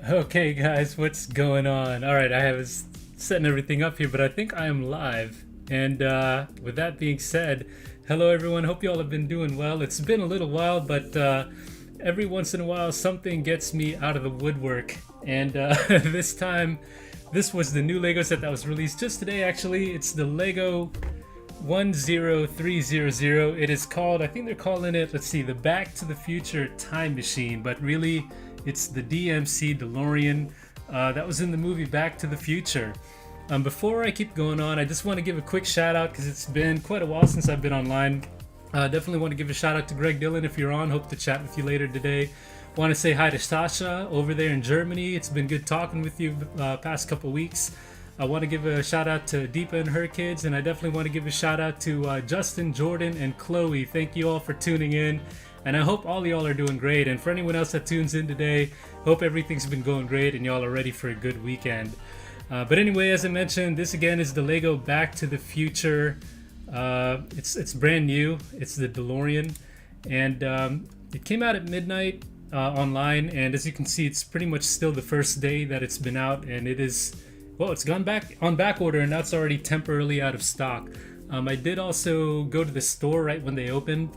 Okay, guys, what's going on? All right, I was setting everything up here, but I think I am live. And with that being said, hello everyone. Hope you all have been doing well. It's been a little while, but every once in a while something gets me out of the woodwork. And this time, this was the new Lego set that was released just today. Actually, it's the Lego 10300. It is called, I think they're calling it, let's see, the Back to the Future Time Machine, but really it's the DMC DeLorean that was in the movie Back to the Future. Before I keep going on, I just want to give a quick shout out because it's been quite a while since I've been online. Definitely want to give a shout out to Greg Dillon if you're on. Hope to chat with you later today. Want to say hi to Sasha over there in Germany. It's been good talking with you past couple weeks. I want to give a shout out to Deepa and her kids, and I definitely want to give a shout out to Justin, Jordan, and Chloe. Thank you all for tuning in, and I hope all y'all are doing great. And for anyone else that tunes in today, hope everything's been going great and y'all are ready for a good weekend. But anyway, as I mentioned, this again is the Lego Back to the Future. It's brand new. It's the DeLorean, and it came out at midnight online. And as you can see, it's pretty much still the first day that it's been out, and it is. Well, it's gone back on back order, and that's already temporarily out of stock. I did also go to the store right when they opened,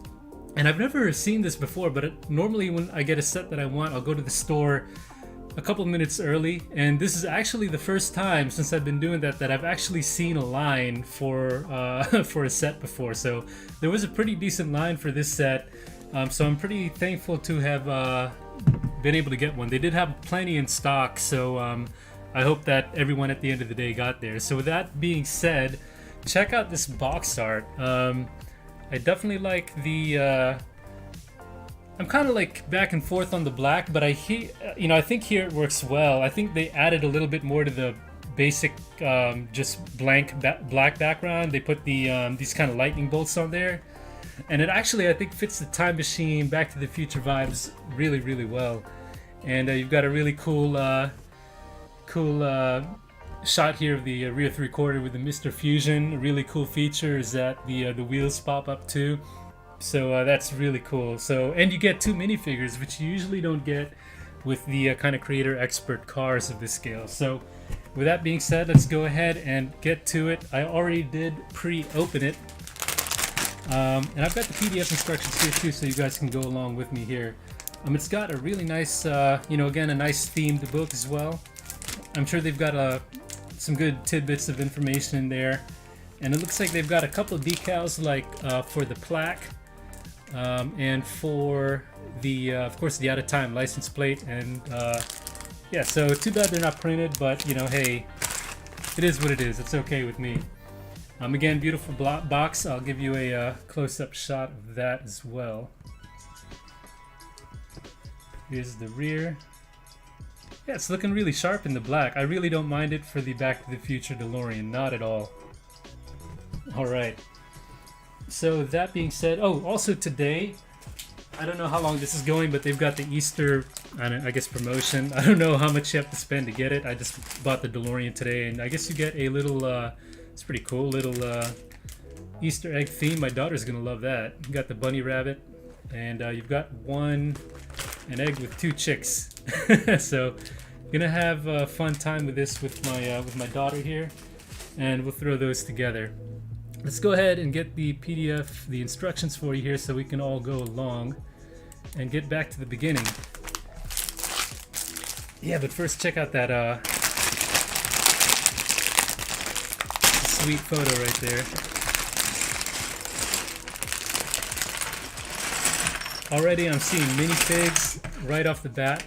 and I've never seen this before, but normally when I get a set that I want, I'll go to the store a couple minutes early, and this is actually the first time since I've been doing that I've actually seen a line for for a set before. So there was a pretty decent line for this set, so I'm pretty thankful to have been able to get one. They did have plenty in stock, so I hope that everyone at the end of the day got there. So with that being said, check out this box art. I definitely like the. I'm kind of like back and forth on the black, but I think here it works well. I think they added a little bit more to the basic, just blank black background. They put the these kind of lightning bolts on there, and it actually I think fits the time machine, Back to the Future vibes really, really well. And you've got a really cool shot here of the rear three-quarter with the Mr. Fusion. A really cool feature is that the wheels pop up too, so that's really cool. So, and you get two minifigures, which you usually don't get with the kind of creator expert cars of this scale. So with that being said, let's go ahead and get to it. I already did pre-open it, and I've got the PDF instructions here too, so you guys can go along with me here. It's got a really nice again, a nice themed book as well. I'm sure they've got some good tidbits of information in there, and it looks like they've got a couple of decals, like for the plaque, and for the of course the out of time license plate, and yeah. So too bad they're not printed, but hey, it is what it is. It's okay with me. Again, beautiful box. I'll give you a close-up shot of that as well. Here's the rear. Yeah, it's looking really sharp in the black. I really don't mind it for the Back to the Future DeLorean, not at all. Alright. So that being said, oh, also today, I don't know how long this is going, but they've got the Easter, I guess, promotion. I don't know how much you have to spend to get it. I just bought the DeLorean today, and I guess you get a little, it's pretty cool, little Easter egg theme. My daughter's gonna love that. You got the bunny rabbit, and you've got an egg with two chicks. So gonna have a fun time with this with my daughter here, and we'll throw those together. Let's go ahead and get the PDF, the instructions for you here, so we can all go along and get back to the beginning. Yeah, but first check out that sweet photo right there. Already I'm seeing minifigs right off the bat.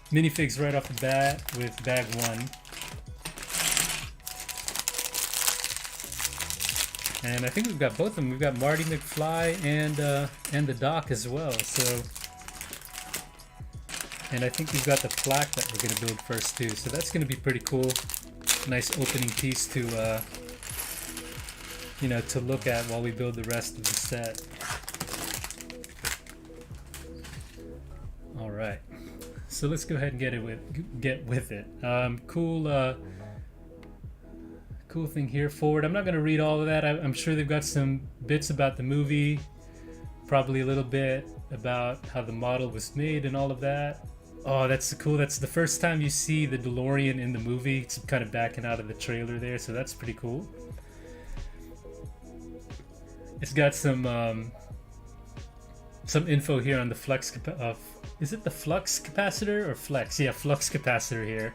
Minifigs right off the bat with bag one. And I think we've got both of them. We've got Marty McFly and the Doc as well. So, and I think we've got the plaque that we're gonna build first too. So that's gonna be pretty cool. Nice opening piece to to look at while we build the rest of the set. All right. So let's go ahead and get with it. Cool thing here forward. I'm not going to read all of that. I'm sure they've got some bits about the movie, probably a little bit about how the model was made and all of that. Oh, that's cool. That's the first time you see the DeLorean in the movie. It's kind of backing out of the trailer there, so that's pretty cool. It's got some info here on the flux is it the flux capacitor or flex? Yeah, flux capacitor here.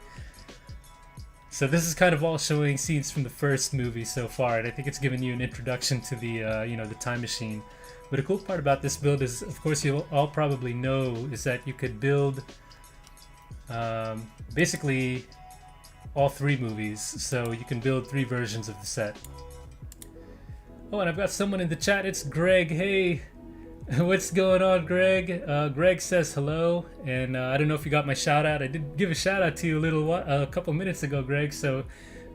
So this is kind of all showing scenes from the first movie so far, and I think it's giving you an introduction to the the time machine. But a cool part about this build is, of course, you'll all probably know, is that you could build basically all 3 movies. So you can build 3 versions of the set. Oh, and I've got someone in the chat. It's Greg. Hey, what's going on, Greg? Greg says hello, and I don't know if you got my shout out. I did give a shout out to you a couple minutes ago, Greg. So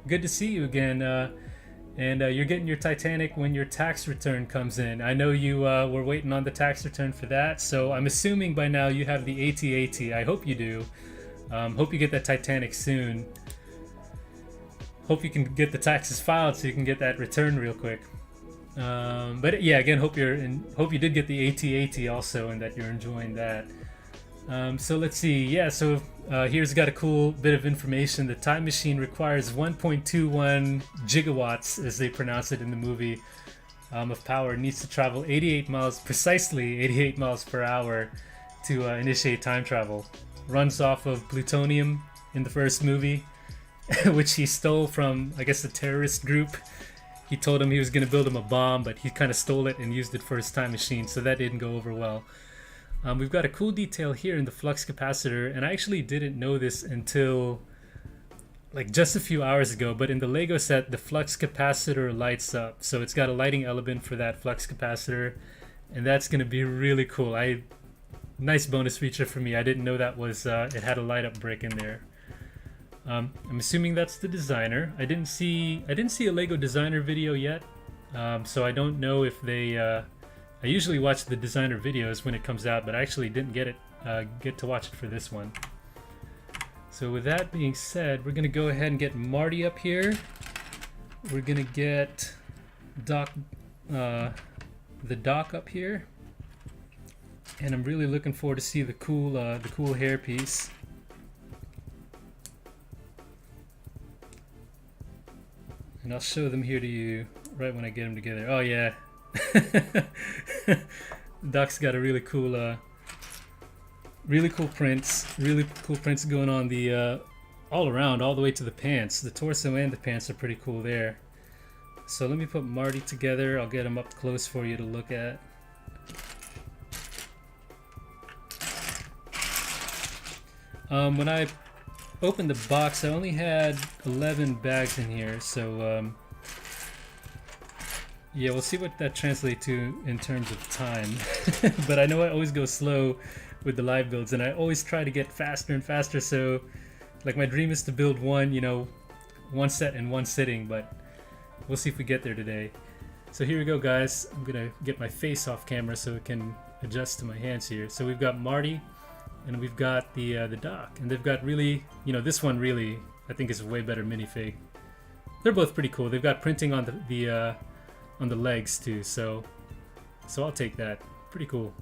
good to see you again. And you're getting your Titanic when your tax return comes in. I know you were waiting on the tax return for that, so I'm assuming by now you have the AT-AT. I hope you do. Hope you get that Titanic soon. Hope you can get the taxes filed so you can get that return real quick. But yeah, again, hope you did get the AT-AT also, and that you're enjoying that. So let's see. Yeah, so here's got a cool bit of information. The time machine requires 1.21 gigawatts, as they pronounce it in the movie, of power. It needs to travel 88 miles, precisely 88 miles per hour, to initiate time travel. Runs off of plutonium in the first movie, which he stole from, I guess, a terrorist group. He told him he was going to build him a bomb, but he kind of stole it and used it for his time machine, so that didn't go over well. We've got a cool detail here in the flux capacitor, and I actually didn't know this until like just a few hours ago, but in the Lego set, the flux capacitor lights up. So it's got a lighting element for that flux capacitor, and that's going to be really cool. Nice bonus feature for me. I didn't know that was it had a light up brick in there. I'm assuming that's the designer. I didn't see a Lego designer video yet, so I don't know if they. I usually watch the designer videos when it comes out, but I actually didn't get to watch it for this one. So with that being said, we're gonna go ahead and get Marty up here. We're gonna get the Doc up here, and I'm really looking forward to see the cool hairpiece. And I'll show them here to you right when I get them together. Oh yeah, Doc's got a really cool prints. Really cool prints going on the all around, all the way to the pants. The torso and the pants are pretty cool there. So let me put Marty together. I'll get him up close for you to look at. When I opened the box, I only had 11 bags in here, so yeah, we'll see what that translates to in terms of time. But I know I always go slow with the live builds, and I always try to get faster and faster, so like my dream is to build one set in one sitting, but we'll see if we get there today. So here we go, guys. I'm gonna get my face off camera so it can adjust to my hands here. So we've got Marty, and we've got the Doc, and they've got really, this one really, I think is a way better minifig. They're both pretty cool. They've got printing on the legs too, so I'll take that. Pretty cool.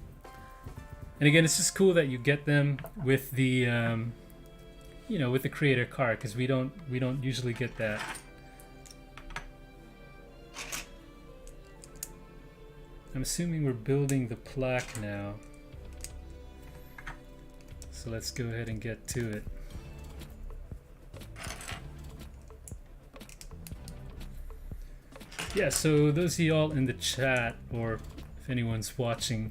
And again, it's just cool that you get them with the, with the creator card, because we don't usually get that. I'm assuming we're building the plaque now. So let's go ahead and get to it. Yeah, so those of y'all in the chat, or if anyone's watching,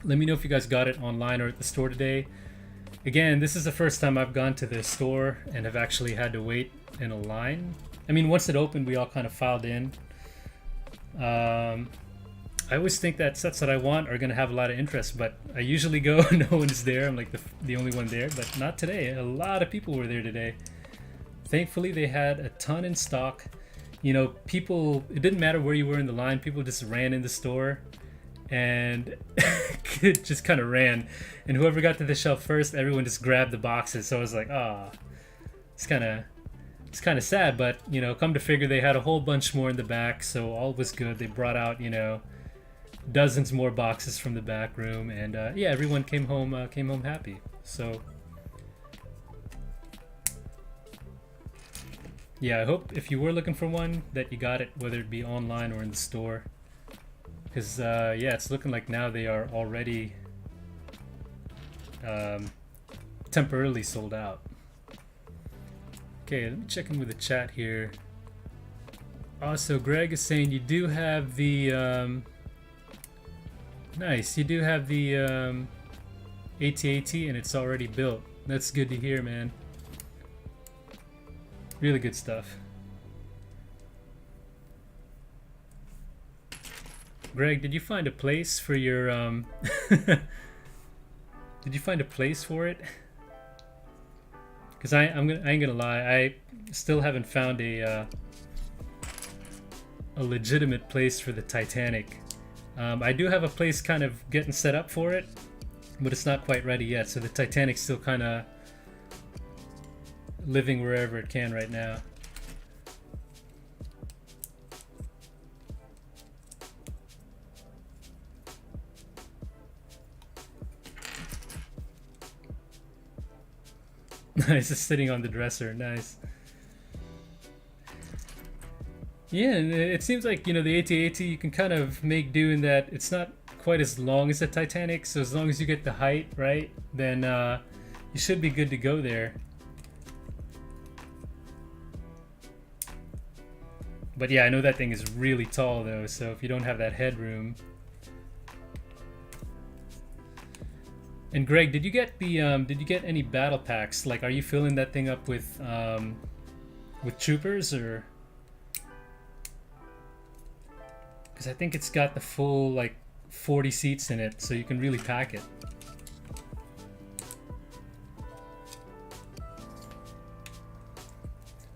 let me know if you guys got it online or at the store today. Again, this is the first time I've gone to the store and have actually had to wait in a line. I mean, once it opened, we all kind of filed in. I always think that sets that I want are going to have a lot of interest, but I usually go, no one's there. I'm like the only one there, but not today. A lot of people were there today. Thankfully, they had a ton in stock. People, it didn't matter where you were in the line, people just ran in the store and it just kind of ran. And whoever got to the shelf first, everyone just grabbed the boxes. So I was like, it's kind of sad, but come to figure, they had a whole bunch more in the back, so all was good. They brought out dozens more boxes from the back room, and yeah, everyone came home happy. So yeah, I hope if you were looking for one that you got it, whether it be online or in the store, because yeah, it's looking like now they are already temporarily sold out. Okay, let me check in with the chat here. Also, Greg is saying you do have the nice, you do have the AT-AT and it's already built. That's good to hear, man. Really good stuff. Greg, did you find a place for your did you find a place for it? Because I ain't gonna lie, I still haven't found a legitimate place for the Titanic. I do have a place kind of getting set up for it, but it's not quite ready yet. So the Titanic's still kind of living wherever it can right now. Nice, it's sitting on the dresser. Nice. Yeah, and it seems like, you know, the AT-AT you can kind of make do in that it's not quite as long as the Titanic, so as long as you get the height right, then you should be good to go there. But yeah, I know that thing is really tall though, so if you don't have that headroom. And Greg, did you get any battle packs? Like, are you filling that thing up with troopers, or? Because I think it's got the full like 40 seats in it, so you can really pack it.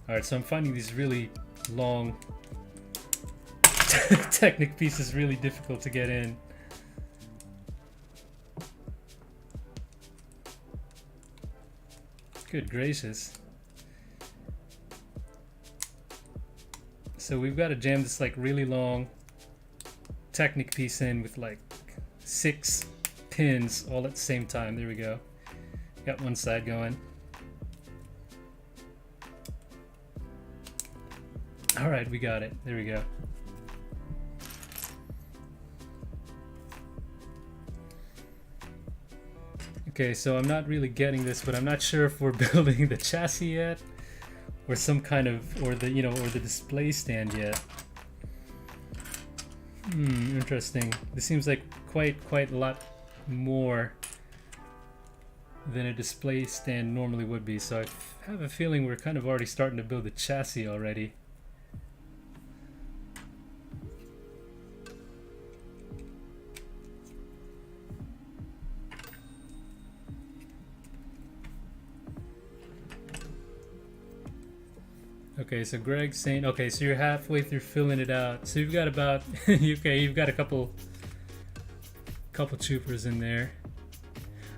Alright, so I'm finding these really long Technic pieces really difficult to get in. Good gracious. So we've got to jam this like really long Technic piece in with like 6 pins all at the same time. There we go. Got one side going. All right, we got it. There we go. Okay, so I'm not really getting this, but I'm not sure if we're building the chassis yet, or some kind of, or the, you know, or the display stand yet. Interesting. This seems like quite a lot more than a display stand normally would be. So I have a feeling we're kind of already starting to build the chassis already. Okay, so Greg's saying, okay, so you're halfway through filling it out. So you've got about, okay, you've got a couple troopers in there.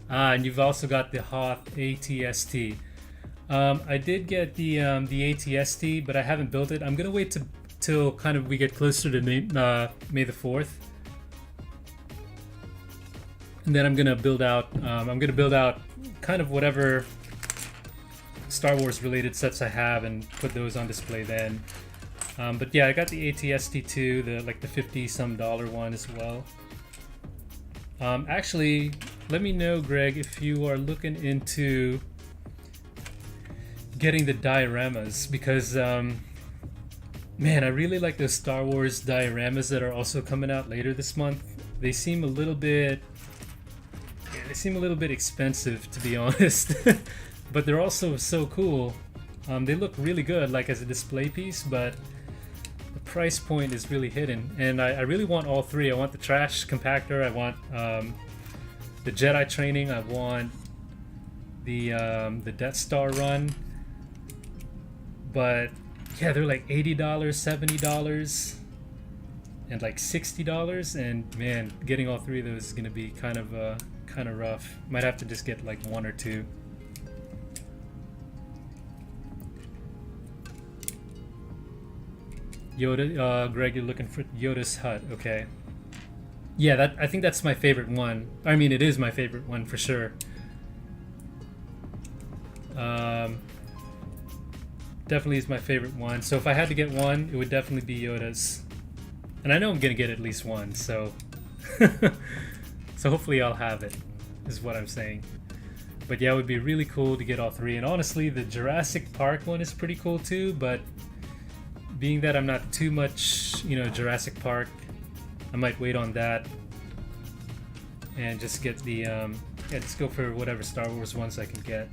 And you've also got the Hoth ATST. I did get the ATST, but I haven't built it. I'm gonna wait till kind of we get closer to May the 4th, and then I'm gonna build out. Kind of whatever Star Wars related sets I have and put those on display then. But yeah, I got the ATST too, the $50 some one as well. Actually, let me know, Greg, if you are looking into getting the dioramas, because man, I really like those Star Wars dioramas that are also coming out later this month. They seem a little bit expensive, to be honest. But they're also so cool. They look really good, like as a display piece, but the price point is really hidden. And I really want all three. I want the trash compactor. I want the Jedi training. I want the Death Star run. But yeah, they're like $80, $70, and like $60. And man, getting all three of those is gonna be kind of rough. Might have to just get like one or two. Yoda, Greg, you're looking for Yoda's hut, okay. Yeah, that I think that's my favorite one. I mean, it is my favorite one for sure. Um, Definitely is my favorite one. So if I had to get one, it would definitely be Yoda's. And I know I'm gonna get at least one, so so hopefully I'll have it, is what I'm saying. But yeah, it would be really cool to get all three. And honestly, the Jurassic Park one is pretty cool too, but being that I'm not too much, Jurassic Park, I might wait on that and just get the, yeah, just go for whatever Star Wars ones I can get.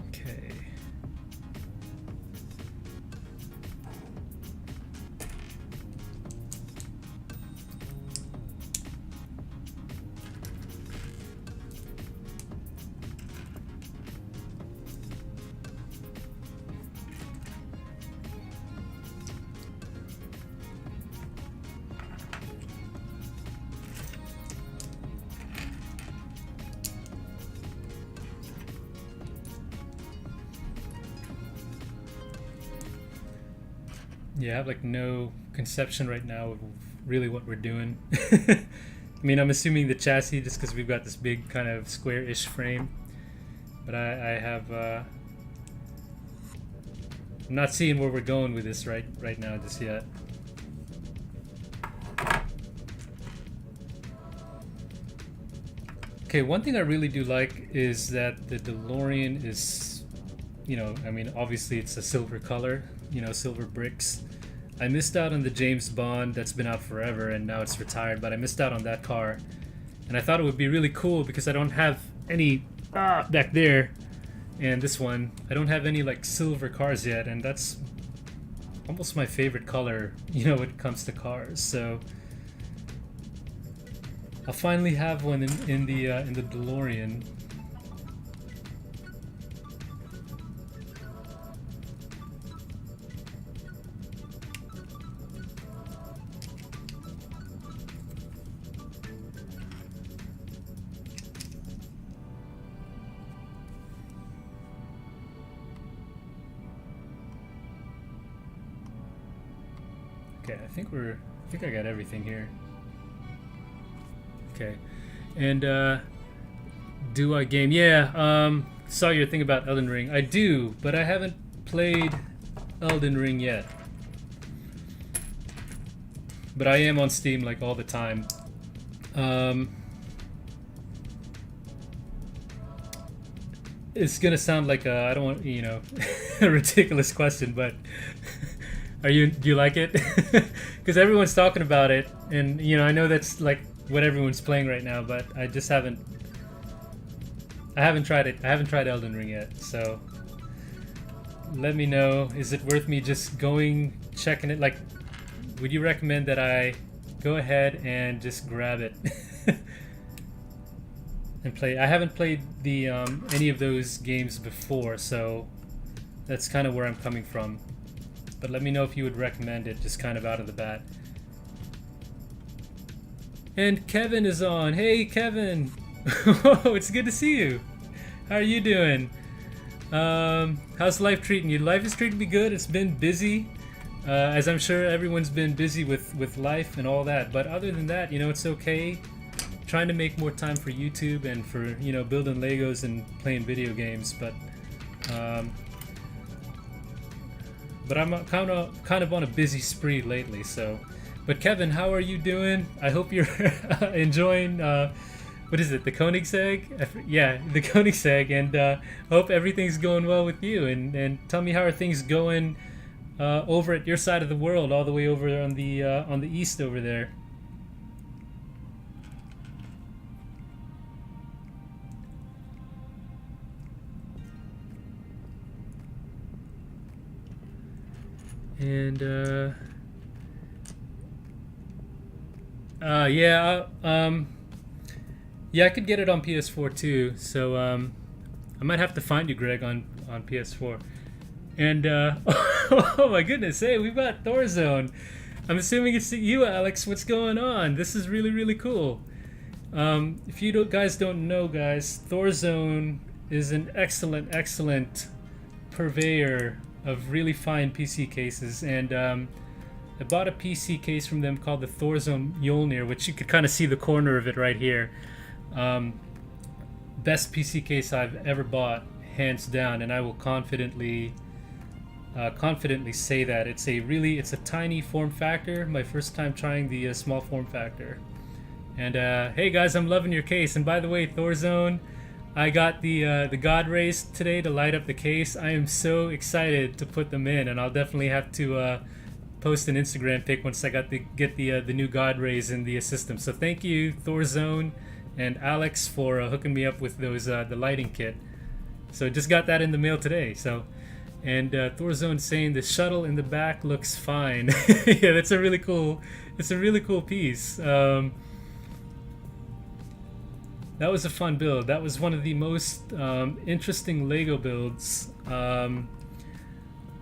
Okay. Yeah, I have like no conception right now of really what we're doing. I mean, I'm assuming the chassis just because we've got this big kind of square-ish frame, but I have I'm not seeing where we're going with this right now just yet. Okay, one thing I really do like is that the DeLorean is, I mean, obviously it's a silver color, silver bricks. I missed out on the James Bond that's been out forever and now it's retired, but I missed out on that car. And I thought it would be really cool because I don't have any back there. And this one, I don't have any like silver cars yet, and that's almost my favorite color, when it comes to cars. So I'll finally have one in the DeLorean. Okay, I think I got everything here. Okay, and do I game? Yeah, saw your thing about Elden Ring. I do, but I haven't played Elden Ring yet. But I am on Steam like all the time. It's gonna sound like I don't want a ridiculous question, but do you like it? Because everyone's talking about it, and I know that's like what everyone's playing right now, but I just haven't tried it. I haven't tried Elden Ring yet, so let me know. Is it worth me just checking it? Like, would you recommend that I go ahead and just grab it and play? I haven't played the any of those games before, so that's kind of where I'm coming from. But let me know if you would recommend it, just kind of out of the bat. And Kevin is on. Hey, Kevin. Whoa, it's good to see you. How are you doing? How's life treating you? Life is treating me good. It's been busy, as I'm sure everyone's been busy with life and all that. But other than that, it's okay. Trying to make more time for YouTube and for building Legos and playing video games. But I'm kind of on a busy spree lately. So, but Kevin, how are you doing? I hope you're enjoying. What is it? The Koenigsegg? Yeah, the Koenigsegg, and hope everything's going well with you. And tell me, how are things going over at your side of the world, all the way over on the east over there? And yeah, yeah, I could get it on PS4 too. So I might have to find you, Greg, on PS4. And oh my goodness, hey, we've got Thorzone. I'm assuming it's you, Alex. What's going on? This is really, really cool. If you guys don't know, guys, Thorzone is an excellent purveyor of really fine PC cases, and I bought a PC case from them called the Thorzone Mjolnir, which you could kind of see the corner of it right here. Best PC case I've ever bought, hands down, and I will confidently say that it's a tiny form factor. My first time trying the small form factor. And hey guys, I'm loving your case. And by the way, Thorzone, I got the God Rays today to light up the case. I am so excited to put them in, and I'll definitely have to post an Instagram pic once I get the new God Rays in the system. So thank you, Thorzone and Alex, for hooking me up with those the lighting kit. So just got that in the mail today. So, and Thorzone saying the shuttle in the back looks fine. Yeah, that's a really cool. It's a really cool piece. That was a fun build. That was one of the most interesting Lego builds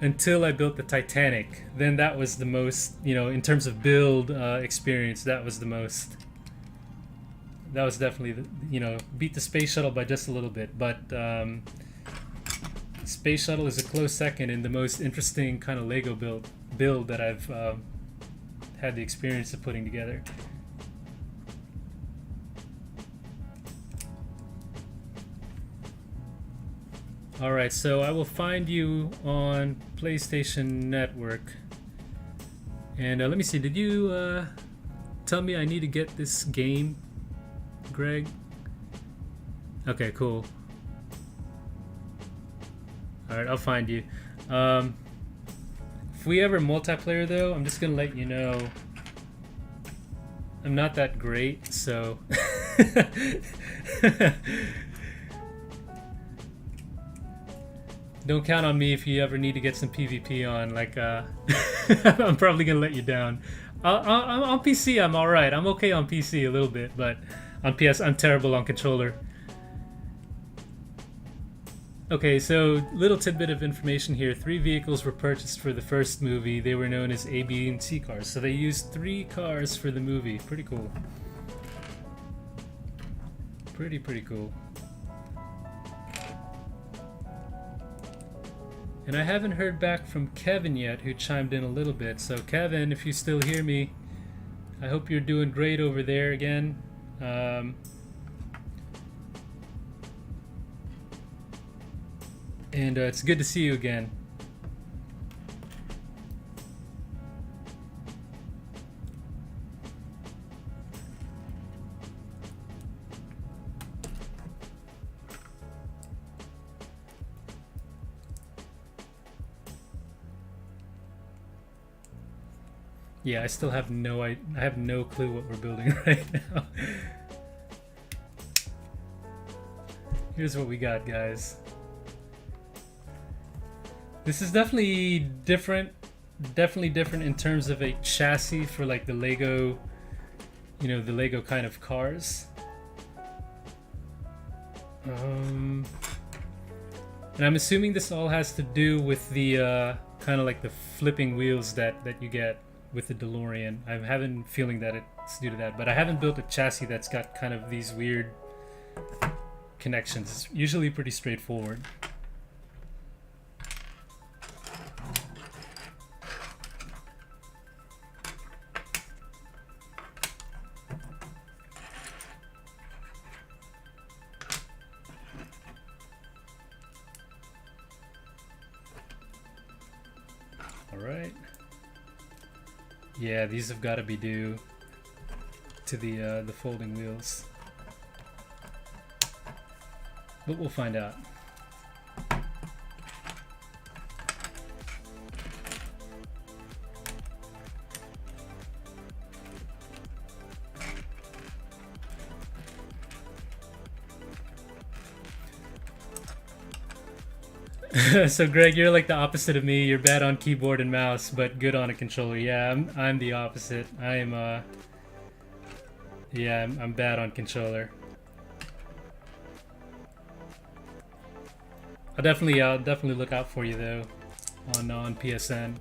until I built the Titanic. Then that was the most, in terms of build experience, that was the most. That was definitely, beat the Space Shuttle by just a little bit. But Space Shuttle is a close second in the most interesting kind of Lego build that I've had the experience of putting together. Alright, so I will find you on PlayStation Network. And let me see, did you tell me I need to get this game, Greg? Okay, cool. Alright, I'll find you. If we ever multiplayer though, I'm just gonna let you know I'm not that great, so don't count on me if you ever need to get some PvP on. Like, I'm probably gonna let you down. On PC, I'm alright. I'm okay on PC a little bit, but on PS, I'm terrible on controller. Okay, so little tidbit of information here. 3 vehicles were purchased for the first movie. They were known as A, B, and C cars. So they used 3 cars for the movie. Pretty cool. Pretty cool. And I haven't heard back from Kevin yet, who chimed in a little bit. So Kevin, if you still hear me, I hope you're doing great over there again. And it's good to see you again. Yeah, I still have I have no clue what we're building right now. Here's what we got, guys. This is definitely different in terms of a chassis for like the Lego, the Lego kind of cars. And I'm assuming this all has to do with the kind of like the flipping wheels that you get with the DeLorean. I have a feeling that it's due to that, but I haven't built a chassis that's got kind of these weird connections. It's usually pretty straightforward. All right. Yeah, these have got to be due to the folding wheels, but we'll find out. So Greg, you're like the opposite of me. You're bad on keyboard and mouse, but good on a controller. Yeah, I'm the opposite. I am yeah, I'm bad on controller. I'll definitely look out for you though on PSN.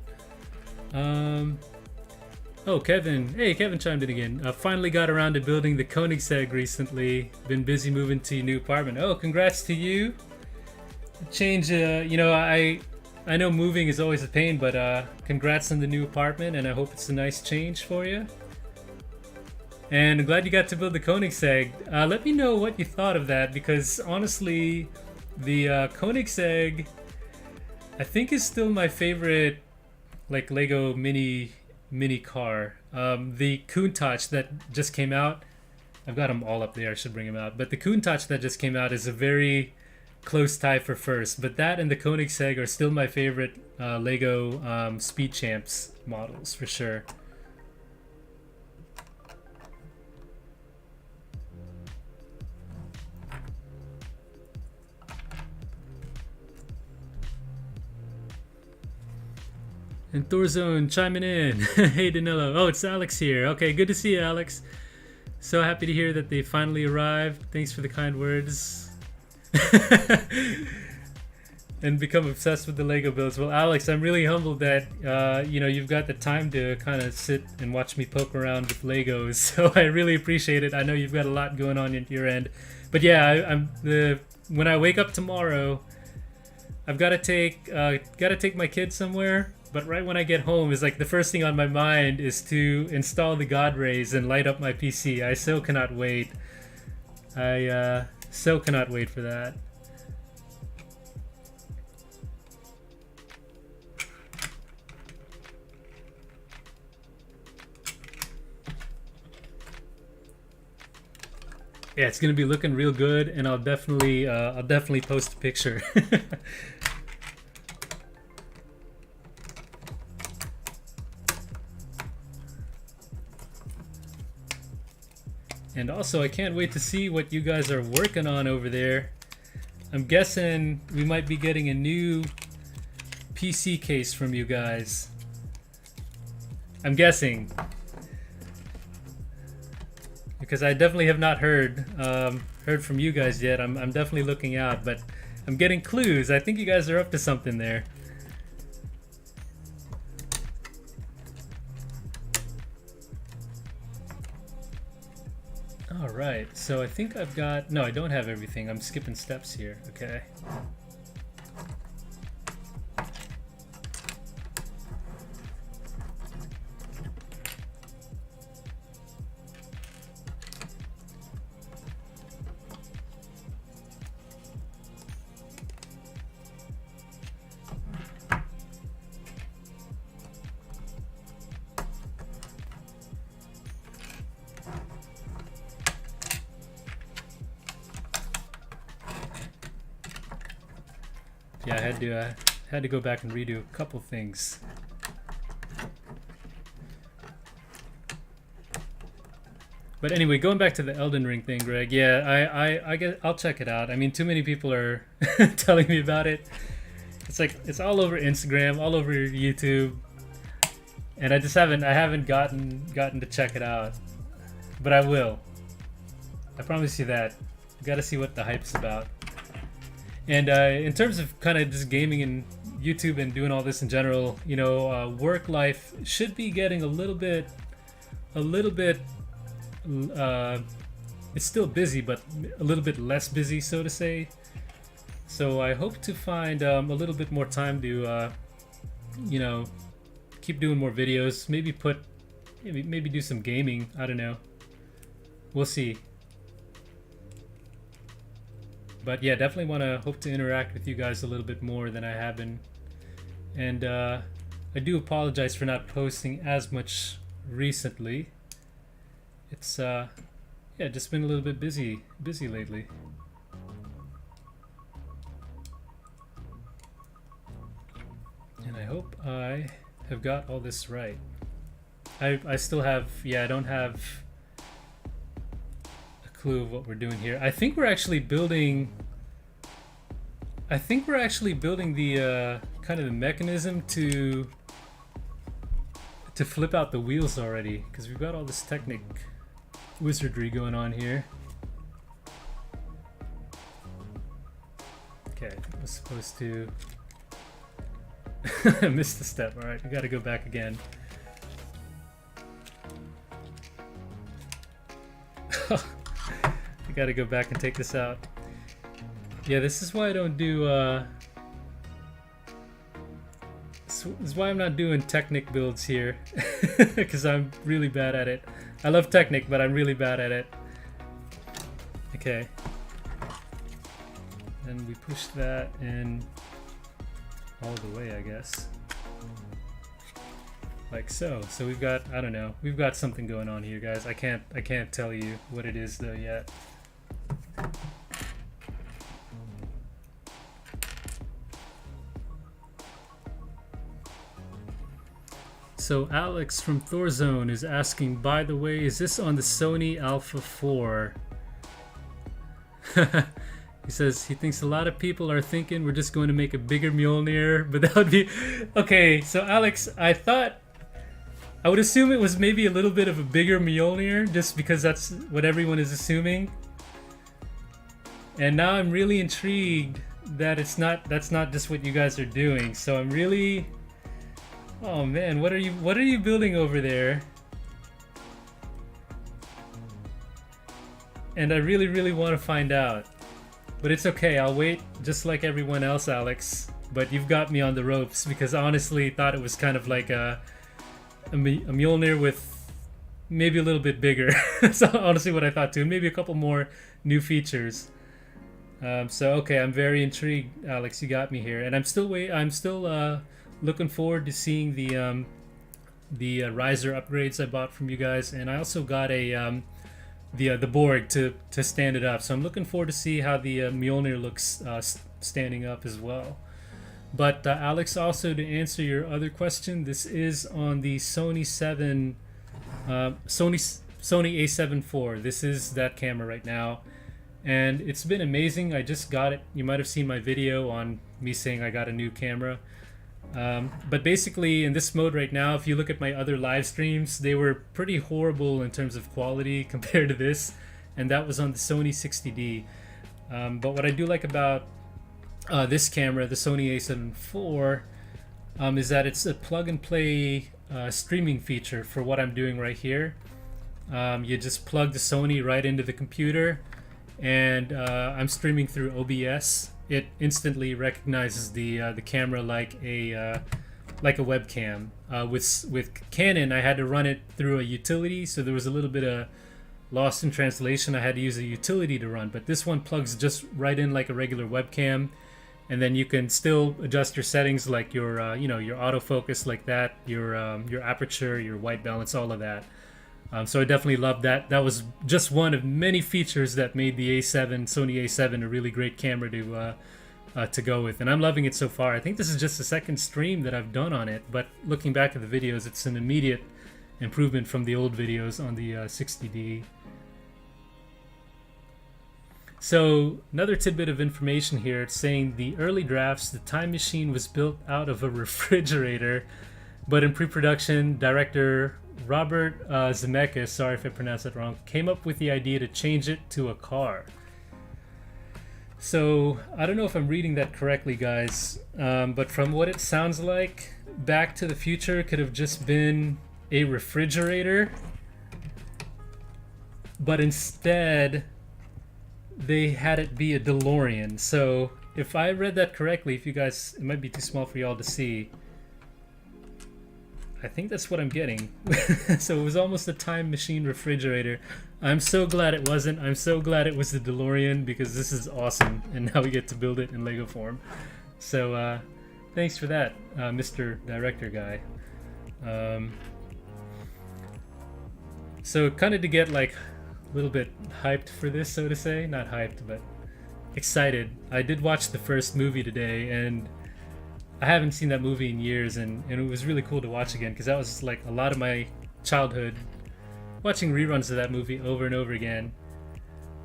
Oh, Kevin. Hey, Kevin chimed in again. Finally got around to building the Koenigsegg recently. Been busy moving to your new apartment. Oh, congrats to you. Change, I know moving is always a pain, but congrats on the new apartment, and I hope it's a nice change for you. And I'm glad you got to build the Koenigsegg. Let me know what you thought of that, because honestly, the Koenigsegg, I think, is still my favorite, like, Lego mini car. The Countach that just came out, I've got them all up there. I should bring them out. But the Countach that just came out is a very close tie for first. But that and the Koenigsegg are still my favorite Lego Speed Champs models for sure. And Thorzone chiming in. Hey Danilo. Oh, it's Alex here. Okay, good to see you, Alex. So happy to hear that they finally arrived. Thanks for the kind words. And become obsessed with the Lego builds. Well, Alex, I'm really humbled that you know, you've got the time to kind of sit and watch me poke around with Legos. So I really appreciate it. I know you've got a lot going on at your end, but yeah, when I wake up tomorrow, I've got to take my kids somewhere. But right when I get home, is like the first thing on my mind is to install the God rays and light up my PC. I so cannot wait. I so cannot wait for that. Yeah, it's gonna be looking real good, and I'll definitely post a picture. And also, I can't wait to see what you guys are working on over there. I'm guessing we might be getting a new PC case from you guys. I'm guessing. Because I definitely have not heard from you guys yet. I'm definitely looking out, but I'm getting clues. I think you guys are up to something there. Alright, so I think I've got... No, I don't have everything. I'm skipping steps here. Okay. Yeah, I had to go back and redo a couple things. But anyway, going back to the Elden Ring thing, Greg. Yeah, I guess I'll check it out. I mean, too many people are telling me about it. It's like it's all over Instagram, all over YouTube, and I haven't gotten to check it out. But I will. I promise you that. You got to see what the hype's about. And in terms of kind of just gaming and YouTube and doing all this in general, you know, work life should be getting a little bit, it's still busy, but a little bit less busy, so to say. So I hope to find a little bit more time to, you know, keep doing more videos. Maybe maybe do some gaming. I don't know. We'll see. But yeah, definitely hope to interact with you guys a little bit more than I have been. And I do apologize for not posting as much recently. It's yeah, just been a little bit busy lately. And I hope I have got all this right. I still have, yeah, I don't have clue of what we're doing here. I think we're actually building the kind of the mechanism to flip out the wheels already, because we've got all this Technic wizardry going on here. Okay, I was supposed to I missed the step. All right, we got to go back again. I gotta go back and take this out. Yeah, this is why I don't do this is why I'm not doing Technic builds here, because I'm really bad at it. I love Technic, but I'm really bad at it. Okay. And we push that in all the way, I guess. Like so. So we've got, I don't know, we've got something going on here, guys. I can't tell you what it is though yet. So Alex from Thorzone is asking, by the way, is this on the Sony Alpha 4? He says he thinks a lot of people are thinking we're just going to make a bigger Mjolnir, but that would be... Okay, so Alex, I would assume it was maybe a little bit of a bigger Mjolnir, just because that's what everyone is assuming. And now I'm really intrigued that that's not just what you guys are doing. So I'm really... Oh man, what are you building over there? And I really want to find out. But it's okay, I'll wait just like everyone else, Alex. But you've got me on the ropes because I honestly thought it was kind of like a Mjolnir with maybe a little bit bigger. That's honestly what I thought too. And maybe a couple more new features. So okay, I'm very intrigued, Alex. You got me here, and I'm still looking forward to seeing the riser upgrades I bought from you guys, and I also got a the Borg to stand it up. So I'm looking forward to see how the Mjolnir looks standing up as well. But Alex, also to answer your other question, this is on the Sony A7 IV. This is that camera right now, and it's been amazing. I just got it. You might have seen my video on me saying I got a new camera. But basically in this mode right now, if you look at my other live streams, they were pretty horrible in terms of quality compared to this, and that was on the Sony 60D. But what I do like about this camera, the Sony A7 IV, is that it's a plug and play streaming feature for what I'm doing right here. You just plug the Sony right into the computer, and I'm streaming through OBS. It instantly recognizes the camera like a webcam. With Canon, I had to run it through a utility, so there was a little bit of lost in translation. I had to use a utility to run, but this one plugs just right in like a regular webcam, and then you can still adjust your settings like your your autofocus like that, your aperture, your white balance, all of that. So I definitely loved that. That was just one of many features that made the Sony A7 a really great camera to go with, and I'm loving it so far. I think this is just the second stream that I've done on it, but looking back at the videos, it's an immediate improvement from the old videos on the 60D. So another tidbit of information here, it's saying the early drafts, the time machine was built out of a refrigerator, but in pre-production, director Robert Zemeckis, sorry if I pronounced that wrong, came up with the idea to change it to a car. So I don't know if I'm reading that correctly, guys, but from what it sounds like, Back to the Future could have just been a refrigerator, but instead they had it be a DeLorean. So if I read that correctly, if you guys, it might be too small for y'all to see, I think that's what I'm getting. So it was almost a time machine refrigerator. I'm so glad it wasn't. I'm so glad it was the DeLorean, because this is awesome, and now we get to build it in Lego form. So thanks for that, Mr. Director guy. So kind of to get like a little bit hyped for this, so to say. Not hyped, but excited. I did watch the first movie today, and I haven't seen that movie in years, and it was really cool to watch again, because that was like a lot of my childhood, watching reruns of that movie over and over again.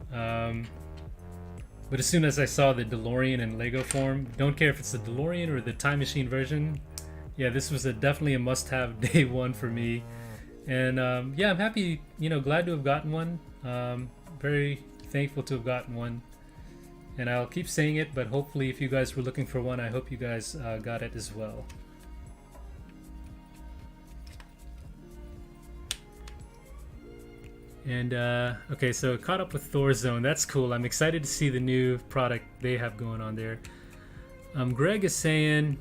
But as soon as I saw the DeLorean in Lego form, don't care if it's the DeLorean or the time machine version, yeah, this was definitely a must-have day one for me. And yeah, I'm happy, glad to have gotten one. Very thankful to have gotten one. And I'll keep saying it, but hopefully if you guys were looking for one, I hope you guys got it as well. And okay, so caught up with Thorzone. That's cool. I'm excited to see the new product they have going on there. Greg is saying,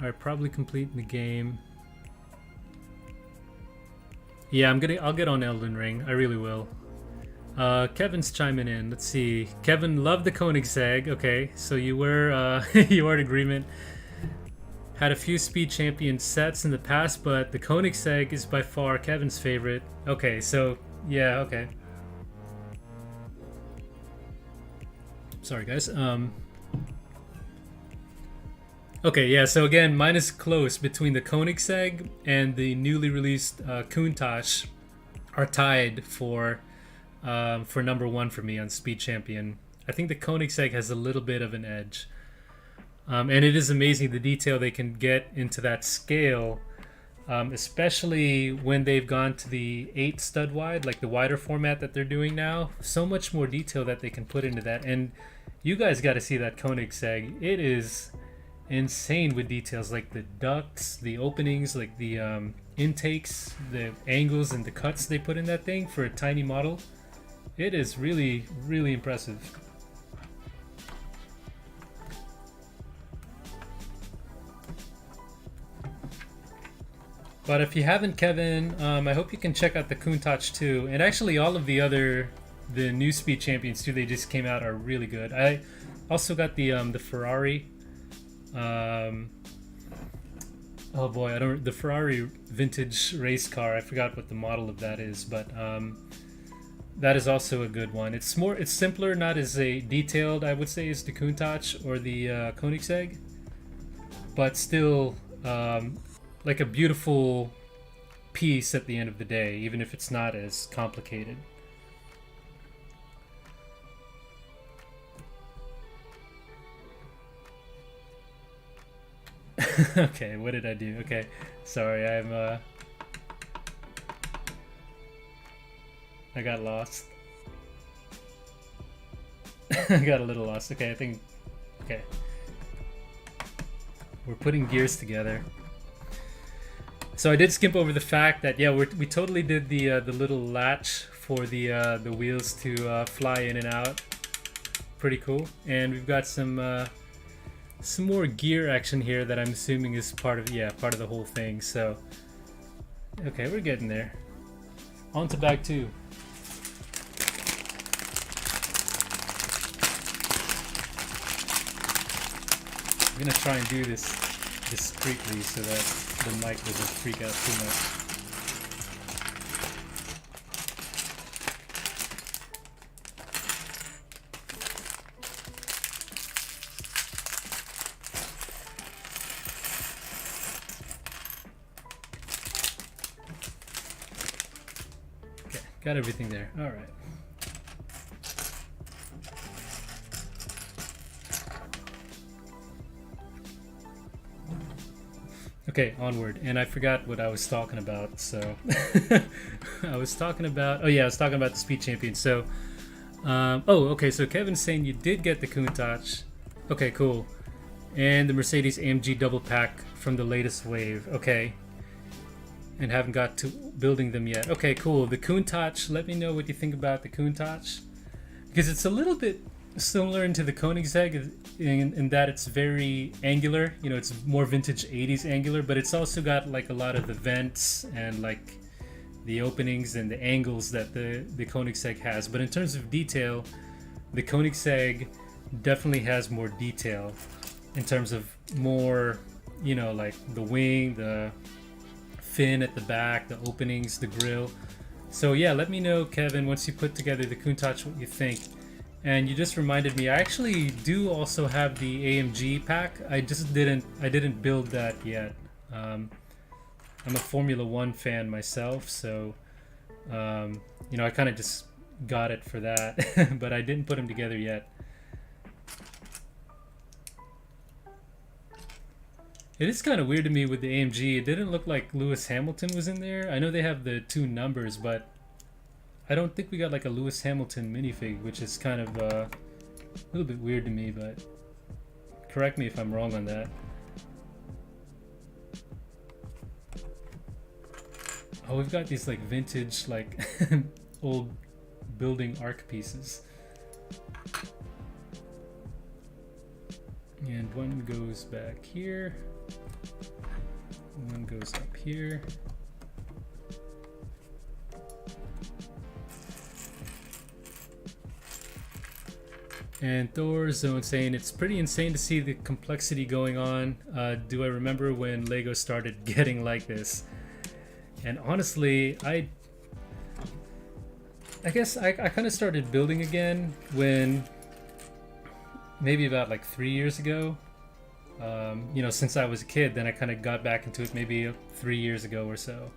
Alright, probably completing the game. Yeah, I'll get on Elden Ring. I really will. Kevin's chiming in. Let's see. Kevin loved the Koenigsegg. Okay, so you were you were in agreement. Had a few Speed Champion sets in the past, but the Koenigsegg is by far Kevin's favorite. Okay, so yeah, okay. Sorry, guys. Okay, yeah. So again, mine is close between the Koenigsegg and the newly released Countach are tied for number one for me on Speed Champion. I think the Koenigsegg has a little bit of an edge. And it is amazing the detail they can get into that scale, especially when they've gone to the 8 stud wide, like the wider format that they're doing now. So much more detail that they can put into that. And you guys got to see that Koenigsegg. It is insane with details like the ducts, the openings, like the intakes, the angles, and the cuts they put in that thing for a tiny model. It is really, really impressive. But if you haven't, Kevin, I hope you can check out the Countach too. And actually all of the new Speed Champions too, they just came out, are really good. I also got the Ferrari. Oh boy, the Ferrari vintage race car. I forgot what the model of that is, but that is also a good one. It's simpler, not as detailed, I would say, as the Countach or the Koenigsegg, but still like a beautiful piece at the end of the day, even if it's not as complicated. Okay, what did I do? Okay, sorry, I got lost. I got a little lost. Okay, I think... Okay. We're putting gears together. So I did skip over the fact that, yeah, we totally did the little latch for the wheels to fly in and out. Pretty cool. And we've got some more gear action here that I'm assuming is part of the whole thing. So, okay, we're getting there. On to bag 2. I'm gonna try and do this discreetly so that the mic doesn't freak out too much. Okay, got everything there. All right. Okay, onward. And I forgot what I was talking about, so I was talking about the Speed Champion. So okay, so Kevin's saying you did get the Countach. Okay, cool. And the Mercedes AMG double pack from the latest wave. Okay. And haven't got to building them yet. Okay, cool. The Countach, let me know what you think about the Countach, because it's a little bit similar into the Koenigsegg in that it's very angular. You know, it's more vintage 80s angular, but it's also got like a lot of the vents and like the openings and the angles that the Koenigsegg has. But in terms of detail, the Koenigsegg definitely has more detail in terms of more, you know, like the wing, the fin at the back, the openings, the grille. So yeah, let me know, Kevin, once you put together the Countach, what you think. And you just reminded me, I actually do also have the AMG pack. I didn't build that yet. I'm a Formula One fan myself, so you know, I kind of just got it for that, but I didn't put them together yet. It is kind of weird to me with the AMG. It didn't look like Lewis Hamilton was in there. I know they have the 2 numbers, but I don't think we got like a Lewis Hamilton minifig, which is kind of a little bit weird to me, but correct me if I'm wrong on that. Oh, we've got these like vintage, like old building arc pieces. And one goes back here. One goes up here. And Thor Zone saying it's pretty insane to see the complexity going on. Do I remember when Lego started getting like this? And honestly, I guess I kind of started building again when maybe about like 3 years ago. You know, since I was a kid, then I kind of got back into it maybe 3 years ago or so.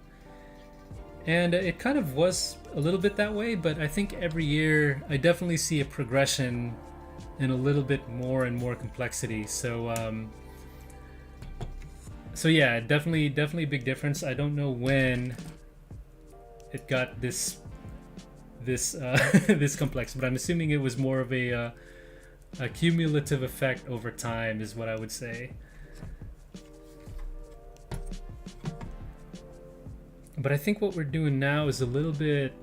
And it kind of was a little bit that way, but I think every year I definitely see a progression and a little bit more and more complexity. So yeah, definitely a big difference. I don't know when it got this this complex, but I'm assuming it was more of a cumulative effect over time is what I would say. But I think what we're doing now is a little bit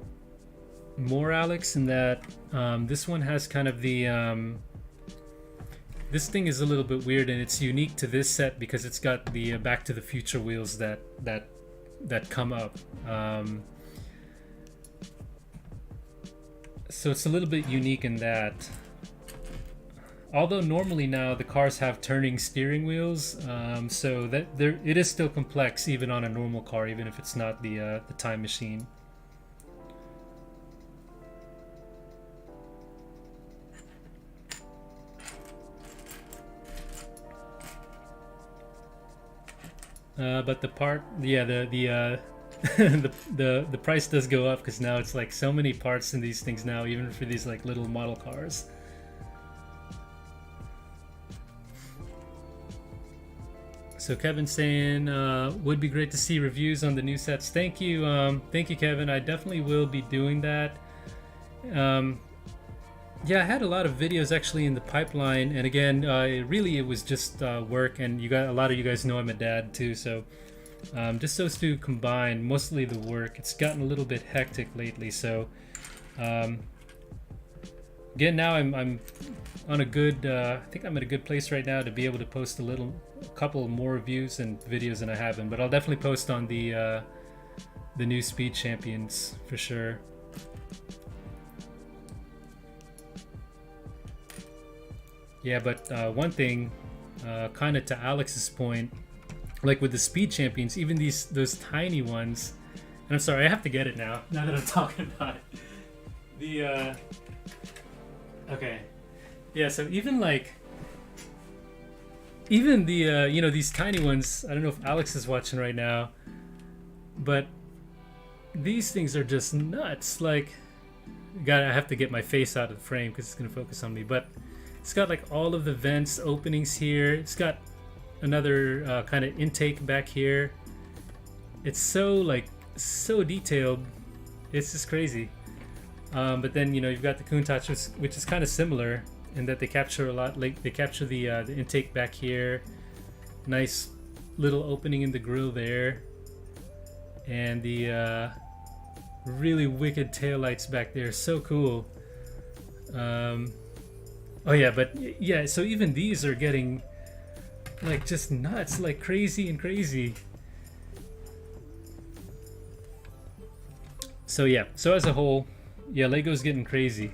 more, Alex, in that this one has kind of the this thing is a little bit weird, and it's unique to this set because it's got the Back to the Future wheels that come up. So it's a little bit unique in that. Although normally now the cars have turning steering wheels, so that it is still complex even on a normal car, even if it's not the time machine. But the part, yeah, the price does go up because now it's like so many parts in these things now, even for these like little model cars. So Kevin's saying, would be great to see reviews on the new sets. Thank you, Kevin. I definitely will be doing that. Yeah, I had a lot of videos actually in the pipeline, and again, it was just work. And a lot of you guys know I'm a dad too, so just those two combined, mostly the work. It's gotten a little bit hectic lately, so again, now I'm on a good. I think I'm in a good place right now to be able to post a couple more reviews and videos than I have been. But I'll definitely post on the new Speed Champions for sure. Yeah, but one thing, kind of to Alex's point, like with the Speed Champions, even those tiny ones, and I'm sorry, I have to get it now that I'm talking about it. Okay, yeah, so even the these tiny ones, I don't know if Alex is watching right now, but these things are just nuts. Like, I have to get my face out of the frame because it's gonna focus on me, but it's got like all of the vents openings here. It's got another kind of intake back here. It's so detailed. It's just crazy. But then you've got the Countach, which is kind of similar in that they capture a lot. Like they capture the intake back here. Nice little opening in the grille there, and the really wicked taillights back there. So cool. Oh yeah, but yeah, so even these are getting like just nuts, like crazy. So yeah, so as a whole, yeah, Lego's getting crazy.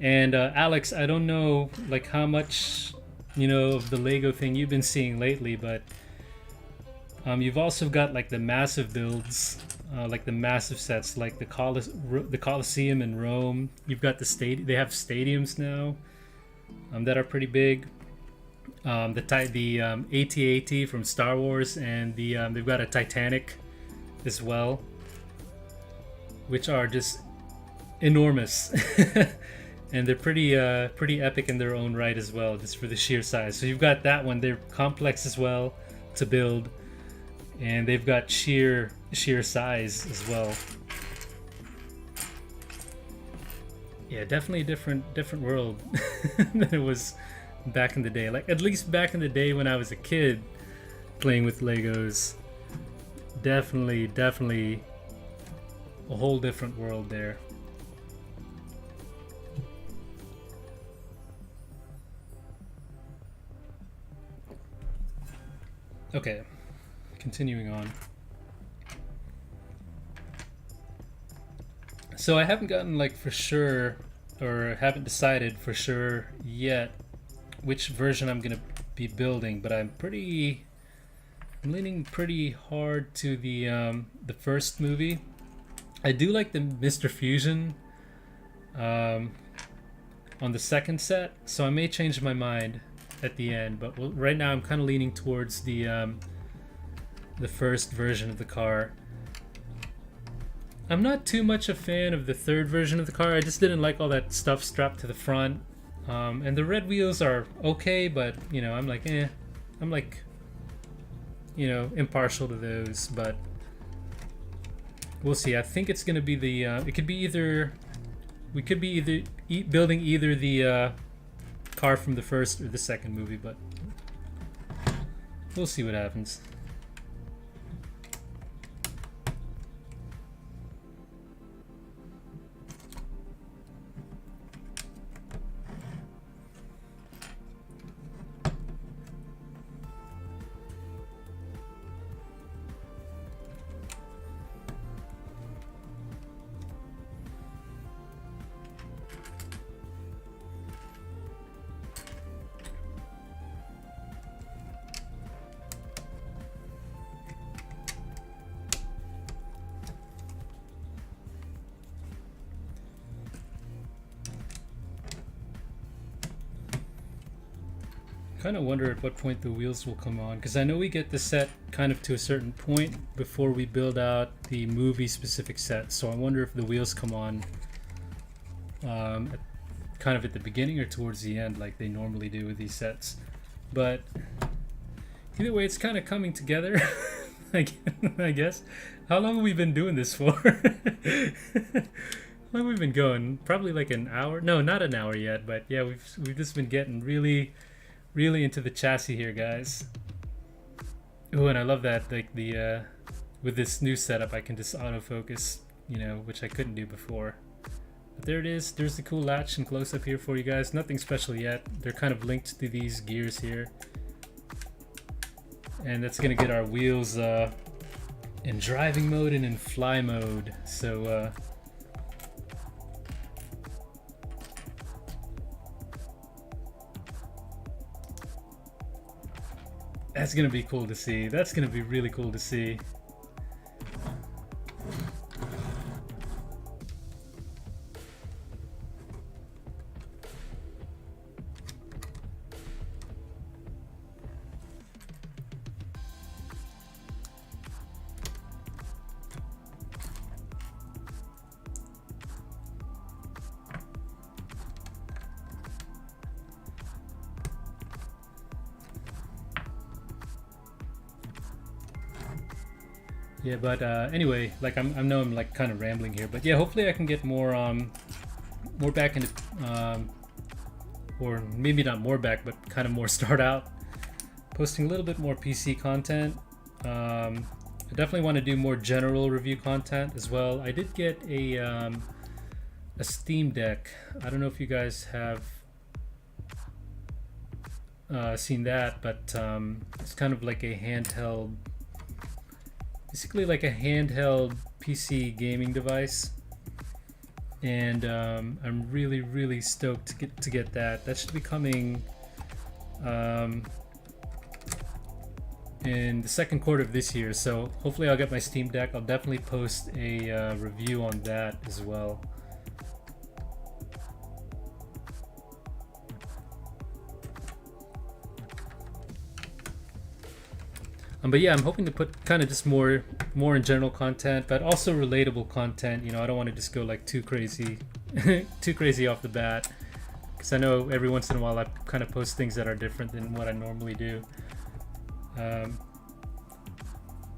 And Alex, I don't know like how much of the Lego thing you've been seeing lately, but you've also got like the massive builds. Like the massive sets, like the Colosseum in Rome. You've got they have stadiums now that are pretty big. The AT-AT from Star Wars, and they've got a Titanic as well, which are just enormous. And they're pretty epic in their own right as well, just for the sheer size. So you've got that one. They're complex as well to build, and they've got sheer size as well. Yeah, definitely a different world than it was back in the day. Like, at least back in the day when I was a kid playing with Legos, definitely a whole different world there. Okay, continuing on. So I haven't gotten like for sure, or haven't decided for sure yet which version I'm gonna be building, but I'm leaning pretty hard to the first movie. I do like the Mr. Fusion on the second set, so I may change my mind at the end. But right now, I'm kind of leaning towards the first version of the car. I'm not too much a fan of the third version of the car. I just didn't like all that stuff strapped to the front. And the red wheels are okay, but you know, I'm like, I'm like, you know, impartial to those. But we'll see. I think it's gonna be the. It could be either. We could be either building either the car from the first or the second movie, but we'll see what happens. Kind of wonder at what point the wheels will come on, because I know we get the set kind of to a certain point before we build out the movie specific set, so I wonder if the wheels come on kind of at the beginning or towards the end like they normally do with these sets. But either way, it's kind of coming together. I guess. How long have we been doing this for? How long have we been going? Probably like an hour? No, not an hour yet, but yeah, we've just been getting really into the chassis here, guys. Oh, and I love that, like the with this new setup I can just autofocus, you know, which I couldn't do before. But there it is. There's the cool latch and close-up here for you guys. Nothing special yet. They're kind of linked to these gears here, and that's gonna get our wheels in driving mode and in fly mode. So that's gonna be cool to see. That's gonna be really cool to see. Yeah, but anyway, like I know I'm like kind of rambling here, but yeah, hopefully I can get more back into or maybe not more back, but kind of more start out posting a little bit more PC content. I definitely want to do more general review content as well. I did get a Steam Deck. I don't know if you guys have seen that, but it's kind of like a handheld. Basically like a handheld PC gaming device, and I'm really stoked to get that. That should be coming in the second quarter of this year, so hopefully I'll get my Steam Deck. I'll definitely post a review on that as well. But yeah, I'm hoping to put kind of just more in general content, but also relatable content. You know, I don't want to just go like too crazy off the bat, because I know every once in a while I kind of post things that are different than what I normally do.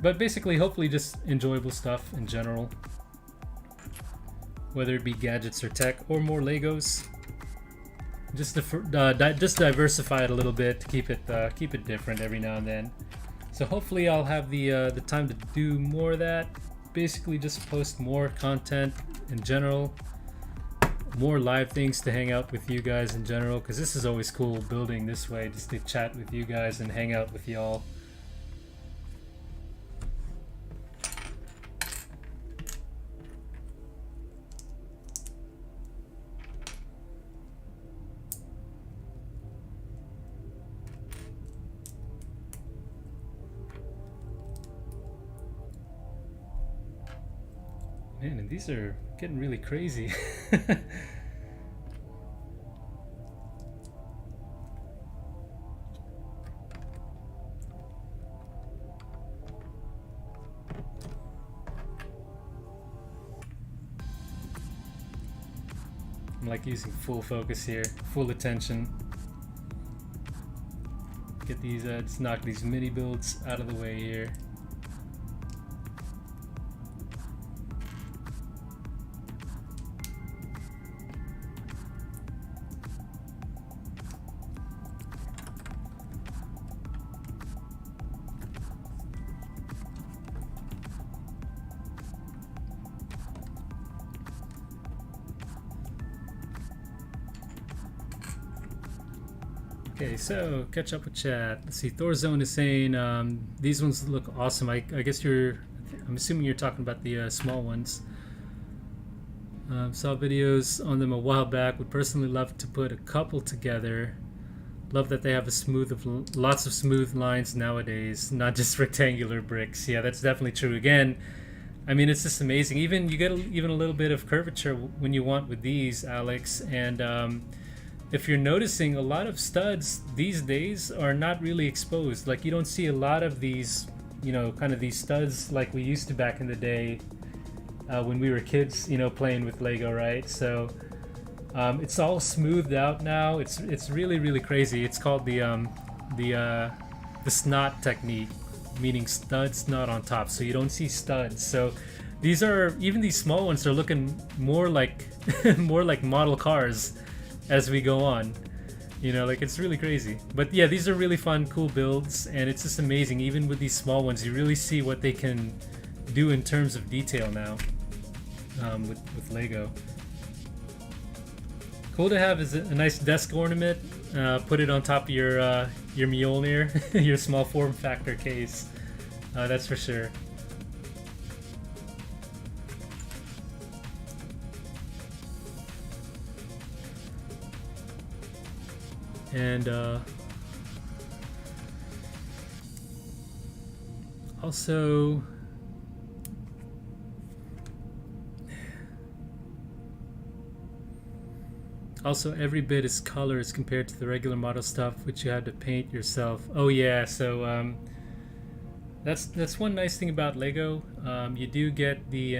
But basically, hopefully just enjoyable stuff in general, whether it be gadgets or tech or more Legos. Just diversify it a little bit to keep it different every now and then. So hopefully I'll have the time to do more of that. Basically just post more content in general, more live things to hang out with you guys in general, because this is always cool building this way, just to chat with you guys and hang out with y'all. Man, and these are getting really crazy. I'm like using full focus here, full attention. Get these, just knock these mini builds out of the way here. Okay, so catch up with chat. Let's see. Thorzone is saying these ones look awesome. I guess I'm assuming you're talking about the small ones. Saw videos on them a while back. Would personally love to put a couple together. Love that they have lots of smooth lines nowadays, not just rectangular bricks. Yeah, that's definitely true. Again, I mean, it's just amazing. Even you get even a little bit of curvature when you want with these, Alex, and if you're noticing, a lot of studs these days are not really exposed. Like, you don't see a lot of these, you know, kind of these studs like we used to back in the day when we were kids, you know, playing with Lego, right? So it's all smoothed out now. It's really, really crazy. It's called the snot technique, meaning stud snot on top, so you don't see studs. So these are, even these small ones are looking more like more like model cars as we go on, you know, like, it's really crazy. But yeah, these are really fun, cool builds, and it's just amazing. Even with these small ones, you really see what they can do in terms of detail now with Lego. Cool to have is a nice desk ornament. Put it on top of your Mjolnir, your small form factor case. That's for sure. And also, every bit is color as compared to the regular model stuff, which you had to paint yourself. Oh yeah, so that's one nice thing about Lego. You do get the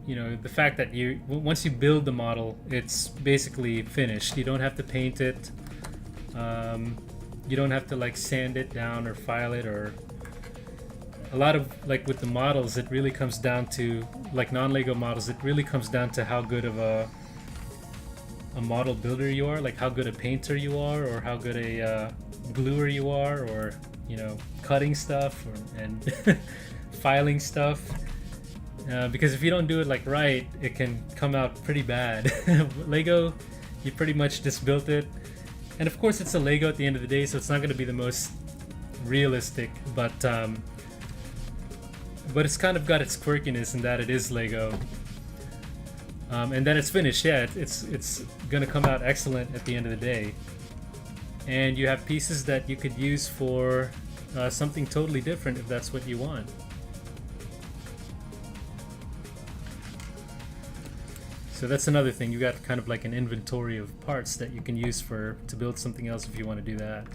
you know, the fact that once you build the model, it's basically finished. You don't have to paint it. You don't have to like sand it down or file it, or a lot of, like, with the models, it really comes down to, like, non-Lego models, it really comes down to how good of a model builder you are, like how good a painter you are, or how good a gluer you are, or, you know, cutting stuff and filing stuff. Because if you don't do it like right, it can come out pretty bad. Lego, you pretty much just built it, and of course it's a Lego at the end of the day, so it's not going to be the most realistic, but it's kind of got its quirkiness in that it is Lego, and then it's finished. Yeah, it's gonna come out excellent at the end of the day, and you have pieces that you could use for something totally different if that's what you want. So that's another thing. You got kind of like an inventory of parts that you can use to build something else if you want to do that.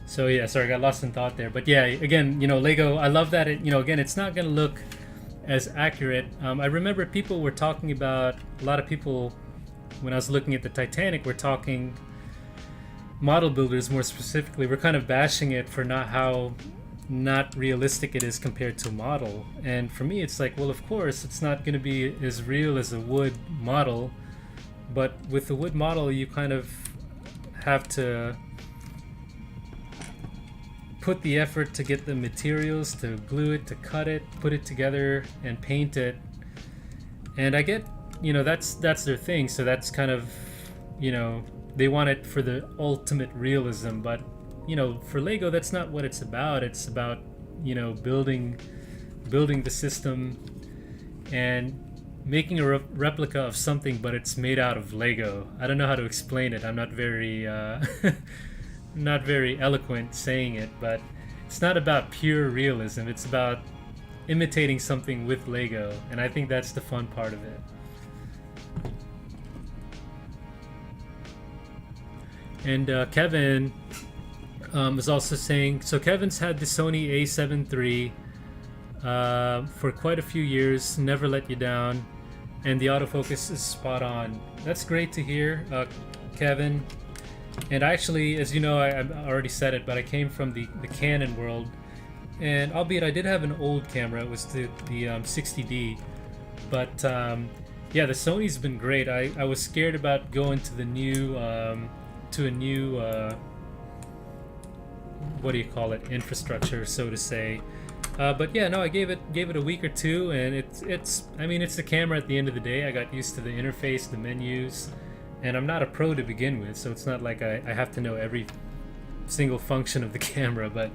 So yeah, sorry, I got lost in thought there. But yeah, again, you know, Lego, I love that it, you know, again, it's not going to look as accurate. I remember people were talking about, a lot of people, when I was looking at the Titanic, were talking, model builders more specifically, were kind of bashing it for how not realistic it is compared to a model. And for me, it's like, well, of course, it's not going to be as real as a wood model. But with the wood model, you kind of have to put the effort to get the materials, to glue it, to cut it, put it together, and paint it. And I get, that's their thing. So that's kind of, they want it for the ultimate realism. But, for Lego, that's not what it's about. It's about, building the system and making a replica of something, but it's made out of Lego. I don't know how to explain it. I'm not very not very eloquent saying it, but it's not about pure realism. It's about imitating something with Lego, and I think that's the fun part of it. And Kevin is also saying, so Kevin's had the Sony A7 III for quite a few years, never let you down, and the autofocus is spot on. That's great to hear, Kevin. And actually, as you know, I already said it, but I came from the Canon world, and albeit I did have an old camera, it was the 60D, but yeah, the Sony's been great. I was scared about going to the new to a new what do you call it, infrastructure, so to say. But yeah, no, I gave it a week or two, and it's I mean, it's the camera at the end of the day. I got used to the interface, the menus, and I'm not a pro to begin with, so it's not like I have to know every single function of the camera. But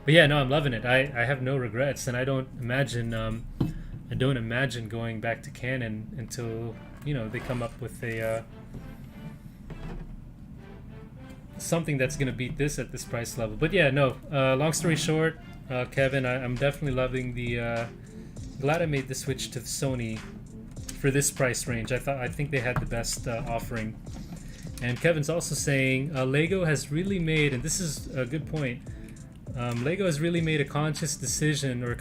yeah, no, I'm loving it. I have no regrets, and I don't imagine going back to Canon until they come up with a something that's gonna beat this at this price level. But yeah, no. Long story short, Kevin, I'm definitely loving the. Glad I made the switch to the Sony for this price range. I think they had the best offering. And Kevin's also saying Lego has really made, and this is a good point. Lego has really made a conscious decision, or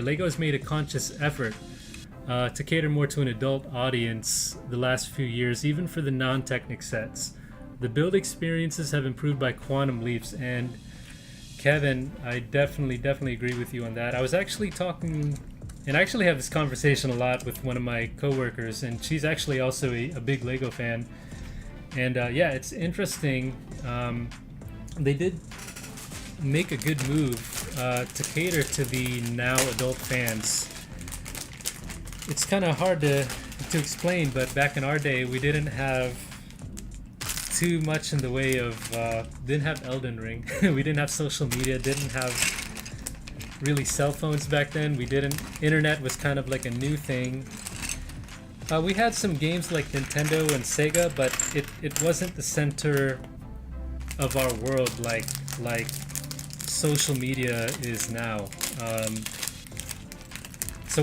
Lego has made a conscious effort to cater more to an adult audience the last few years, even for the non-Technic sets. The build experiences have improved by quantum leaps, and Kevin, I definitely agree with you on that. I was actually talking, and I actually have this conversation a lot with one of my coworkers, and she's actually also a big Lego fan. And yeah, it's interesting. They did make a good move to cater to the now adult fans. It's kind of hard to explain, but back in our day, we didn't have too much in the way of didn't have Elden Ring. We didn't have social media, didn't have really cell phones back then. Internet was kind of like a new thing. We had some games like Nintendo and Sega, but it wasn't the center of our world like social media is now. So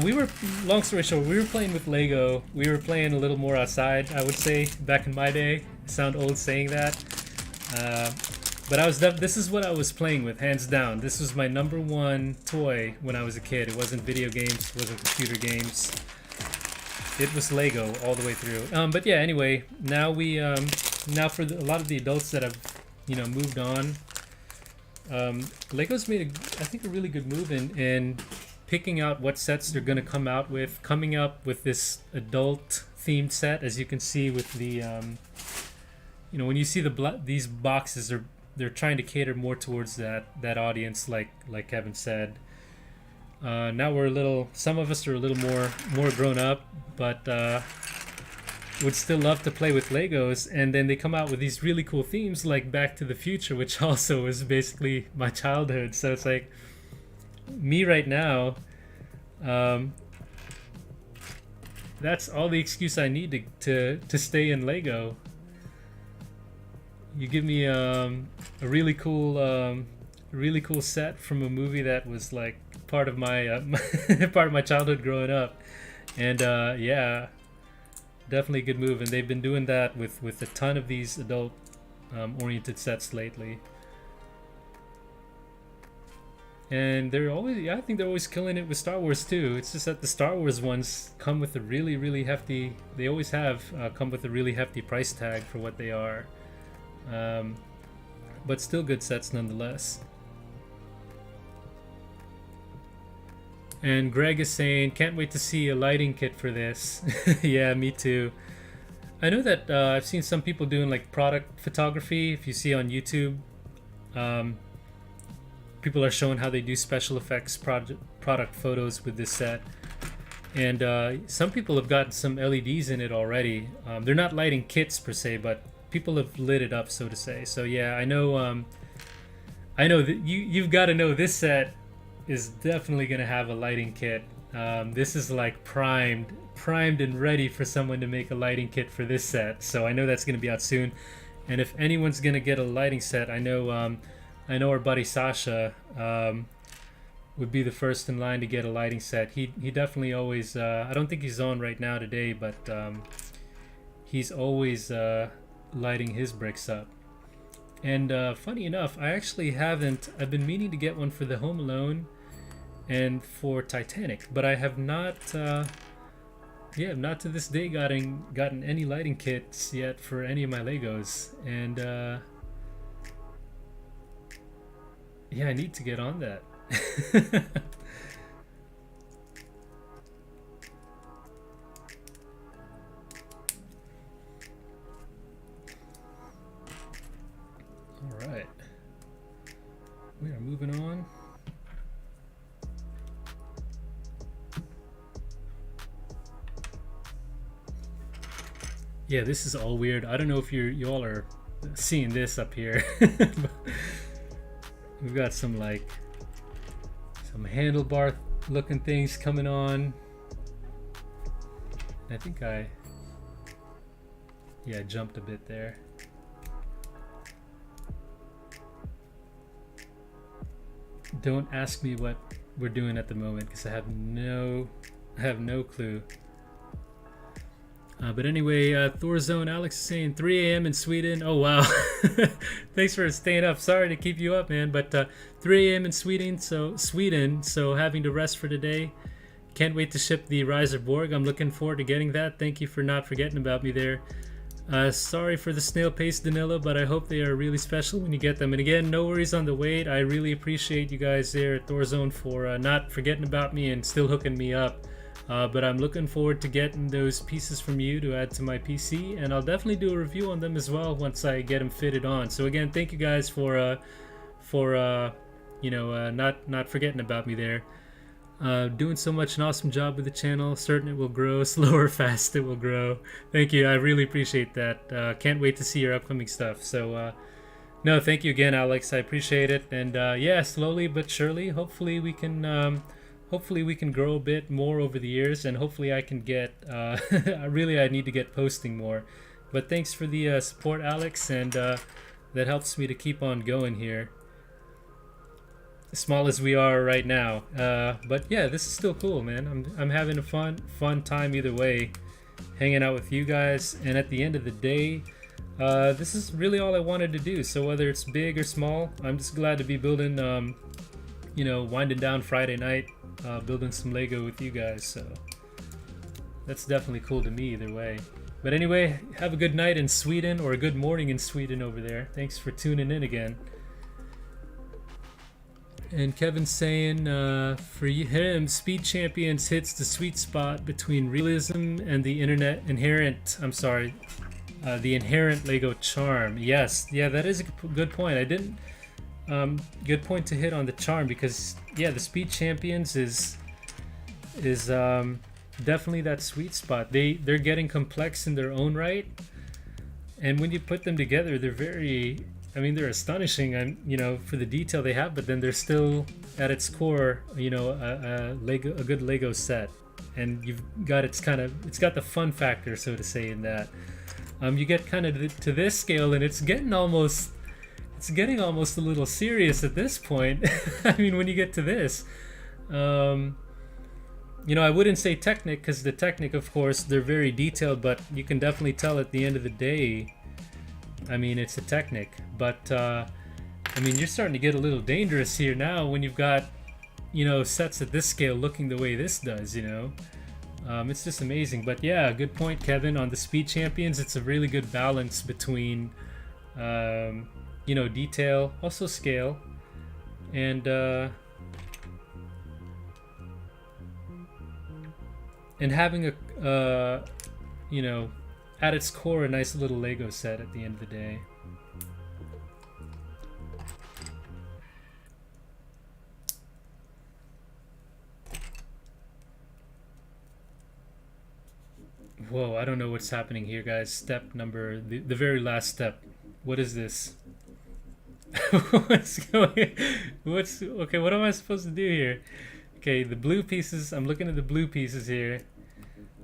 long story short, we were playing with Lego. We were playing a little more outside, I would say, back in my day. I sound old saying that. But this is what I was playing with, hands down. This was my number one toy when I was a kid. It wasn't video games, it wasn't computer games. It was Lego all the way through. But yeah, anyway, now now for a lot of the adults that have, moved on, Lego's made, I think, a really good move in picking out what sets they're going to come out with, coming up with this adult themed set, as you can see with the, when you see these boxes, they're trying to cater more towards that audience, like Kevin said. Now some of us are a little more grown up, but would still love to play with Legos, and then they come out with these really cool themes like Back to the Future, which also is basically my childhood. So it's like me right now, that's all the excuse I need to stay in Lego. You give me a really cool set from a movie that was like part of my part of my childhood growing up, and yeah, definitely a good move. And they've been doing that with a ton of these adult oriented sets lately. And I think they're always killing it with Star Wars too. It's just that the Star Wars ones come with a really hefty, they always have come with a really hefty price tag for what they are. But still good sets nonetheless. And Greg is saying, can't wait to see a lighting kit for this. Yeah, me too. I know that I've seen some people doing like product photography. If you see on YouTube, people are showing how they do special effects product photos with this set. And some people have gotten some LEDs in it already. They're not lighting kits per se, but people have lit it up, so to say. So yeah, I know that you've got to know this set is definitely going to have a lighting kit. This is like primed and ready for someone to make a lighting kit for this set. So I know that's going to be out soon. And if anyone's going to get a lighting set, I know our buddy Sasha would be the first in line to get a lighting set. He definitely always, I don't think he's on right now today, but he's always lighting his bricks up. And funny enough, I've been meaning to get one for the Home Alone and for Titanic, but I have not, not to this day gotten any lighting kits yet for any of my Legos. And yeah, I need to get on that. All right, we are moving on. Yeah, this is all weird. I don't know if you all are seeing this up here. We've got some handlebar looking things coming on. I think I jumped a bit there. Don't ask me what we're doing at the moment because I have no clue. But anyway, Thorzone Alex is saying 3 a.m. in Sweden. Oh wow. Thanks for staying up. Sorry to keep you up, man, but 3 a.m. in Sweden, so having to rest for today. Can't wait to ship the Riser Borg. I'm looking forward to getting that. Thank you for not forgetting about me there. Sorry for the snail pace Danilo, but I hope they are really special when you get them. And again, no worries on the wait. I really appreciate you guys there at Thorzone for not forgetting about me and still hooking me up. But I'm looking forward to getting those pieces from you to add to my PC, and I'll definitely do a review on them as well once I get them fitted on. So again, thank you guys for not forgetting about me there. Doing so much an awesome job with the channel. Certain it will grow, slow or fast it will grow. Thank you, I really appreciate that. Can't wait to see your upcoming stuff. So no, thank you again, Alex. I appreciate it. And yeah, slowly but surely, hopefully we can grow a bit more over the years, and hopefully I can get really I need to get posting more. But thanks for the support, Alex, and that helps me to keep on going here, as small as we are right now. But yeah, this is still cool, man. I'm having a fun time either way, hanging out with you guys. And at the end of the day, this is really all I wanted to do. So whether it's big or small, I'm just glad to be building winding down Friday night, building some Lego with you guys. So that's definitely cool to me either way. But anyway, have a good night in Sweden, or a good morning in Sweden over there. Thanks for tuning in again. And Kevin's saying, for him, Speed Champions hits the sweet spot between realism and the inherent Lego charm. Yes, yeah, that is a good point. I didn't. Good point to hit on the charm, because yeah, the Speed Champions is definitely that sweet spot. They're getting complex in their own right, and when you put them together, they're astonishing, and for the detail they have, but then they're still at its core, a good Lego set. And it's got the fun factor, so to say, in that you get kind of to this scale, and it's getting almost a little serious at this point. I mean, when you get to this, I wouldn't say Technic, because the Technic, of course, they're very detailed, but you can definitely tell at the end of the day, I mean, it's a Technic. But you're starting to get a little dangerous here now when you've got sets at this scale looking the way this does. It's just amazing. But yeah, good point, Kevin. On the Speed Champions, it's a really good balance between detail, also scale, and having at its core, a nice little Lego set at the end of the day. Whoa, I don't know what's happening here, guys. Step number, the very last step. What is this? What's going? What's okay? What am I supposed to do here? Okay, the blue pieces. I'm looking at the blue pieces here,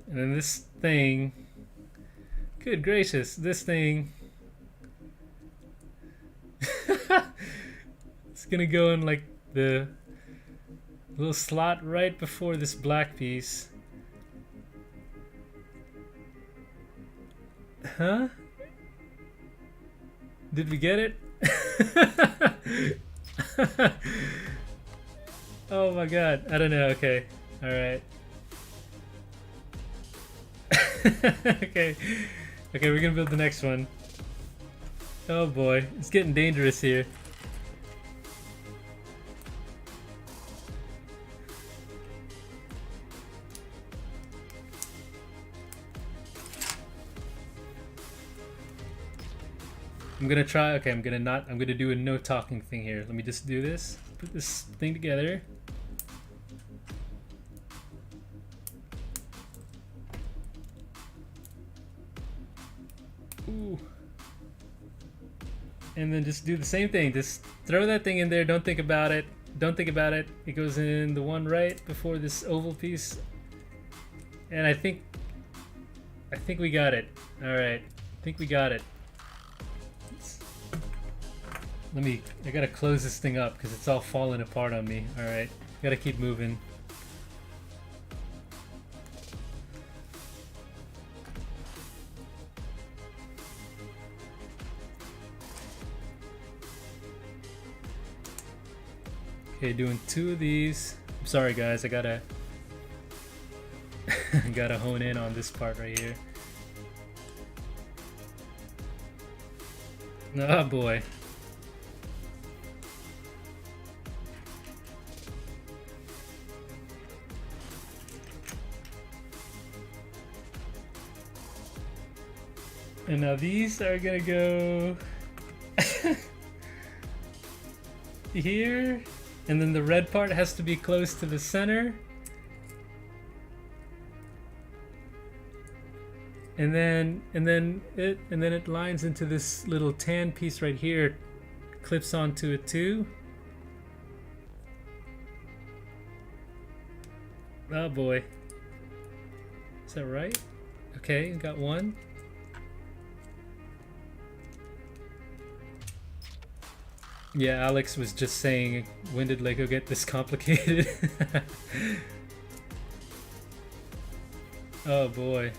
and then this thing. Good gracious, this thing. It's gonna go in like the little slot right before this black piece. Huh? Did we get it? Oh my god, I don't know. Okay, all right. Okay, okay, we're gonna build the next one. Oh boy, it's getting dangerous here. I'm gonna try. Okay, I'm gonna do a no talking thing here. Let me just do this. Put this thing together. Ooh. And then just do the same thing. Just throw that thing in there. Don't think about it. Don't think about it. It goes in the one right before this oval piece. And I think we got it. All right. I think we got it. I gotta close this thing up because it's all falling apart on me. All right. Gotta keep moving. Okay, doing 2 of these. I'm sorry guys, I gotta gotta hone in on this part right here. Oh boy. And now these are gonna go here, and then the red part has to be close to the center. And then it lines into this little tan piece right here, clips onto it too. Oh boy. Is that right? Okay, got one. Yeah, Alex was just saying, when did Lego get this complicated? Oh boy.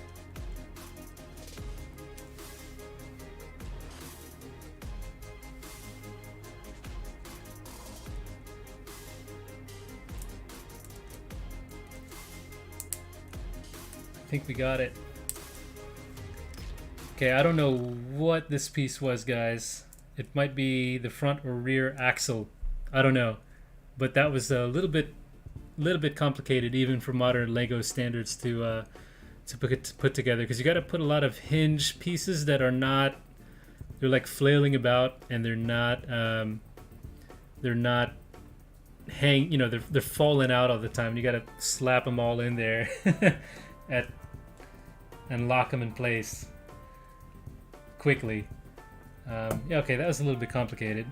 I think we got it. Okay, I don't know what this piece was, guys. It might be the front or rear axle. I don't know. But that was a little bit complicated even for modern Lego standards to put together, because you got to put a lot of hinge pieces that are not, they're like flailing about, and they're not hang, you know, they're falling out all the time. You got to slap them all in there and lock them in place quickly. Yeah, okay, that was a little bit complicated.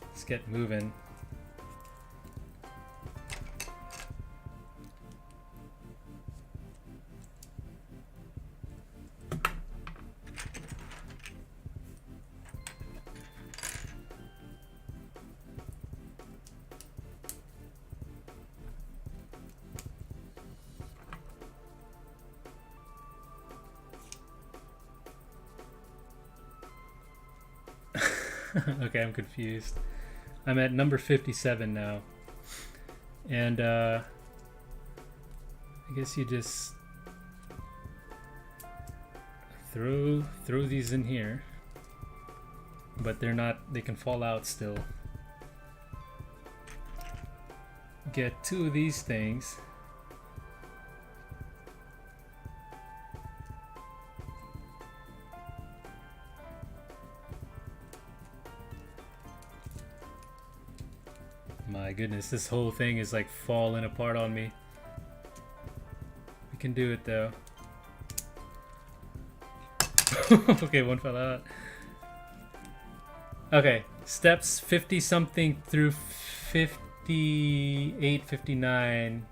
Let's get moving. Okay, I'm confused. I'm at number 57 now. And I guess you just throw these in here. But they're not, they can fall out still. Get 2 of these things. My goodness, this whole thing is like falling apart on me. can do it though. Okay, one fell out. Okay, steps 50 something through 58, 59.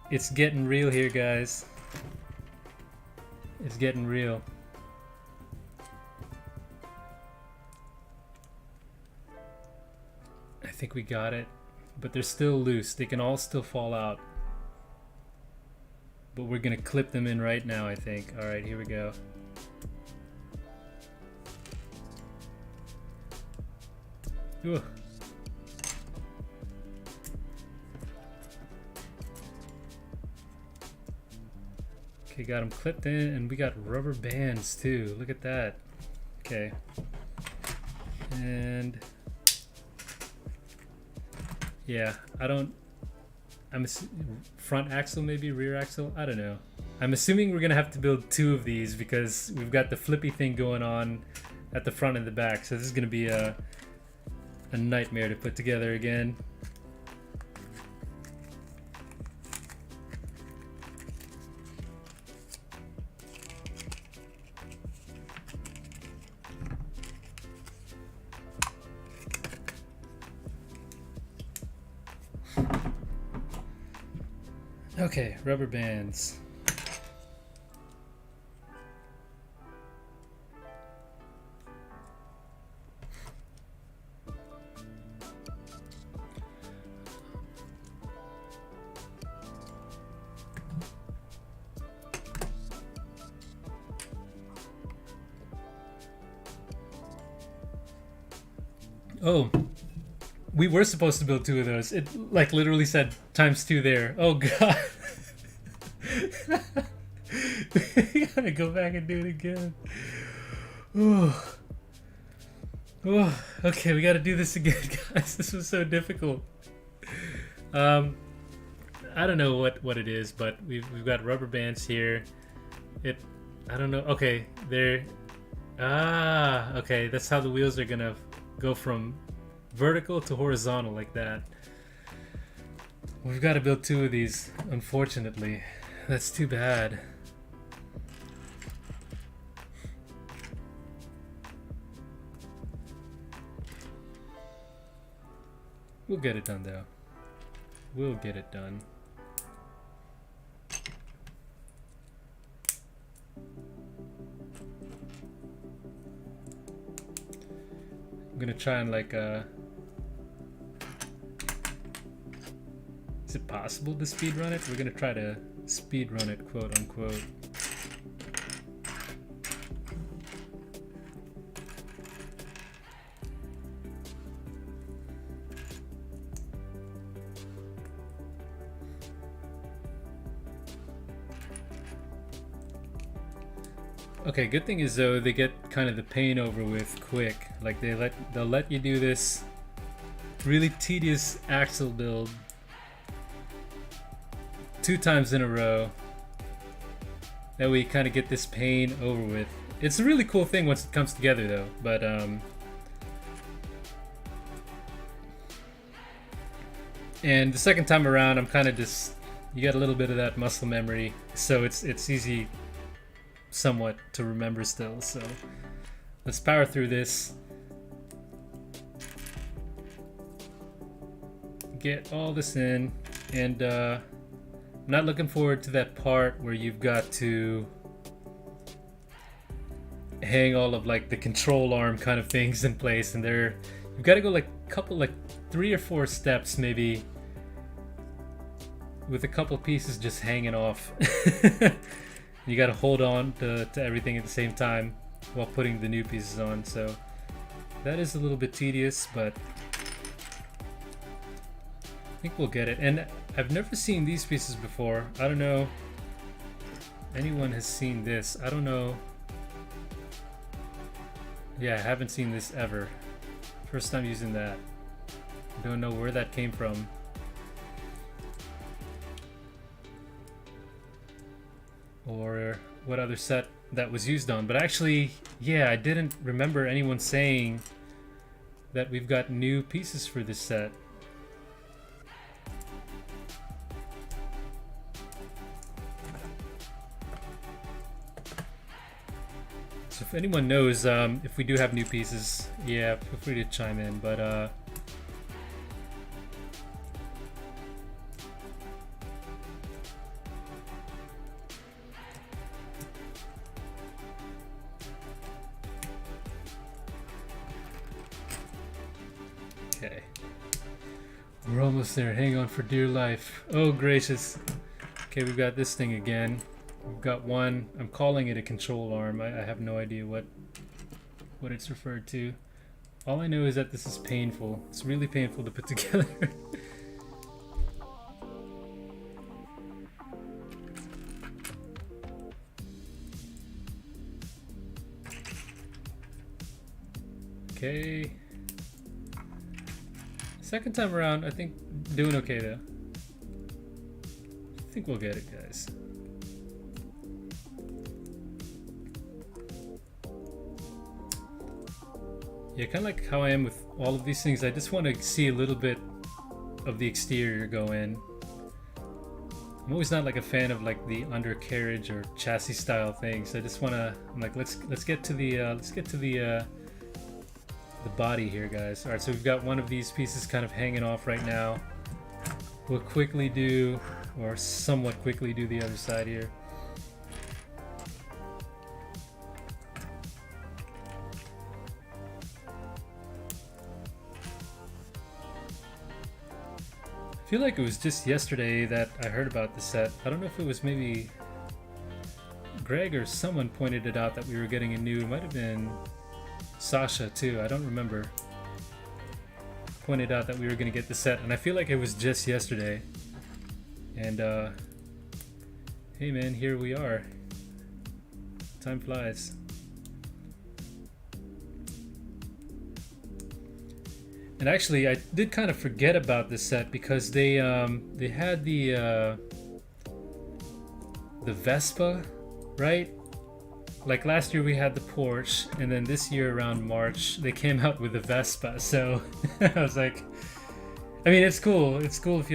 It's getting real here, guys. It's getting real. I think we got it, but they're still loose. They can all still fall out. But we're gonna clip them in right now, I think. All right, here we go. Ooh. Okay, got them clipped in, and we got rubber bands too. Look at that. Okay. And yeah, I'm front axle, maybe rear axle, I don't know. I'm assuming we're gonna have to build 2 of these because we've got the flippy thing going on at the front and the back, so this is gonna be a nightmare to put together again. Okay, rubber bands. Oh, we were supposed to build 2 of those. It like literally said ×2 there. Oh god. We gotta go back and do it again. Oh. Oh, okay, we gotta do this again, guys. This was so difficult. I don't know what it is, but we've got rubber bands here. I don't know. Okay, they're okay, that's how the wheels are gonna go from vertical to horizontal like that. We've got to build 2 of these, unfortunately. That's too bad. We'll get it done though. We'll get it done. I'm gonna try and like is it possible to speed run it? We're gonna try to speed run it, quote unquote. Okay, good thing is though they get kind of the pain over with quick. Like they'll let you do this really tedious axle build 2 times in a row. That way you kind of get this pain over with. It's a really cool thing once it comes together though, but and the second time around I'm kind of just, you get a little bit of that muscle memory, so it's easy somewhat to remember still. So let's power through this, get all this in, and I'm not looking forward to that part where you've got to hang all of like the control arm kind of things in place, and you've got to go like a couple, like 3 or 4 steps maybe, with a couple pieces just hanging off. You got to hold on to everything at the same time while putting the new pieces on, so that is a little bit tedious, but I think we'll get it. And I've never seen these pieces before. I don't know if anyone has seen this. I don't know. Yeah, I haven't seen this ever. First time using that. Don't know where that came from. Or what other set that was used on. But actually, yeah, I didn't remember anyone saying that we've got new pieces for this set. So if anyone knows, if we do have new pieces, yeah, feel free to chime in. But okay, we're almost there. Hang on for dear life. Oh gracious. Okay, we've got this thing again. We've got one. I'm calling it a control arm. I have no idea what it's referred to. All I know is that this is painful. It's really painful to put together. Okay. Second time around, I think doing okay though. I think we'll get it, guys. Yeah, kind of like how I am with all of these things. I just want to see a little bit of the exterior go in. I'm always not like a fan of like the undercarriage or chassis style things. I just want to, I'm like, let's get to the body here, guys. All right, so we've got one of these pieces kind of hanging off right now. We'll quickly do, or somewhat quickly do, the other side here. I feel like it was just yesterday that I heard about the set. I don't know if it was maybe Greg or someone pointed it out that we were getting a new, it might have been Sasha too, I don't remember. Pointed out that we were going to get the set, and I feel like it was just yesterday. And hey man, here we are. Time flies. And actually, I did kind of forget about this set because they had the Vespa, right? Like last year we had the Porsche, and then this year around March they came out with the Vespa. So I was like, I mean, it's cool. It's cool if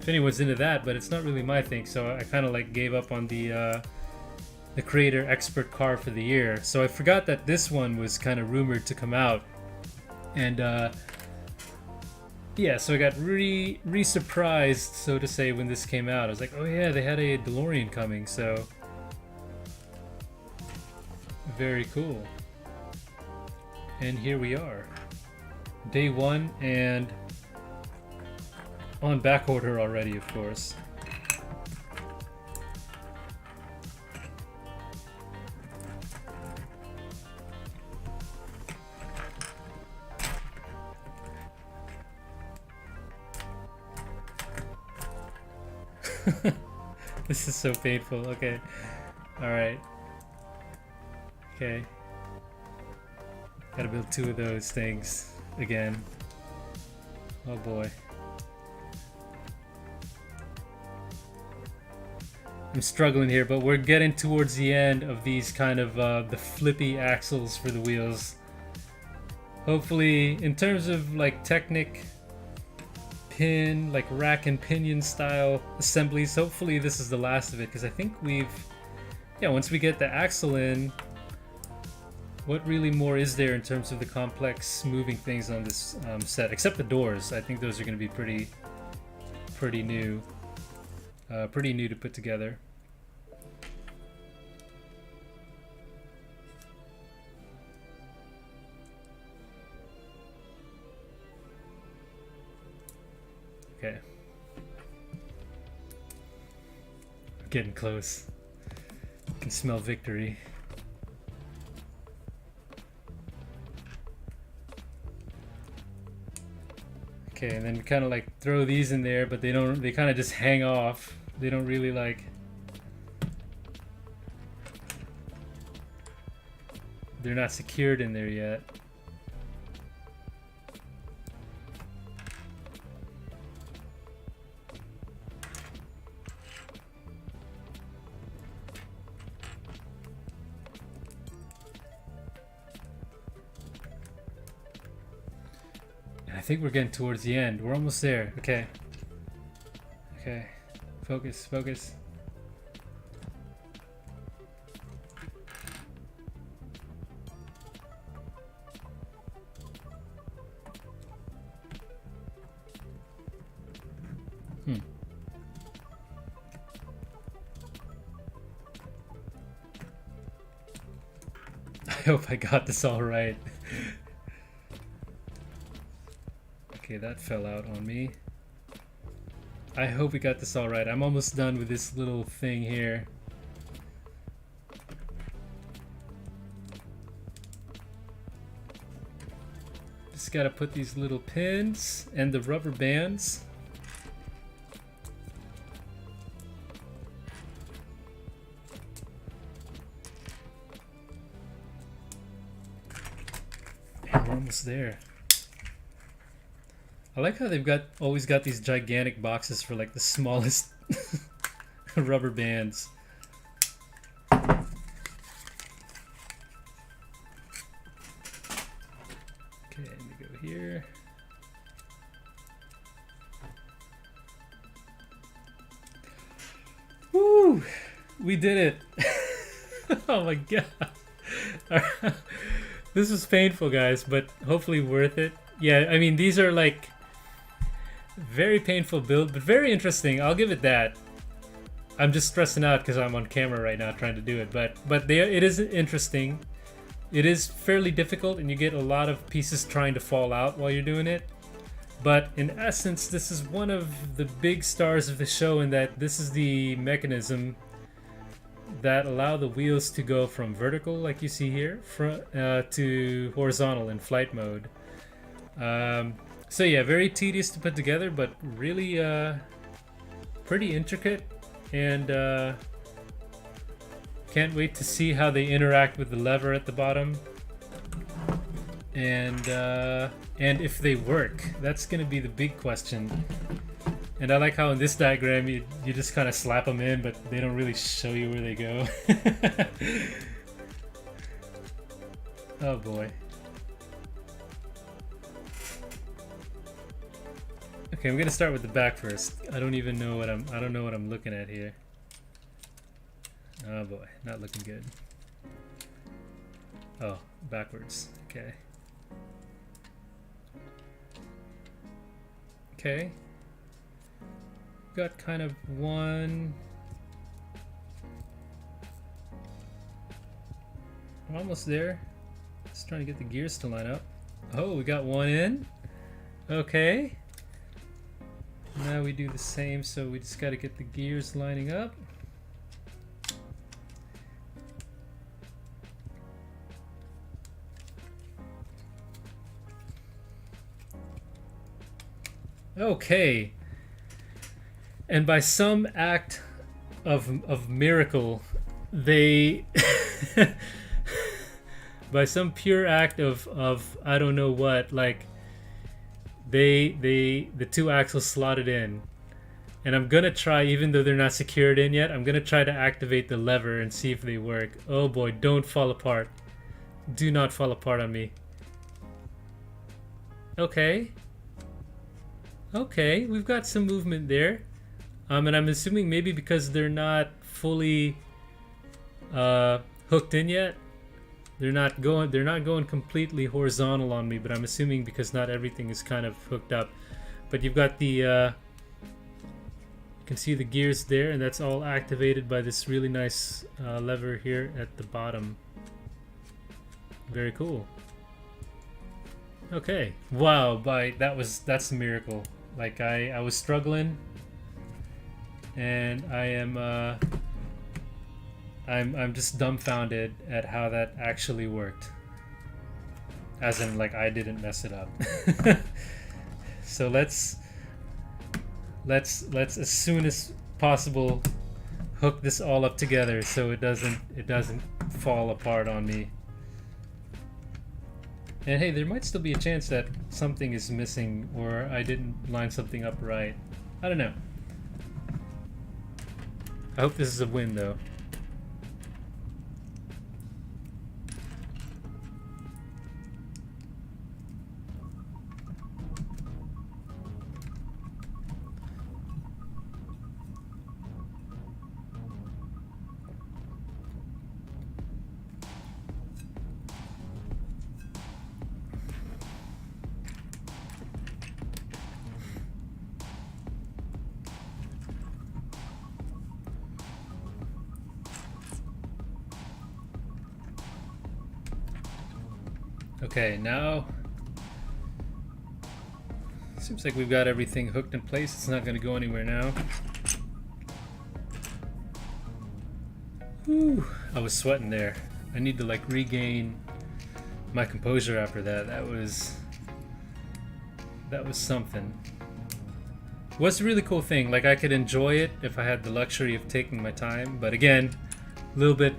anyone's into that, but it's not really my thing. So I kind of like gave up on the creator expert car for the year. So I forgot that this one was kind of rumored to come out. And yeah, so I got re-surprised, so to say, when this came out. I was like, oh yeah, they had a DeLorean coming, so very cool. And here we are, day one, and on back order already, of course. This is so painful. Okay. Alright. Okay. Gotta build two of those things again. Oh boy. I'm struggling here, but we're getting towards the end of these kind of the flippy axles for the wheels. Hopefully, in terms of like pin, like rack and pinion style assemblies, hopefully this is the last of it, because I think once we get the axle in, what really more is there in terms of the complex moving things on this set, except the doors. I think those are going to be pretty new to put together. Okay. We're getting close. I can smell victory. Okay, and then kind of like throw these in there, but they kind of just hang off. They don't really like... They're not secured in there yet. I think we're getting towards the end. We're almost there. Okay. Okay. Focus, focus. hope I got this all right. Okay, that fell out on me. I hope we got this all right. I'm almost done with this little thing here. Just gotta put these little pins and the rubber bands. And we're almost there. I like how they've always got these gigantic boxes for like the smallest rubber bands. Okay, let me go here. Woo! We did it! Oh my god. This was painful, guys, but hopefully worth it. Yeah, I mean, these are like very painful build, but very interesting. I'll give it that. I'm just stressing out because I'm on camera right now trying to do it, but it is interesting. It is fairly difficult, and you get a lot of pieces trying to fall out while you're doing it. But in essence, this is one of the big stars of the show in that this is the mechanism that allow the wheels to go from vertical, like you see here, to horizontal in flight mode. So yeah, very tedious to put together, but really pretty intricate, and can't wait to see how they interact with the lever at the bottom, and if they work. That's gonna be the big question. And I like how in this diagram you just kind of slap them in, but they don't really show you where they go. Oh boy. Okay, I'm gonna start with the back first. I don't know what I'm looking at here. Oh boy, not looking good. Oh, backwards. Okay. Okay. Got kind of one. We're almost there. Just trying to get the gears to line up. Oh, we got one in. Okay. Now we do the same, so we just got to get the gears lining up. Okay. And by some act of miracle, they by some pure act of I don't know what, like the two axles slotted in. And I'm gonna try, even though they're not secured in yet, I'm gonna try to activate the lever and see if they work. Oh boy, don't fall apart. Do not fall apart on me. Okay. Okay, we've got some movement there. And I'm assuming maybe because they're not fully hooked in yet, they're not going completely horizontal on me, but I'm assuming because not everything is kind of hooked up. But you've got the you can see the gears there, and that's all activated by this really nice lever here at the bottom. Very cool. Okay, wow, that's a miracle. Like I was struggling, and I'm just dumbfounded at how that actually worked. As in, like, I didn't mess it up. So let's as soon as possible hook this all up together so it doesn't fall apart on me. And hey, there might still be a chance that something is missing or I didn't line something up right. I don't know. I hope this is a win though. Okay, now seems like we've got everything hooked in place. It's not going to go anywhere now. Whew, I was sweating there. I need to like regain my composure after that. That was something. It was a really cool thing. Like, I could enjoy it if I had the luxury of taking my time, but again, a little bit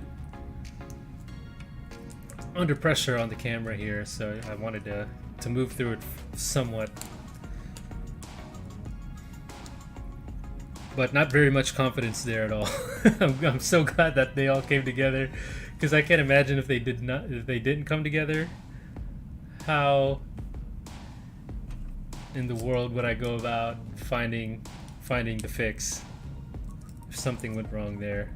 under pressure on the camera here, so I wanted to move through it somewhat. But not very much confidence there at all. I'm so glad that they all came together, because I can't imagine if they didn't come together, how in the world would I go about finding the fix if something went wrong there.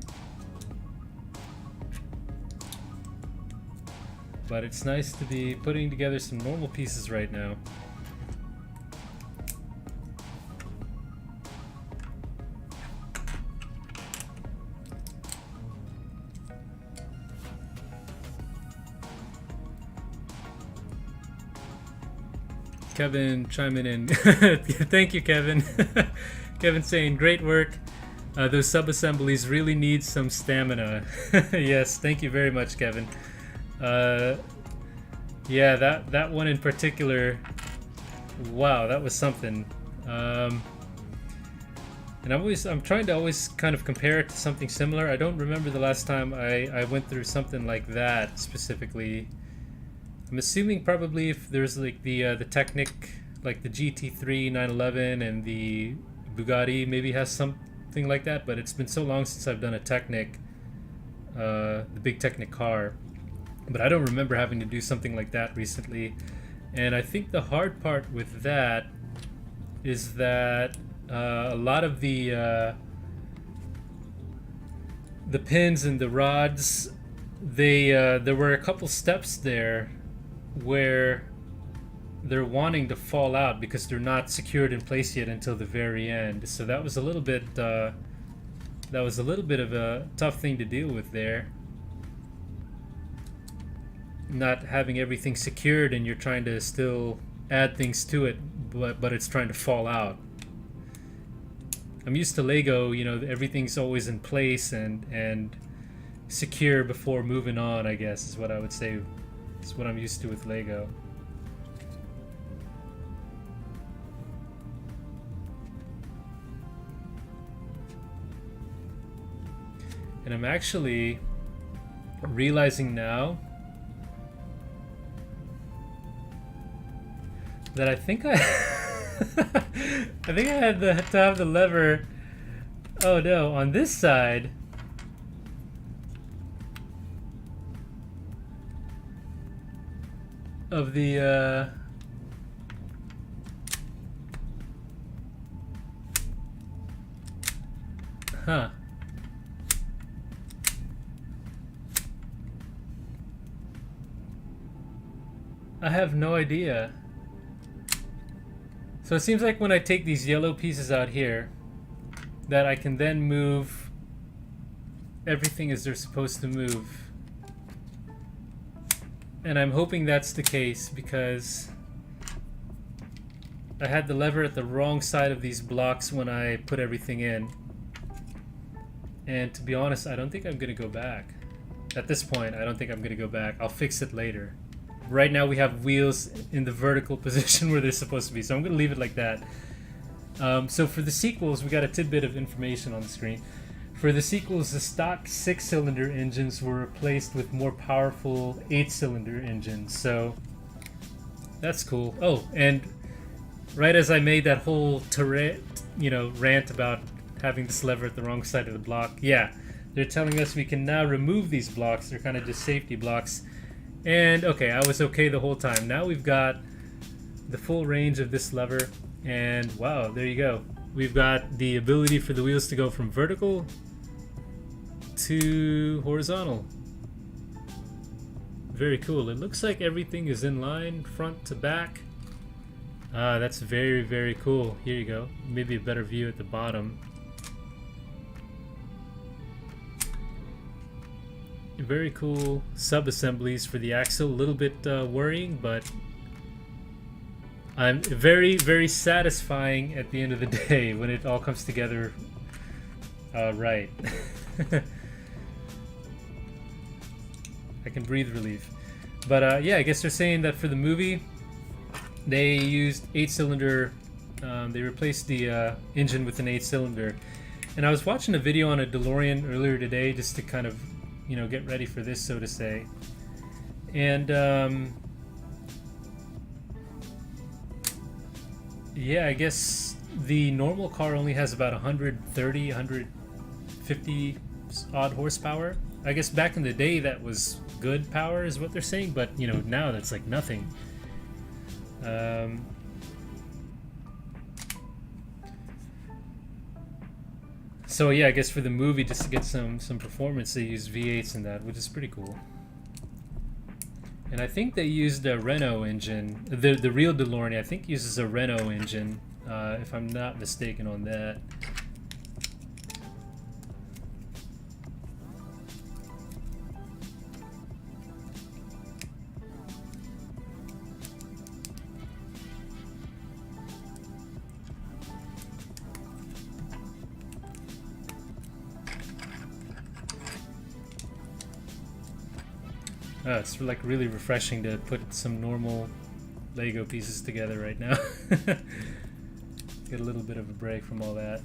But it's nice to be putting together some normal pieces right now. Kevin chiming in. Thank you, Kevin. Kevin saying, great work. Those sub-assemblies really need some stamina. Yes, thank you very much, Kevin. Yeah, that one in particular, wow, that was something. And I'm trying to always kind of compare it to something similar. I don't remember the last time I went through something like that specifically. I'm assuming probably if there's like the Technic, like the GT3 911 and the Bugatti maybe has something like that, but it's been so long since I've done a Technic, the big Technic car. But I don't remember having to do something like that recently. And I think the hard part with that is that a lot of the pins and the rods, there were a couple steps there where they're wanting to fall out because they're not secured in place yet until the very end. So that was a little bit of a tough thing to deal with there. Not having everything secured and you're trying to still add things to it, but it's trying to fall out. I'm used to Lego, you know, everything's always in place and secure before moving on, I guess is what I would say. It's what I'm used to with Lego. And I'm actually realizing now that I think I I think I had to have the lever, oh no, on this side. Of the huh. I have no idea. So it seems like when I take these yellow pieces out here, that I can then move everything as they're supposed to move. And I'm hoping that's the case because I had the lever at the wrong side of these blocks when I put everything in. And to be honest, I don't think I'm gonna go back. At this point, I don't think I'm gonna go back. I'll fix it later. Right now we have wheels in the vertical position where they're supposed to be, so I'm gonna leave it like that. So for the sequels, we got a tidbit of information on the screen. For the sequels, the stock 6-cylinder engines were replaced with more powerful 8-cylinder engines, so that's cool. Oh, and right as I made that whole rant about having this lever at the wrong side of the block, yeah, they're telling us we can now remove these blocks. They're kind of just safety blocks. And okay, I was okay the whole time. Now we've got the full range of this lever, and wow, there you go. We've got the ability for the wheels to go from vertical to horizontal. Very cool. It looks like everything is in line front to back. That's very, very cool. Here you go. Maybe a better view at the bottom. very cool sub-assemblies for the axle. A little bit worrying, but I'm very satisfying at the end of the day when it all comes together right. I can breathe relief. But yeah, I guess they're saying that for the movie they used 8-cylinder. They replaced the engine with an 8-cylinder. And I was watching a video on a DeLorean earlier today just to kind of, you know, get ready for this, so to say. And yeah, I guess the normal car only has about 130, 150 odd horsepower. I guess back in the day that was good power is what they're saying, but you know, now that's like nothing. So yeah, I guess for the movie, just to get some performance, they used V8s in that, which is pretty cool. And I think they used a Renault engine. The real DeLorean, I think, uses a Renault engine, if I'm not mistaken on that. It's like really refreshing to put some normal Lego pieces together right now. Get a little bit of a break from all that.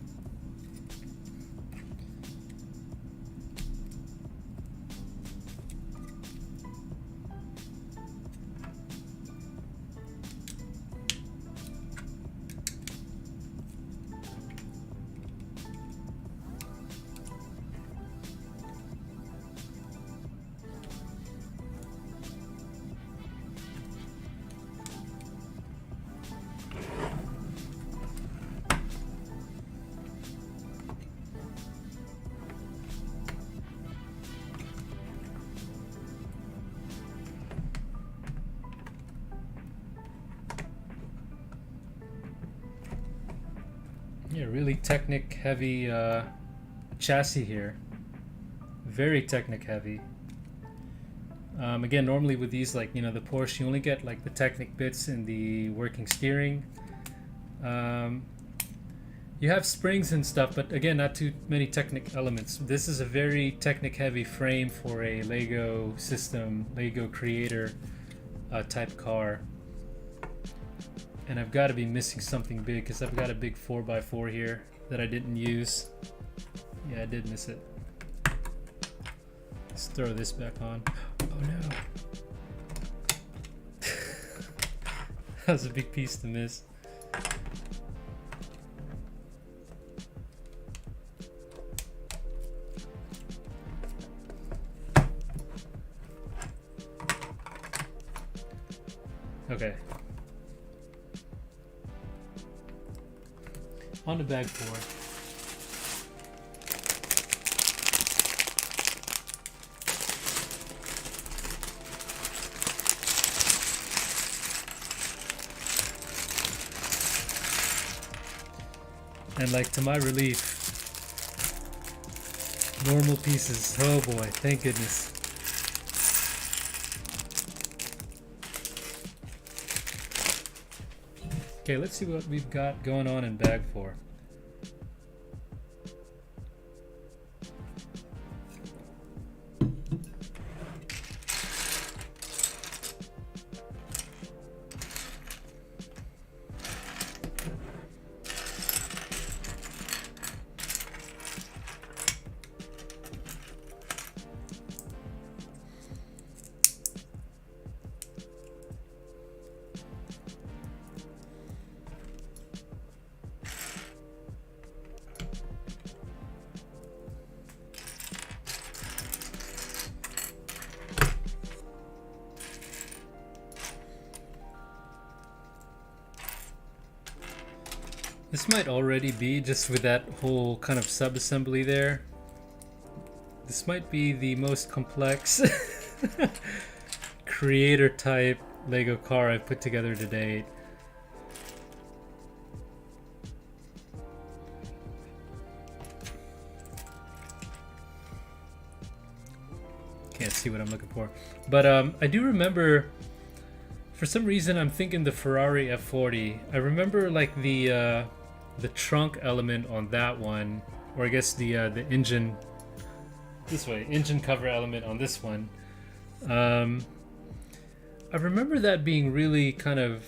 Yeah, really Technic heavy chassis here. Very Technic heavy. Again, normally with these, like, you know, the Porsche, you only get like the Technic bits in the working steering. You have springs and stuff, but again, not too many Technic elements. This is a very Technic heavy frame for a Lego system, Lego creator type car. And I've got to be missing something big because I've got a big 4x4 here that I didn't use. Yeah, I did miss it. Let's throw this back on. Oh no. That was a big piece to miss. Okay. On to bag 4. And like, to my relief, normal pieces. Oh boy, thank goodness. Okay, let's see what we've got going on in bag 4. This might already be, just with that whole kind of sub-assembly there, this might be the most complex creator type Lego car I've put together to date. Okay, can't see what I'm looking for. But I do remember, for some reason, I'm thinking the Ferrari F40. I remember like the trunk element on that one, or I guess the engine engine cover element on this one. I remember that being really kind of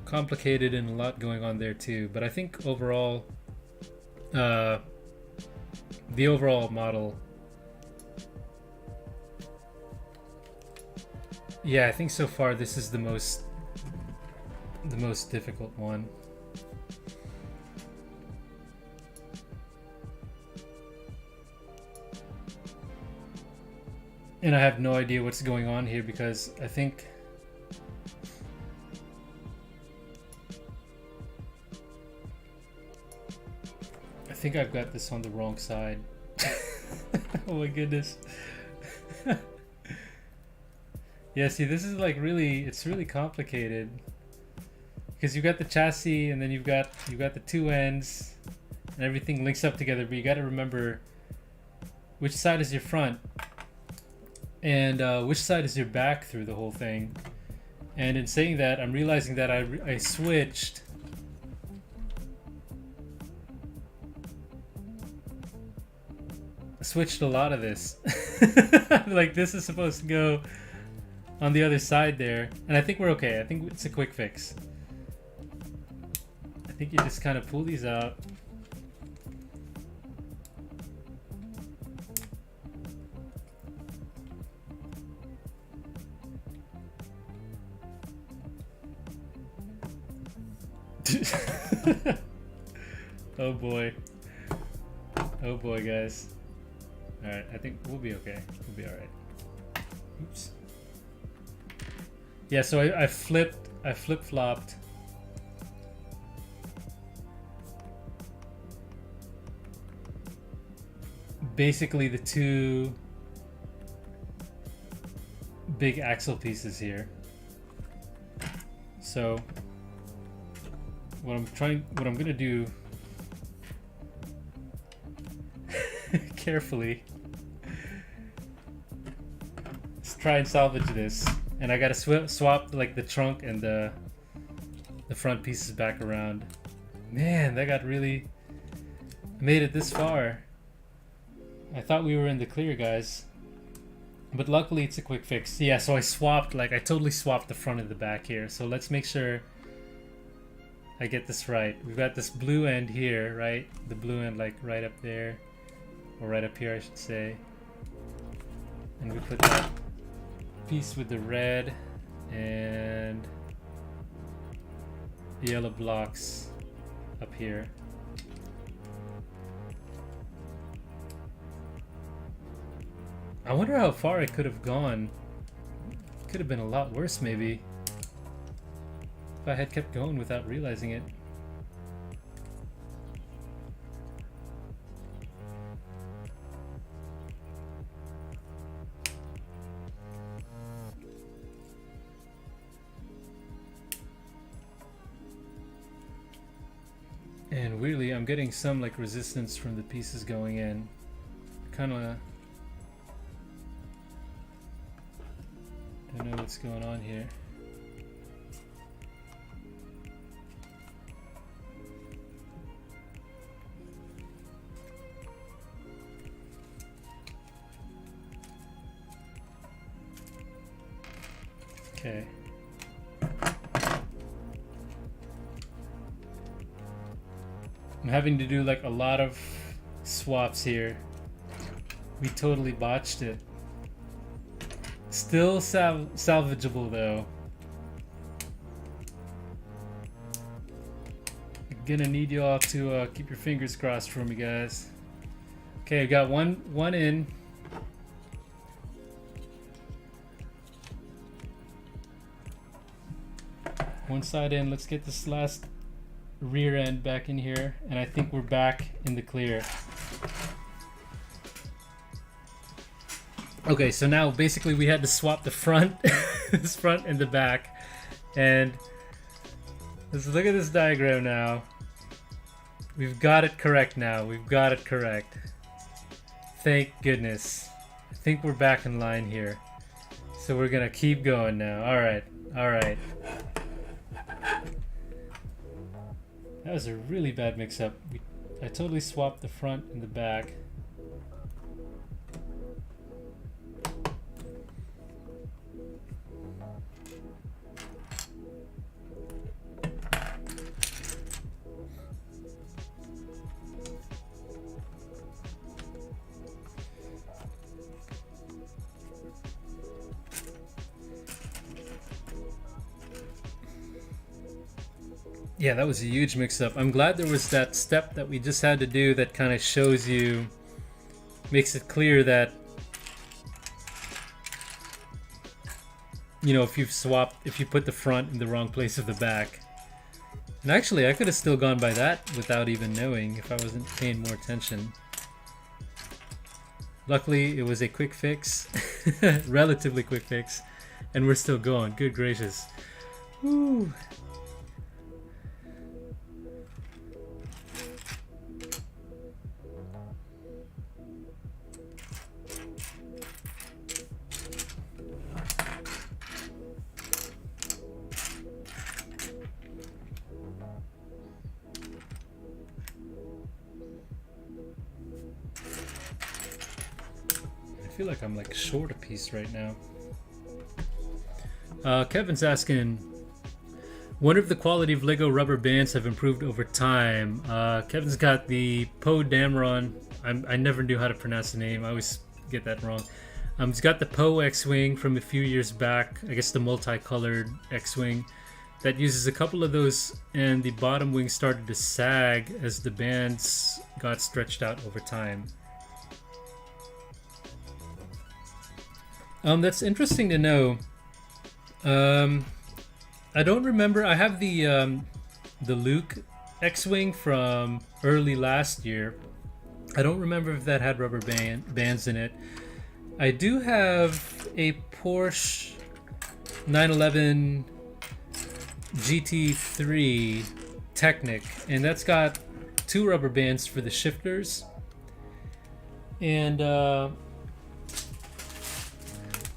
complicated and a lot going on there too. But I think overall, the overall model, yeah, I think so far this is the most difficult one. And I have no idea what's going on here because I think I've got this on the wrong side. Oh my goodness. Yeah, see, this is like it's really complicated because you've got the chassis and then you've got the two ends and everything links up together, but you got to remember which side is your front and which side is your back through the whole thing. And in saying that, I'm realizing that I switched a lot of this. Like this is supposed to go on the other side there, and I think we're okay. I think it's a quick fix. I think you just kind of pull these out. Oh boy. Oh boy, guys. Alright, I think we'll be okay. We'll be alright. Oops. Yeah, so I flip-flopped. Basically the two big axle pieces here. So what I'm gonna do carefully is try and salvage this, and I gotta swap like the trunk and the front pieces back around. Man, that got really made it this far. I thought we were in the clear, guys, but luckily it's a quick fix. Yeah, so I totally swapped the front and the back here. So let's make sure I get this right. We've got this blue end here, right? The blue end like right up there, or right up here I should say. And we put that piece with the red and the yellow blocks up here. I wonder how far it could have gone. It could have been a lot worse maybe if I had kept going without realizing it. And weirdly, I'm getting some like resistance from the pieces going in. Kinda don't know what's going on here. Okay. I'm having to do like a lot of swaps here. We totally botched it. Still salvageable though. I'm gonna need you all to keep your fingers crossed for me, guys. Okay, we got one in. One side in. Let's get this last rear end back in here, and I think we're back in the clear. Okay, so now basically we had to swap the front, this front and the back, and let's look at this diagram now. We've got it correct now. We've got it correct. Thank goodness. I think we're back in line here. So we're gonna keep going now. Alright, alright. That was a really bad mix-up. I totally swapped the front and the back. Yeah, that was a huge mix-up. I'm glad there was that step that we just had to do that kind of shows you, makes it clear that, you know, if you put the front in the wrong place of the back. And actually, I could have still gone by that without even knowing if I wasn't paying more attention. Luckily, it was a quick fix, relatively quick fix, and we're still going. Good gracious. Woo. I feel like I'm like short a piece right now. Kevin's asking, wonder if the quality of Lego rubber bands have improved over time. Kevin's got the Poe Dameron. I never knew how to pronounce the name. I always get that wrong. He's got the Poe X-Wing from a few years back. I guess the multicolored X-Wing that uses a couple of those, and the bottom wing started to sag as the bands got stretched out over time. That's interesting to know. I don't remember. I have the Luke X-Wing from early last year. I don't remember if that had rubber bands in it. I do have a Porsche 911 GT3 Technic, and that's got 2 rubber bands for the shifters. And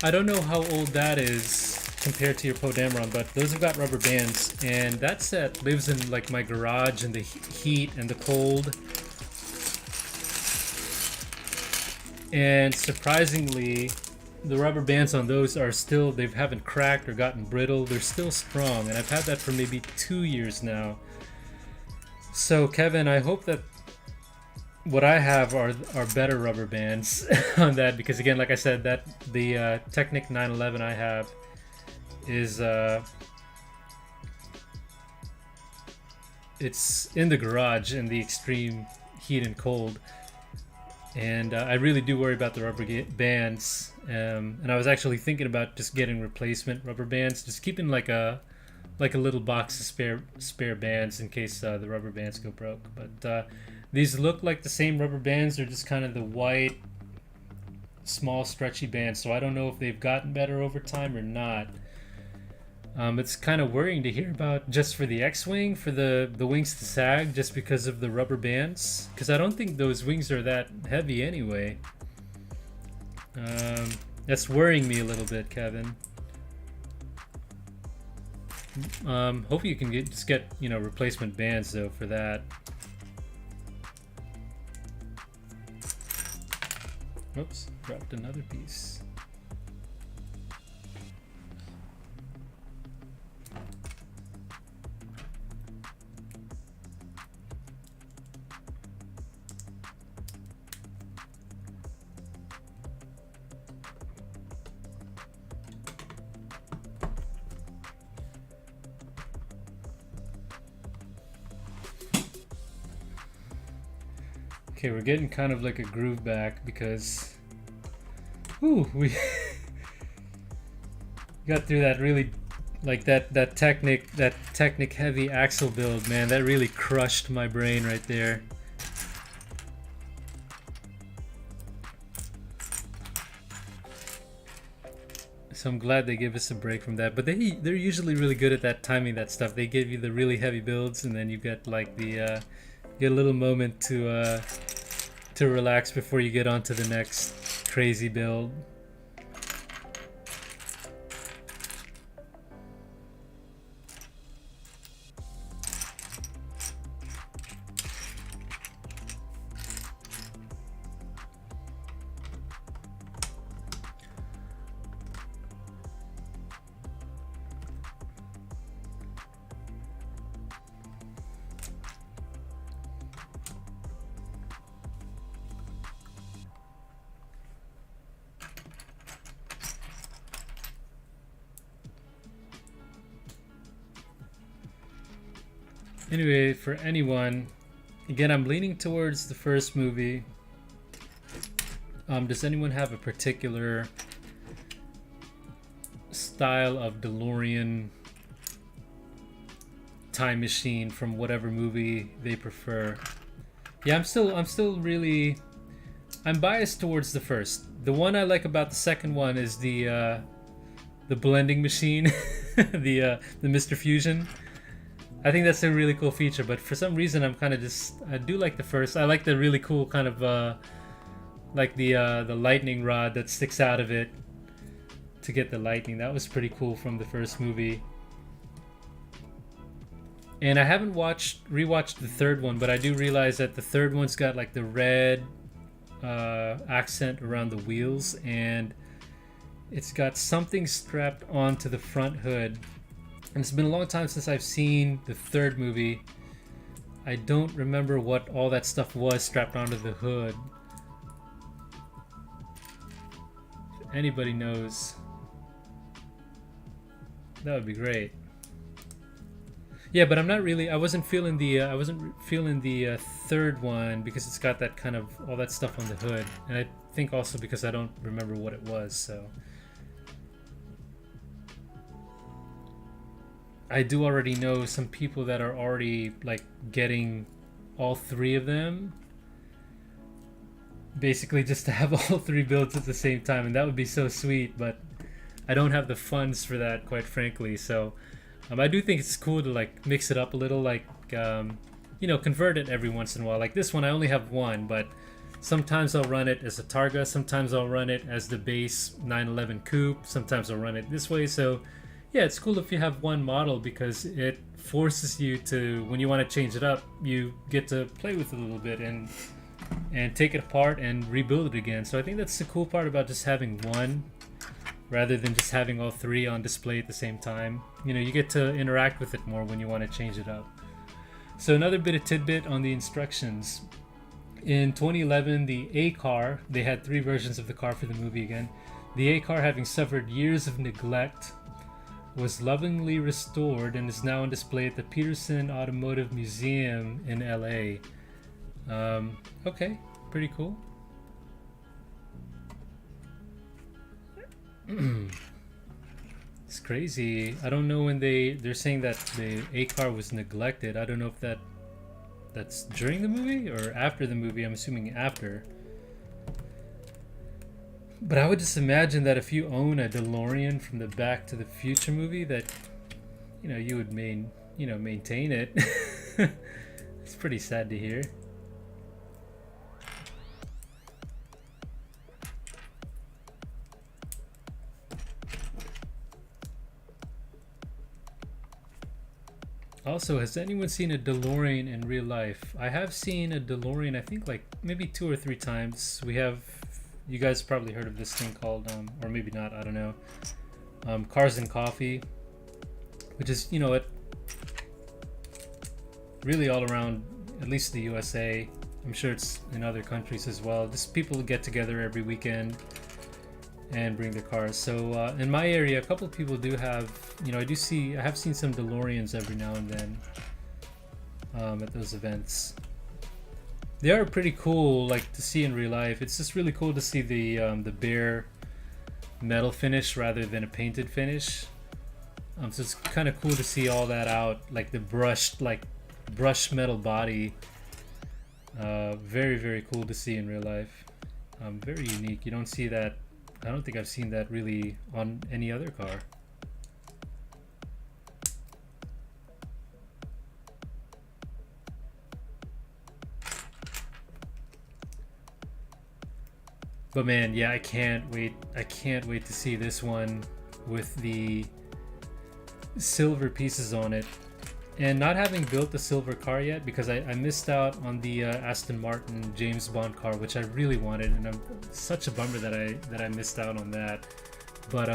I don't know how old that is compared to your Poe Dameron, but those have got rubber bands, and that set lives in like my garage in the heat and the cold. And surprisingly, the rubber bands on those are still, they haven't cracked or gotten brittle. They're still strong, and I've had that for maybe 2 years now. So Kevin, I hope that what I have are better rubber bands on that, because again, like I said, that the Technic 911 I have is it's in the garage in the extreme heat and cold, and I really do worry about the rubber bands. And I was actually thinking about just getting replacement rubber bands, just keeping like a little box of spare bands in case the rubber bands go broke. But these look like the same rubber bands. They're just kind of the white, small, stretchy bands. So I don't know if they've gotten better over time or not. It's kind of worrying to hear about just for the X-Wing, for the wings to sag just because of the rubber bands. Because I don't think those wings are that heavy anyway. That's worrying me a little bit, Kevin. Hopefully you can just get, you know, replacement bands though for that. Oops, dropped another piece. Okay, we're getting kind of like a groove back because we got through that really, like that Technic heavy axle build, man. That really crushed my brain right there. So I'm glad they give us a break from that. But they're usually really good at that, timing that stuff. They give you the really heavy builds, and then you get like the get a little moment to relax before you get on to the next crazy build. Anyway, for anyone, again, I'm leaning towards the first movie. Does anyone have a particular style of DeLorean time machine from whatever movie they prefer? Yeah, I'm still really, I'm biased towards the first. The one I like about the second one is the blending machine, the Mr. Fusion. I think that's a really cool feature, but for some reason I'm kind of I do like the first. I like the really cool kind of like the lightning rod that sticks out of it to get the lightning. That was pretty cool from the first movie. And I haven't rewatched the third one, but I do realize that the third one's got like the red accent around the wheels, and it's got something strapped onto the front hood. And it's been a long time since I've seen the third movie. I don't remember what all that stuff was strapped onto the hood. If anybody knows, that would be great. Yeah, but I wasn't feeling the third one because it's got that kind of all that stuff on the hood, and I think also because I don't remember what it was. So I do already know some people that are already like getting all three of them, basically just to have all three builds at the same time, and that would be so sweet, but I don't have the funds for that, quite frankly. So I do think it's cool to like mix it up a little, like convert it every once in a while. Like this one I only have one, but sometimes I'll run it as a Targa, sometimes I'll run it as the base 911 coupe, sometimes I'll run it this way. So yeah, it's cool if you have one model because it forces you to, when you want to change it up, you get to play with it a little bit and take it apart and rebuild it again. So I think that's the cool part about just having one rather than just having all three on display at the same time. You get to interact with it more when you want to change it up. So another bit of tidbit on the instructions. In 2011, the A car, they had three versions of the car for the movie again. The A car, having suffered years of neglect, was lovingly restored and is now on display at the Peterson Automotive Museum in LA. Okay, pretty cool. It's crazy. I don't know when they're saying that the A car was neglected. I don't know if that's during the movie or after the movie. I'm assuming after. But I would just imagine that if you own a DeLorean from the Back to the Future movie, that you would maintain it. It's pretty sad to hear. Also, has anyone seen a DeLorean in real life? I have seen a DeLorean, I think like maybe 2 or 3 times. You guys probably heard of this thing called, or maybe not, I don't know, Cars and Coffee, which is, really all around, at least the USA. I'm sure it's in other countries as well. Just people get together every weekend and bring their cars. So in my area, a couple of people do have, I have seen some DeLoreans every now and then at those events. They are pretty cool, like to see in real life. It's just really cool to see the bare metal finish rather than a painted finish. So it's kind of cool to see all that out, like the brushed metal body. Very, very cool to see in real life. Very unique. You don't see that. I don't think I've seen that really on any other car. But man, yeah, I can't wait. I can't wait to see this one with the silver pieces on it. And not having built the silver car yet, because I missed out on the Aston Martin James Bond car, which I really wanted, and I'm such a bummer that I missed out on that. But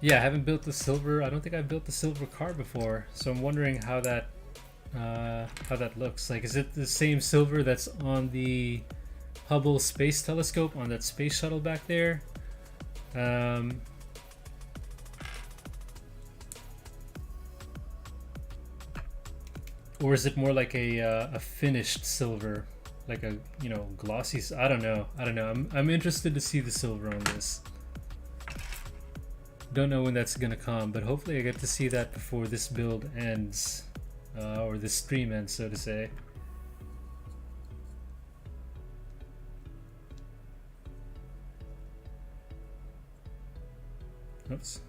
yeah, I haven't built the silver. I don't think I've built the silver car before, so I'm wondering how that looks. Like, is it the same silver that's on the Hubble Space Telescope on that space shuttle back there? Or is it more like a finished silver, like a, you know, glossy? I don't know. I'm interested to see the silver on this. Don't know when that's gonna come, but hopefully I get to see that before this build ends, or this stream ends, so to say. Oops.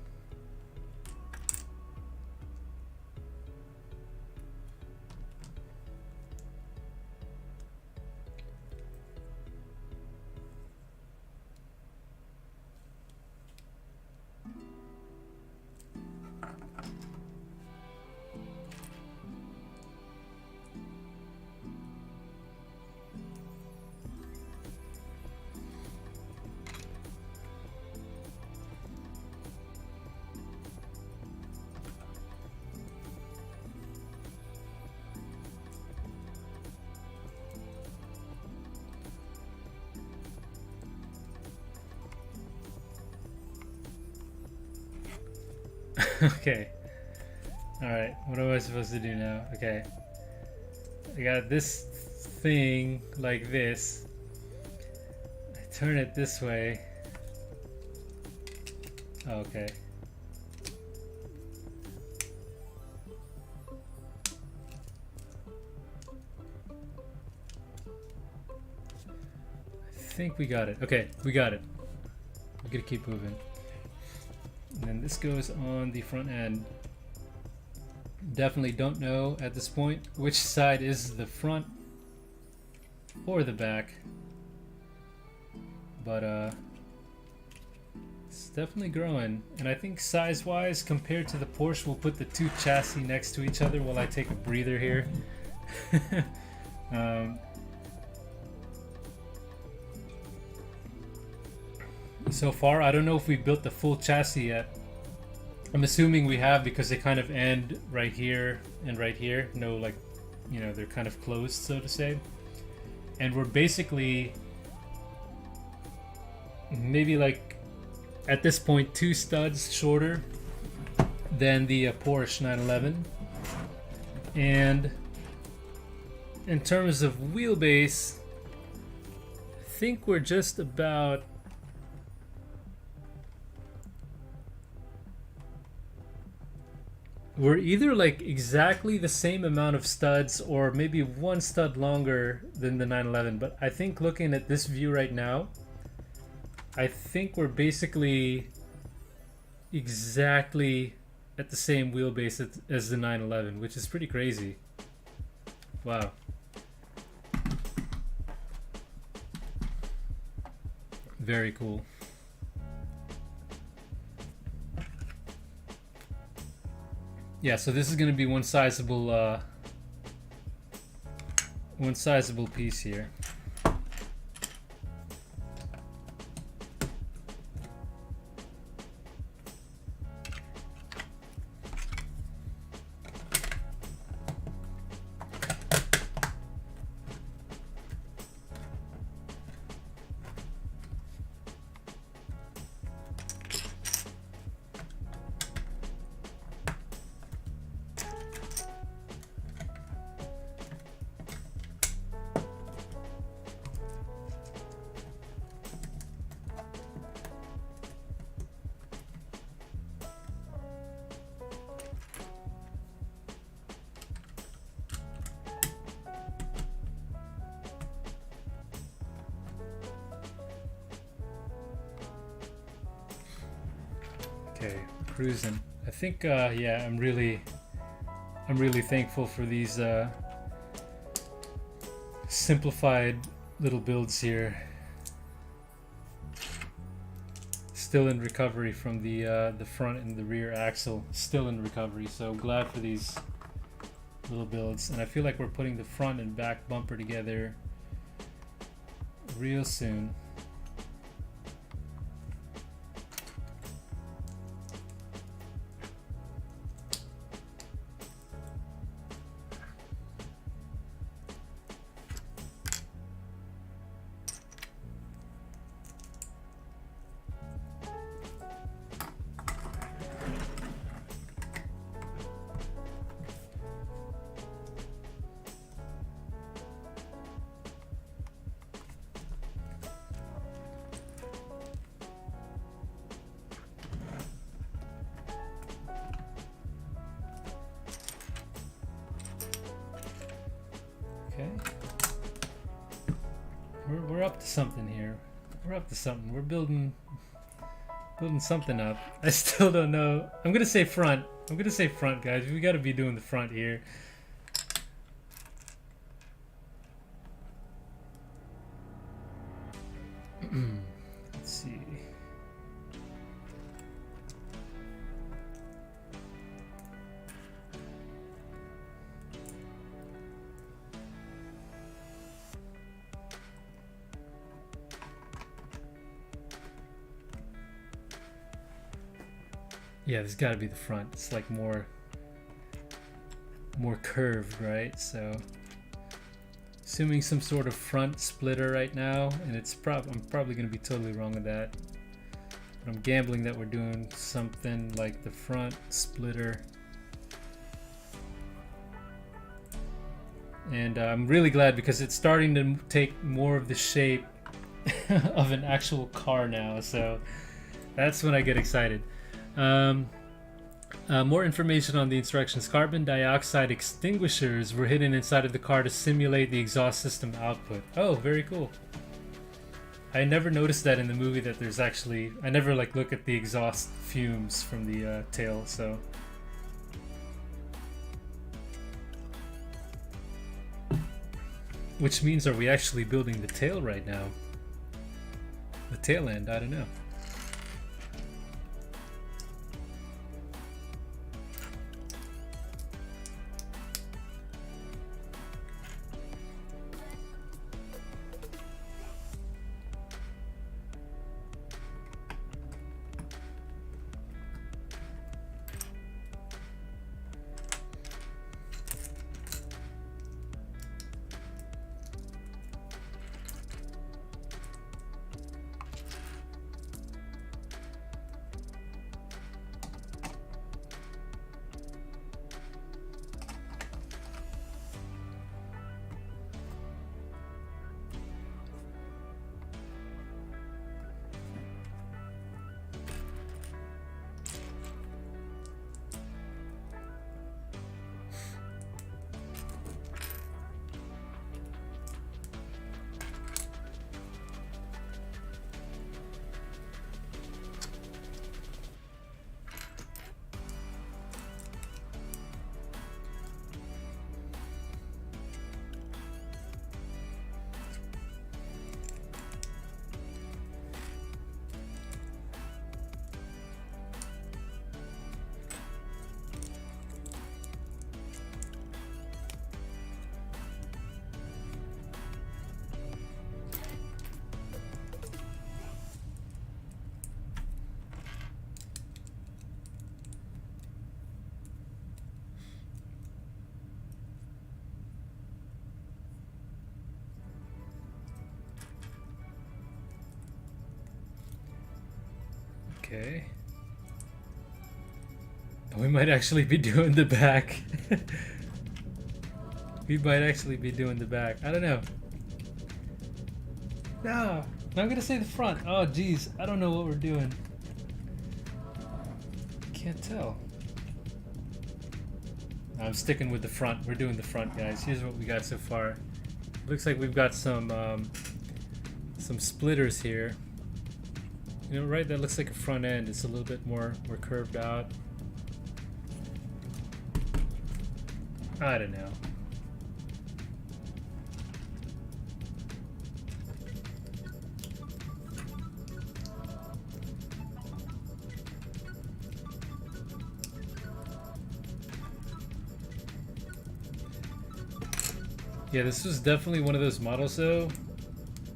Okay. Alright, what am I supposed to do now? Okay. I got this thing like this. I turn it this way. Okay. I think we got it. Okay, we got it. I'm gonna keep moving. And then this goes on the front end. Definitely don't know at this point which side is the front or the back, but it's definitely growing. And I think size wise, compared to the Porsche, we'll put the two chassis next to each other while I take a breather here. So far, I don't know if we built the full chassis yet. I'm assuming we have, because they kind of end right here and right here. No, like, you know, they're kind of closed, so to say. And we're basically maybe, like, at this point, 2 studs shorter than the Porsche 911. And in terms of wheelbase, I think we're just about... We're either like exactly the same amount of studs or maybe 1 stud longer than the 911. But I think looking at this view right now, I think we're basically exactly at the same wheelbase as the 911, which is pretty crazy. Wow. Very cool. Yeah, so this is going to be one sizable piece here. Okay, cruising. I think yeah, I'm really thankful for these simplified little builds here. Still in recovery from the front and the rear axle. Still in recovery, so glad for these little builds. And I feel like we're putting the front and back bumper together real soon. We're up to something here. We're up to something. We're building something up. I still don't know. I'm gonna say front. I'm gonna say front, guys. We gotta be doing the front here. Let's see. Yeah, there's got to be the front. It's like more curved, right? So assuming some sort of front splitter right now, and I'm probably going to be totally wrong with that. But I'm gambling that we're doing something like the front splitter. And I'm really glad because it's starting to take more of the shape of an actual car now. So that's when I get excited. More information on the instructions. Carbon dioxide extinguishers were hidden inside of the car to simulate the exhaust system output. Oh, very cool. I never noticed that in the movie, that there's actually... I never like look at the exhaust fumes from the tail, so... Which means, are we actually building the tail right now? The tail end, I don't know. Okay. We might actually be doing the back. We might actually be doing the back. I don't know. No, I'm gonna say the front. Oh geez, I don't know what we're doing. Can't tell. I'm sticking with the front. We're doing the front, guys. Here's what we got so far. Looks like we've got some splitters here. You know, right? That looks like a front end. It's a little bit more curved out. I don't know. Yeah, this was definitely one of those models though.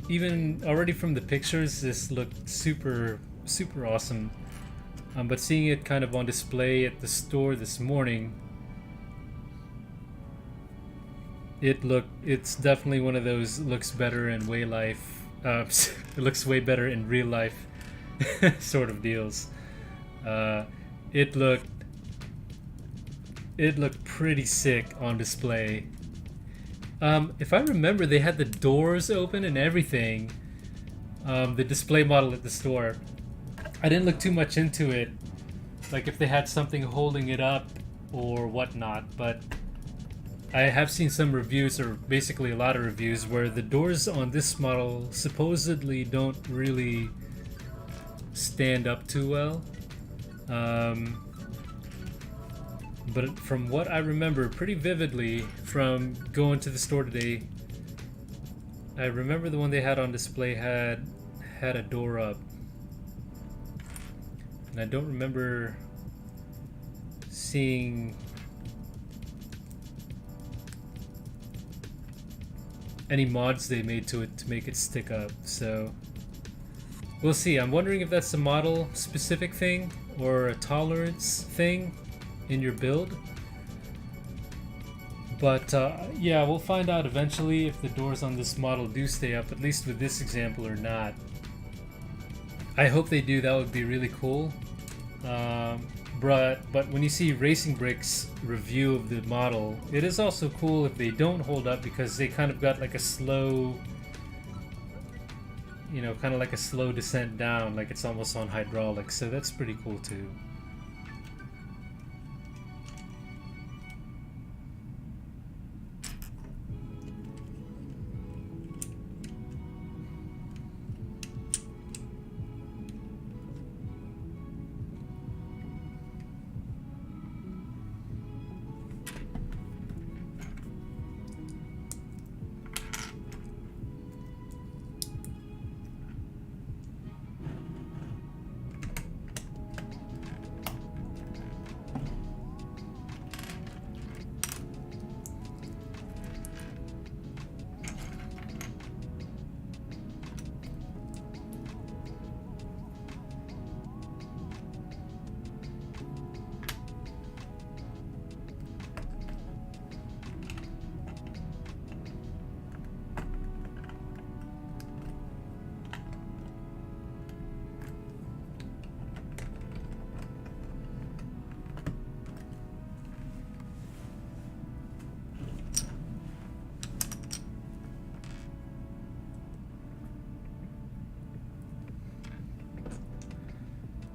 Even already from the pictures, this looked super awesome. But seeing it kind of on display at the store this morning, it's definitely one of those looks better in way life. It looks way better in real life sort of deals. Uh, it looked it looked pretty sick on display. If I remember, they had the doors open and everything. The display model at the store. I didn't look too much into it, like if they had something holding it up or whatnot, but I have seen some reviews, or basically a lot of reviews, where the doors on this model supposedly don't really stand up too well. But from what I remember pretty vividly from going to the store today, I remember the one they had on display had a door up. And I don't remember seeing any mods they made to it to make it stick up, so we'll see. I'm wondering if that's a model specific thing or a tolerance thing in your build. But yeah, we'll find out eventually if the doors on this model do stay up, at least with this example, or not. I hope they do. That would be really cool. But when you see Racing Brick's review of the model, it is also cool if they don't hold up, because they kind of got like a slow, you know, kind of like a slow descent down, like it's almost on hydraulics, so that's pretty cool too.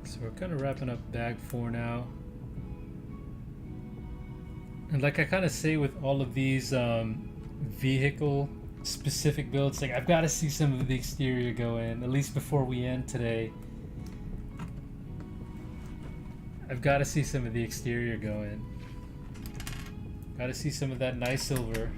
So we're kind of wrapping up bag 4 now. And like I kind of say with all of these vehicle specific builds, like I've got to see some of the exterior go in, at least before we end today. I've got to see some of the exterior go in. Got to see some of that nice silver.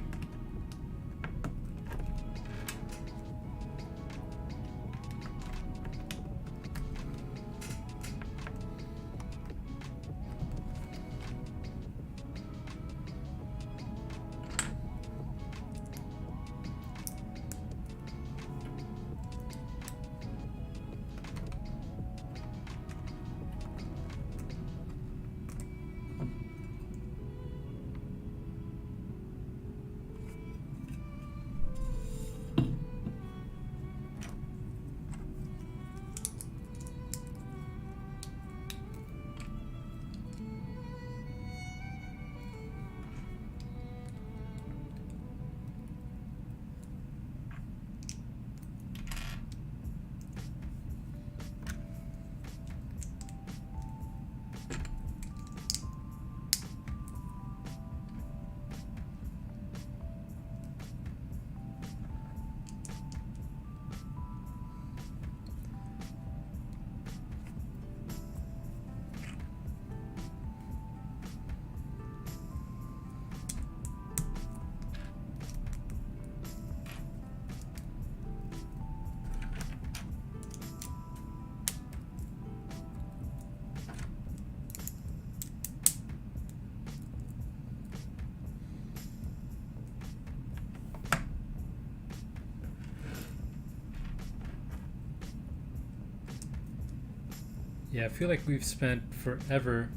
Yeah, I feel like we've spent forever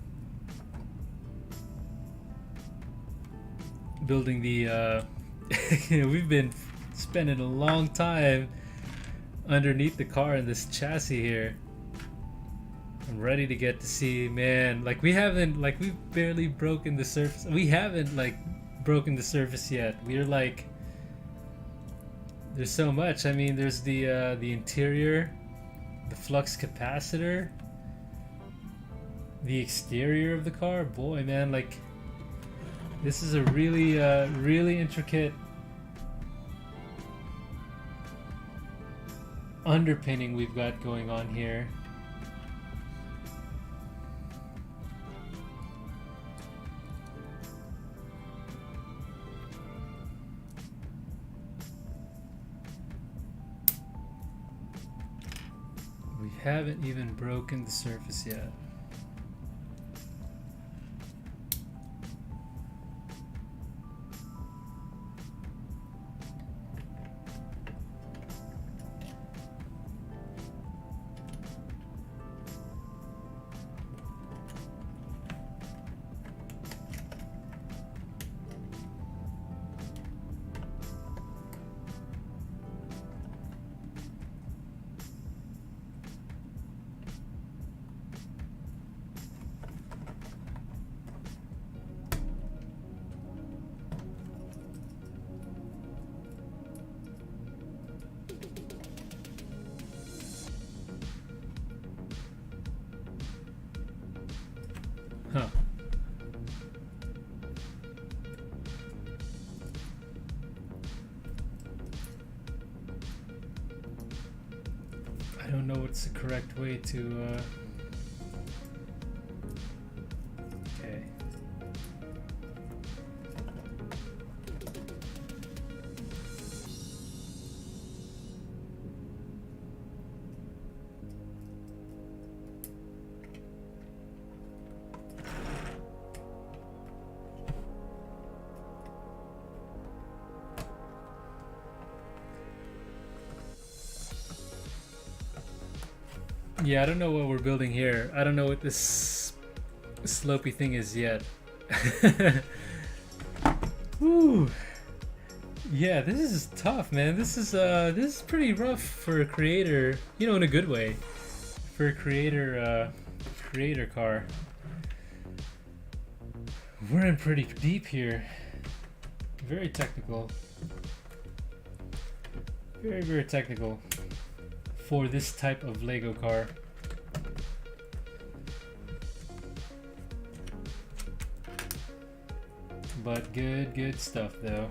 building the we've been spending a long time underneath the car in this chassis here. I'm ready to get to see, man, like we've barely broken the surface. We haven't like broken the surface yet. We're like, there's so much. I mean, there's the interior, the flux capacitor, the exterior of the car. Boy, man, like this is a really really intricate underpinning we've got going on here. We haven't even broken the surface yet. Huh. I don't know what's the correct way to okay. Yeah, I don't know what we're building here. I don't know what this slopey thing is yet. Woo. Yeah, this is tough, man. This is pretty rough for a creator, you know, in a good way. For a creator car. We're in pretty deep here. Very technical. Very, very technical for this type of Lego car. But good stuff though.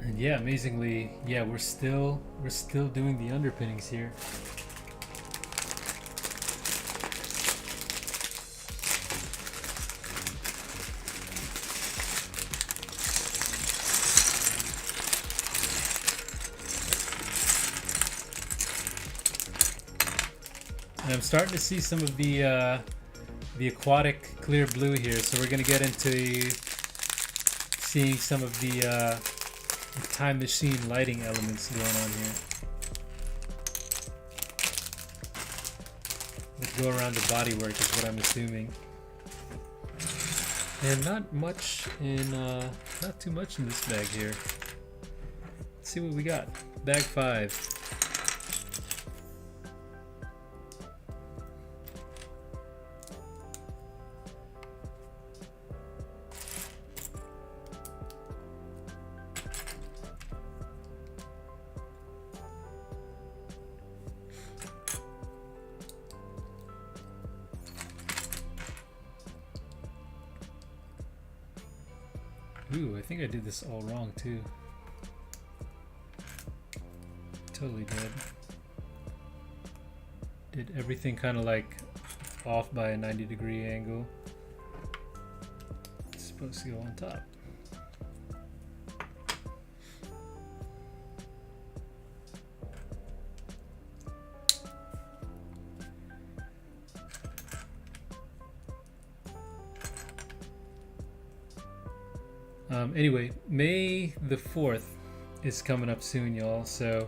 And yeah, amazingly, yeah, we're still doing the underpinnings here. And I'm starting to see some of the aquatic clear blue here, so we're gonna get into seeing some of the time machine lighting elements going on here that go around the bodywork is what I'm assuming. And not too much in this bag here. Let's see what we got. Bag 5. Ooh, I think I did this all wrong too. Totally did everything kind of like off by a 90-degree angle. It's supposed to go on top. Anyway, May the 4th is coming up soon, y'all. So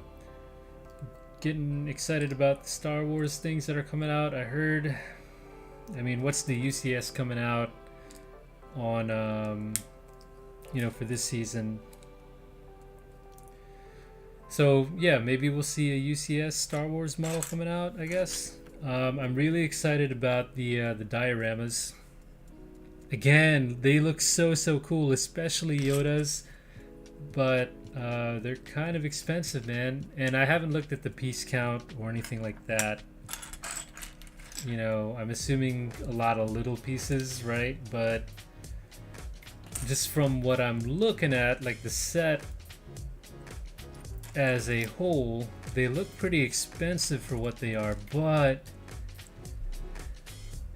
getting excited about the Star Wars things that are coming out. I heard, I mean, what's the UCS coming out on, for this season? So yeah, maybe we'll see a UCS Star Wars model coming out, I guess. I'm really excited about the dioramas. Again, they look so cool, especially Yoda's, but they're kind of expensive, man. And I haven't looked at the piece count or anything like that. I'm assuming a lot of little pieces, right? But just from what I'm looking at, like the set as a whole, they look pretty expensive for what they are, but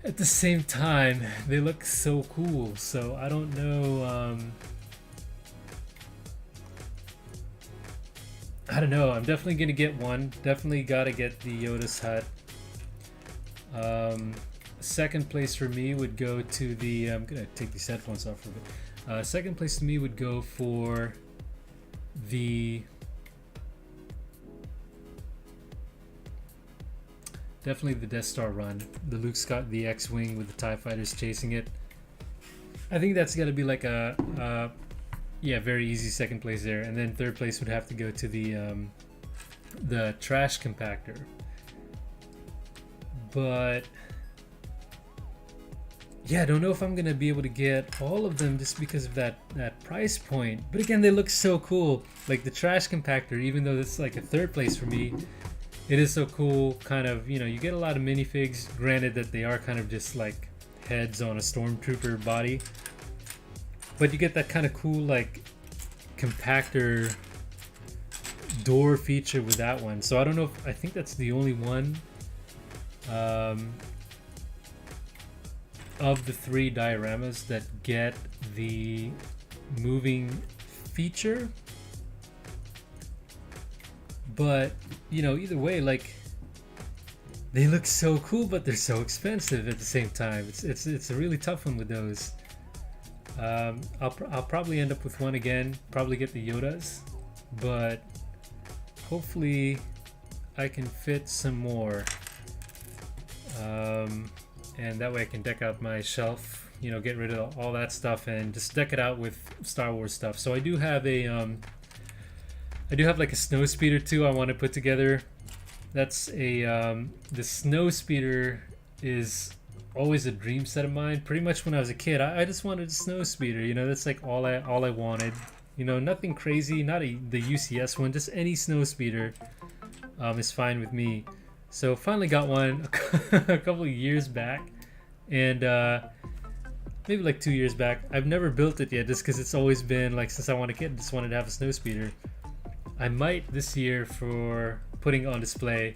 at the same time, they look so cool. So I don't know. I don't know. I'm definitely gonna get one. Definitely gotta get the Yoda's hut. Second place for me would go to the. I'm gonna take these headphones off for a bit. Second place to me would go for the. Definitely the Death Star run. The Luke Scott, the X-Wing with the TIE fighters chasing it. I think that's got to be like a very easy second place there. And then third place would have to go to the trash compactor. But yeah, I don't know if I'm going to be able to get all of them just because of that price point. But again, they look so cool. Like the trash compactor, even though it's like a third place for me, it is so cool. Kind of, you get a lot of minifigs. Granted that they are kind of just like heads on a stormtrooper body, but you get that kind of cool like compactor door feature with that one. So I don't know if I think that's the only one of the three dioramas that get the moving feature. But either way, like they look so cool, but they're so expensive at the same time. It's a really tough one with those. I'll probably end up with one again. Probably get the Yodas, but hopefully I can fit some more. And that way I can deck out my shelf. Get rid of all that stuff and just deck it out with Star Wars stuff. So I do have like a snow speeder too I want to put together. That's the snow speeder is always a dream set of mine. Pretty much when I was a kid, I just wanted a snow speeder. That's like all I wanted. Nothing crazy, not the UCS one, just any snow speeder is fine with me. So finally got one a couple of years back, and maybe like 2 years back. I've never built it yet just because it's always been like since I was a kid, just wanted to have a snow speeder. I might this year for putting on display.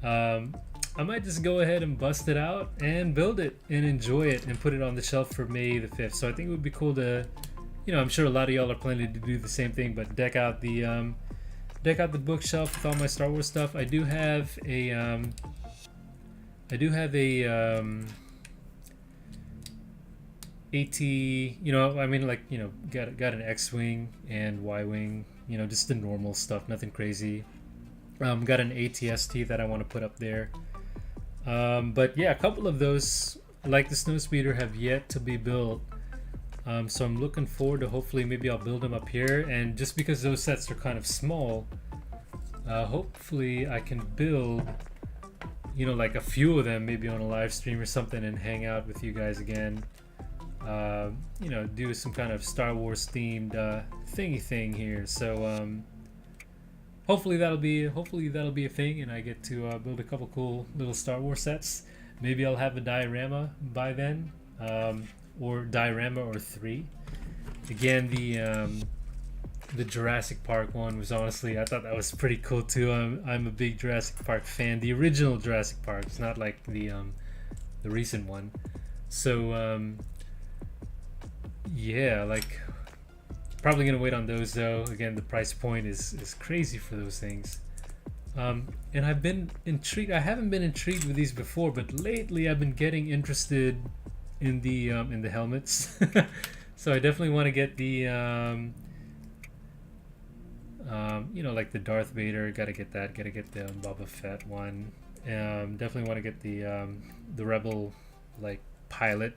I might just go ahead and bust it out and build it and enjoy it and put it on the shelf for May the 5th. So I think it would be cool to, I'm sure a lot of y'all are planning to do the same thing, but deck out the bookshelf with all my Star Wars stuff. I do have a AT, got an X-Wing and Y-Wing, just the normal stuff, nothing crazy. Got an ATST that I want to put up there. But yeah, a couple of those, like the snow speeder, have yet to be built. So I'm looking forward to hopefully maybe I'll build them up here. And just because those sets are kind of small, hopefully I can build, like a few of them maybe on a live stream or something and hang out with you guys again. Do some kind of Star Wars themed thingy thing here. So hopefully that'll be a thing, and I get to build a couple cool little Star Wars sets. Maybe I'll have a diorama by then, or diorama or 3. Again, the Jurassic Park one was honestly, I thought that was pretty cool too. I'm a big Jurassic Park fan. The original Jurassic Park. It's not like the recent one. So yeah, like probably gonna wait on those though. Again, the price point is crazy for those things. And I've been intrigued. I haven't been intrigued with these before, but lately I've been getting interested in the helmets. So I definitely want to get the you know, like the Darth Vader. Gotta get that. Gotta get the Boba Fett one. Definitely want to get the Rebel like pilot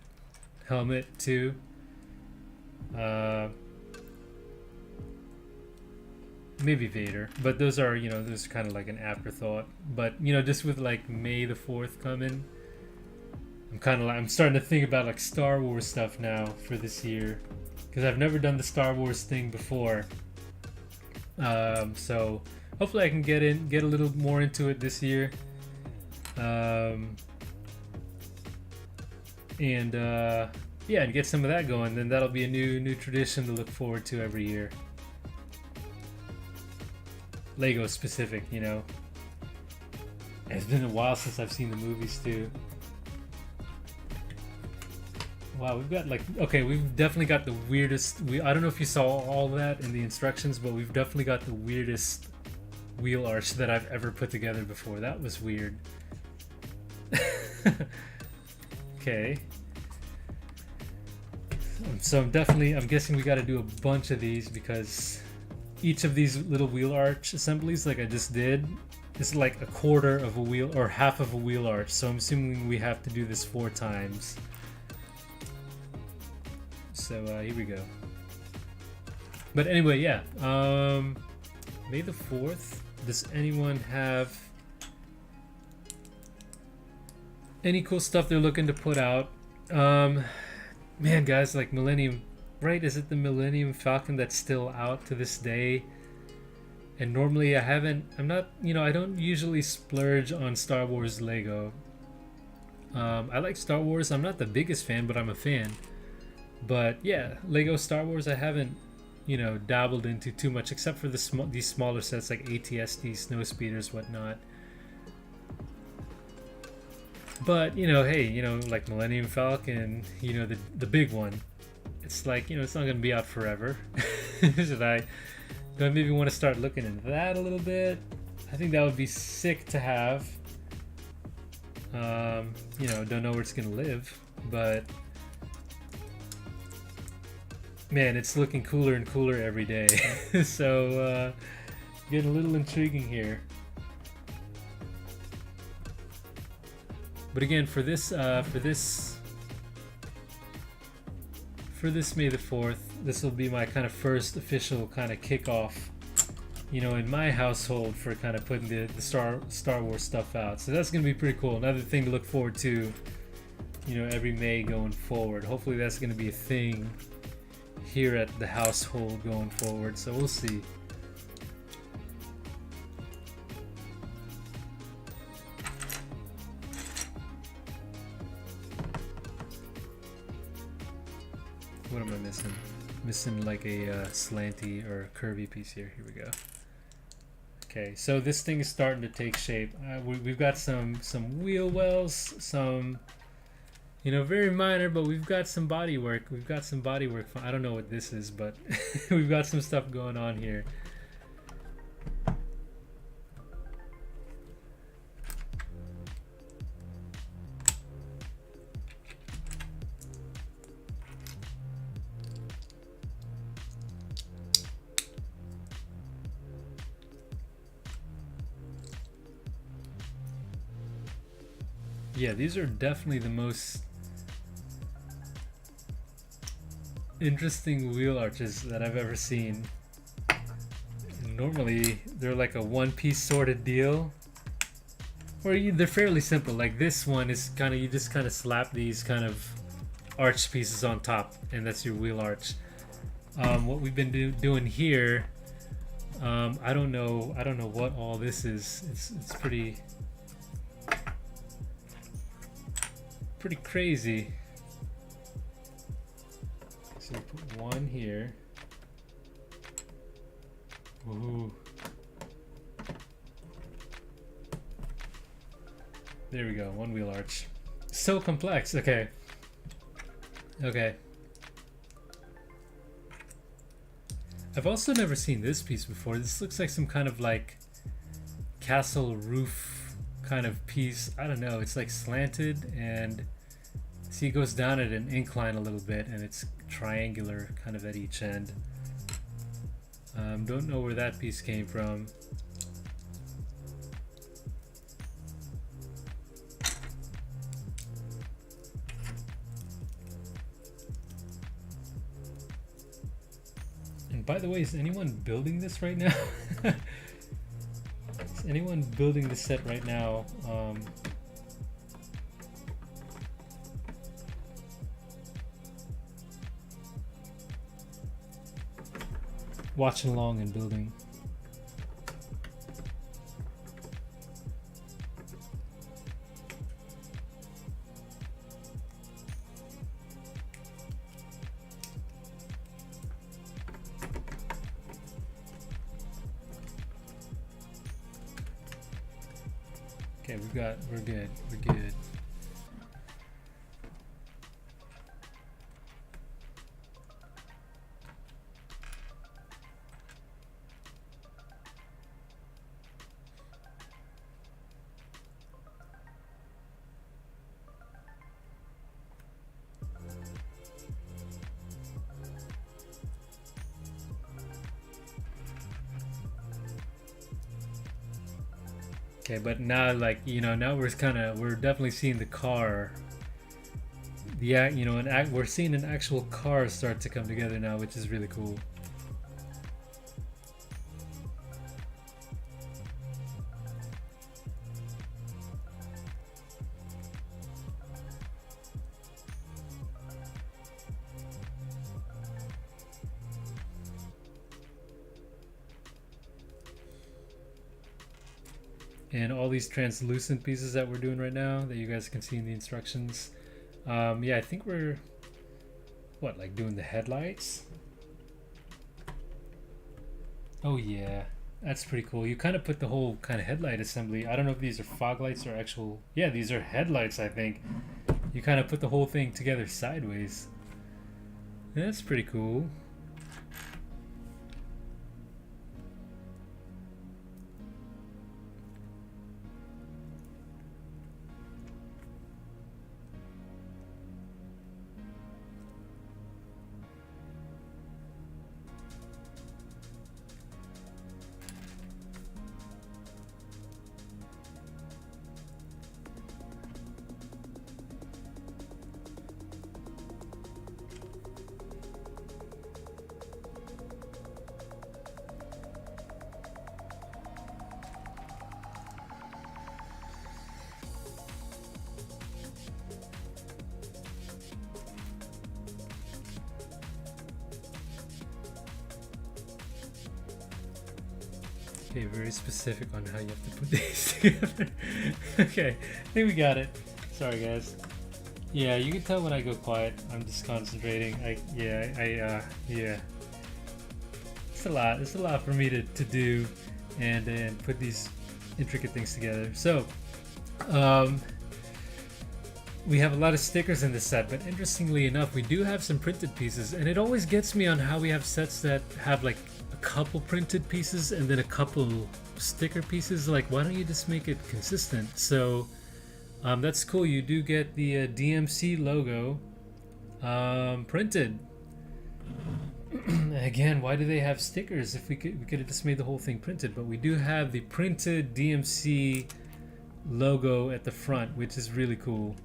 helmet too. Uh, Maybe Vader, but those are, you know, those are kind of like an afterthought. But you know, just with like May the 4th coming, I'm kind of like, I'm starting to think about like Star Wars stuff now for this year, because I've never done the Star Wars thing before. So hopefully I can get a little more into it this year. And yeah, and get some of that going. Then that'll be a new tradition to look forward to every year. Lego specific, you know. And it's been a while since I've seen the movies too. Wow, we've got like, okay, we've definitely got the weirdest. I don't know if you saw all that in the instructions, but we've definitely got the weirdest wheel arch that I've ever put together before. That was weird. Okay. So I'm guessing we got to do a bunch of these, because each of these little wheel arch assemblies, like I just did, is like a quarter of a wheel or half of a wheel arch. So I'm assuming we have to do this 4 times. So here we go. But anyway, yeah. May the 4th. Does anyone have any cool stuff they're looking to put out? Man, guys, like Millennium, right? Is it the Millennium Falcon that's still out to this day? And normally I'm not, you know, I don't usually splurge on Star Wars Lego. I like Star Wars. I'm not the biggest fan, but I'm a fan. But yeah, Lego Star Wars I haven't, you know, dabbled into too much, except for these smaller sets like ATST, Snowspeeders, whatnot. But, you know, hey, you know, like Millennium Falcon, you know, the big one. It's like, you know, it's not going to be out forever. Do I maybe want to start looking into that a little bit? I think that would be sick to have. You know, don't know where it's going to live, but man, it's looking cooler and cooler every day. So, getting a little intriguing here. But again, for this May the 4th, this will be my kind of first official kind of kickoff, you know, in my household for kind of putting the Star Wars stuff out. So that's gonna be pretty cool. Another thing to look forward to, you know, every May going forward. Hopefully that's gonna be a thing here at the household going forward. So we'll see. What am I missing? Missing like a slanty or curvy piece here. Here we go. Okay, so this thing is starting to take shape. We've got some wheel wells, some, you know, very minor, but we've got some body work. We've got some body work. I don't know what this is, but we've got some stuff going on here. Yeah, these are definitely the most interesting wheel arches that I've ever seen. Normally, they're like a one-piece sort of deal, or they're fairly simple. Like this one is kind of, you just kind of slap these kind of arch pieces on top, and that's your wheel arch. What we've been doing here, I don't know what all this is. It's pretty crazy. So we put one here. Ooh. There we go, one wheel arch. So complex. Okay. Okay. I've also never seen this piece before. This looks like some kind of like castle roof kind of piece. I don't know. It's like slanted, and See, it goes down at an incline a little bit, and it's triangular kind of at each end. Don't know where that piece came from. And by the way, is anyone building this right now? Is anyone building this set right now? Watching along and building. Okay, we're good. Okay, but now, like, you know, now we're definitely seeing the car. Yeah, you know, we're seeing an actual car start to come together now, which is really cool. And all these translucent pieces that we're doing right now that you guys can see in the instructions. Yeah, I think we're like doing the headlights. Oh yeah, that's pretty cool. You kind of put the whole kind of headlight assembly. I don't know if these are fog lights or actual. Yeah, these are headlights, I think. You kind of put the whole thing together sideways. That's pretty cool. Okay, very specific on how you have to put these together. Okay, I think we got it. Sorry guys. Yeah, you can tell when I go quiet. I'm just concentrating. Yeah. It's a lot. It's a lot for me to do and put these intricate things together. So, we have a lot of stickers in this set, but interestingly enough, we do have some printed pieces, and it always gets me on how we have sets that have like a couple printed pieces and then a couple sticker pieces. Like, why don't you just make it consistent? So that's cool. You do get the DMC logo printed. Again, why do they have stickers? If we could have just made the whole thing printed, but we do have the printed DMC logo at the front, which is really cool.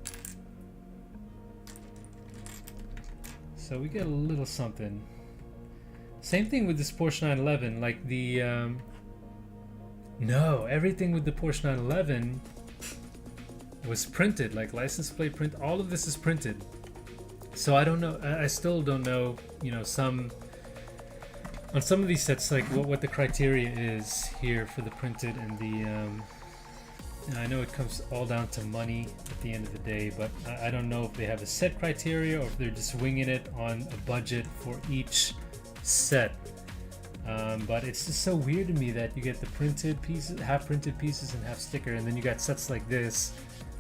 So we get a little something. Same thing with this Porsche 911. Like the no, everything with the Porsche 911 was printed, like license plate print. All of this is printed. So I don't know. I still don't know. You know, on some of these sets, like what the criteria is here for the printed and the. And I know it comes all down to money at the end of the day, but I don't know if they have a set criteria or if they're just winging it on a budget for each set. But it's just so weird to me that you get the printed pieces, half printed pieces and half sticker, and then you got sets like this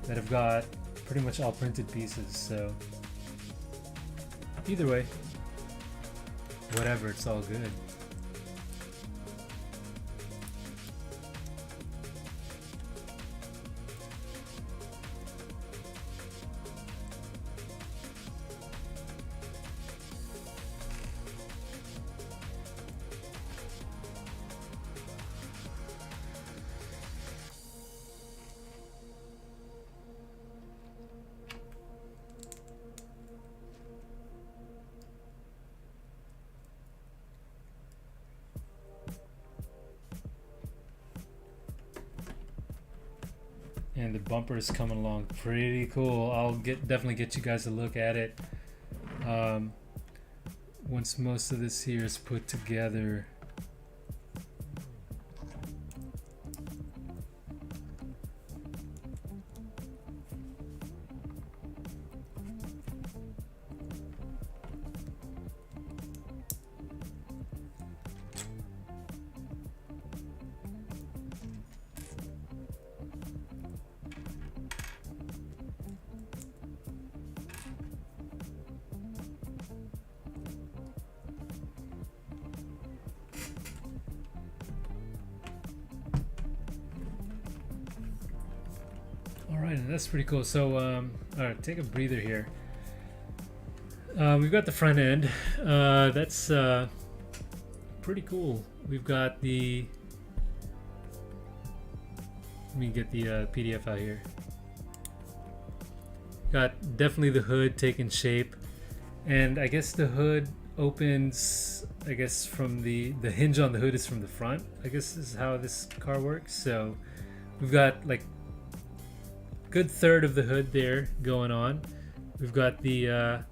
that have got pretty much all printed pieces. So either way, whatever, it's all good. And the bumper is coming along pretty cool. I'll definitely get you guys a look at it once most of this here is put together. Alright, that's pretty cool. So, alright, take a breather here. We've got the front end. That's pretty cool. We've got the... Let me get the PDF out here. Got definitely the hood taking shape. And I guess the hood opens, I guess from the hinge on the hood is from the front. I guess is how this car works. So we've got like good third of the hood there going on. We've got the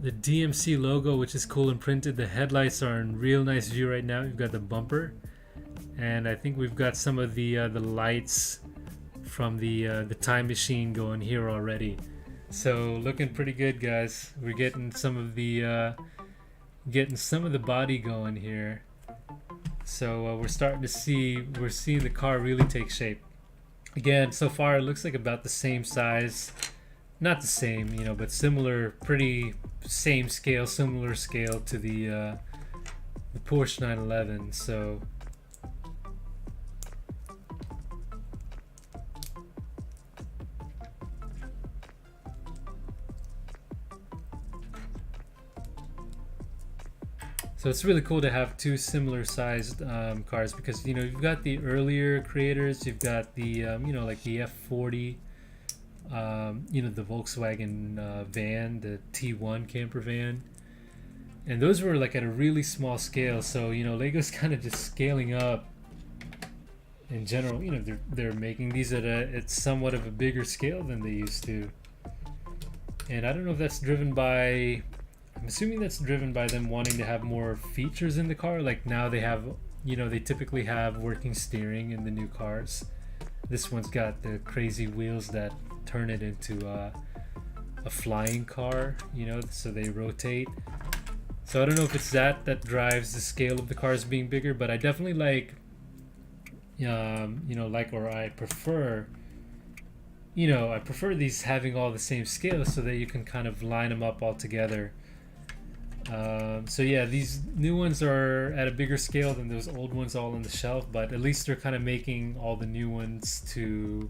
DMC logo, which is cool and printed. The headlights are in real nice view right now. We've got the bumper, and I think we've got some of the lights from the time machine going here already. So looking pretty good, guys. We're getting some of the body going here. So we're starting to see, we're seeing the car really take shape. Again, so far it looks like about the same size, not the same, you know, but similar, pretty same scale, similar scale to the Porsche 911. So it's really cool to have two similar sized cars, because, you know, you've got the earlier creators, you've got the you know, like the F40, you know, the Volkswagen van, the T1 camper van, and those were like at a really small scale. So, you know, Lego's kind of just scaling up in general. You know, they're making these at it's somewhat of a bigger scale than they used to, and I don't know if that's driven by, I'm assuming that's driven by them wanting to have more features in the car. Like now they have, you know, they typically have working steering in the new cars. This one's got the crazy wheels that turn it into a flying car, you know, so they rotate. So I don't know if it's that drives the scale of the cars being bigger, but I definitely like, you know, like, or I prefer, you know, I prefer these having all the same scale so that you can kind of line them up all together. So yeah, these new ones are at a bigger scale than those old ones all on the shelf, but at least they're kind of making all the new ones to,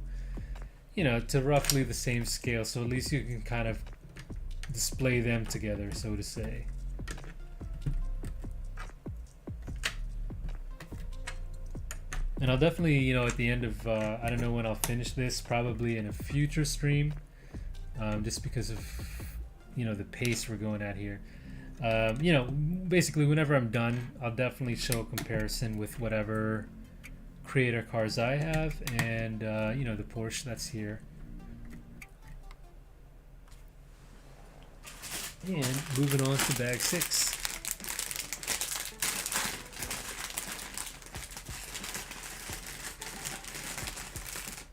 you know, to roughly the same scale, so at least you can kind of display them together, so to say. And I'll definitely, you know, at the end of, I don't know when I'll finish this, probably in a future stream, just because of, you know, the pace we're going at here. You know, basically whenever I'm done, I'll definitely show a comparison with whatever creator cars I have, and you know, the Porsche that's here. And moving on to bag 6.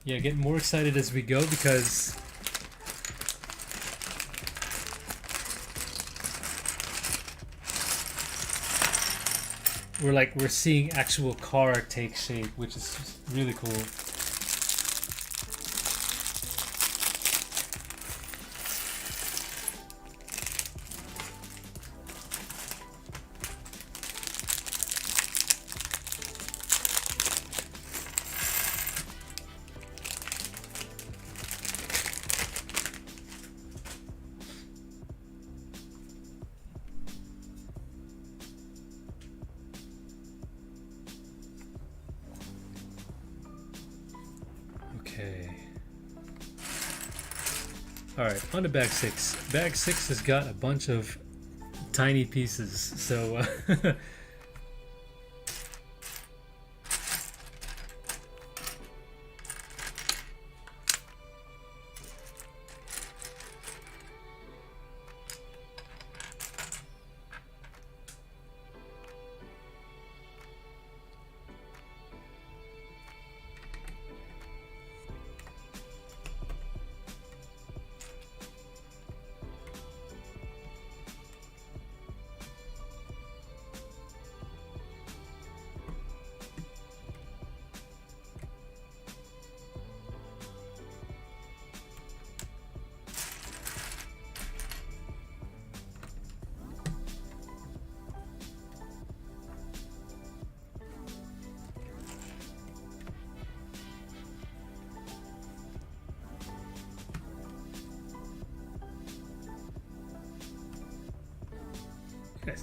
Yeah, getting more excited as we go, because we're seeing actual car take shape, which is really cool. Okay. Alright, on to bag 6. Bag 6 has got a bunch of tiny pieces, so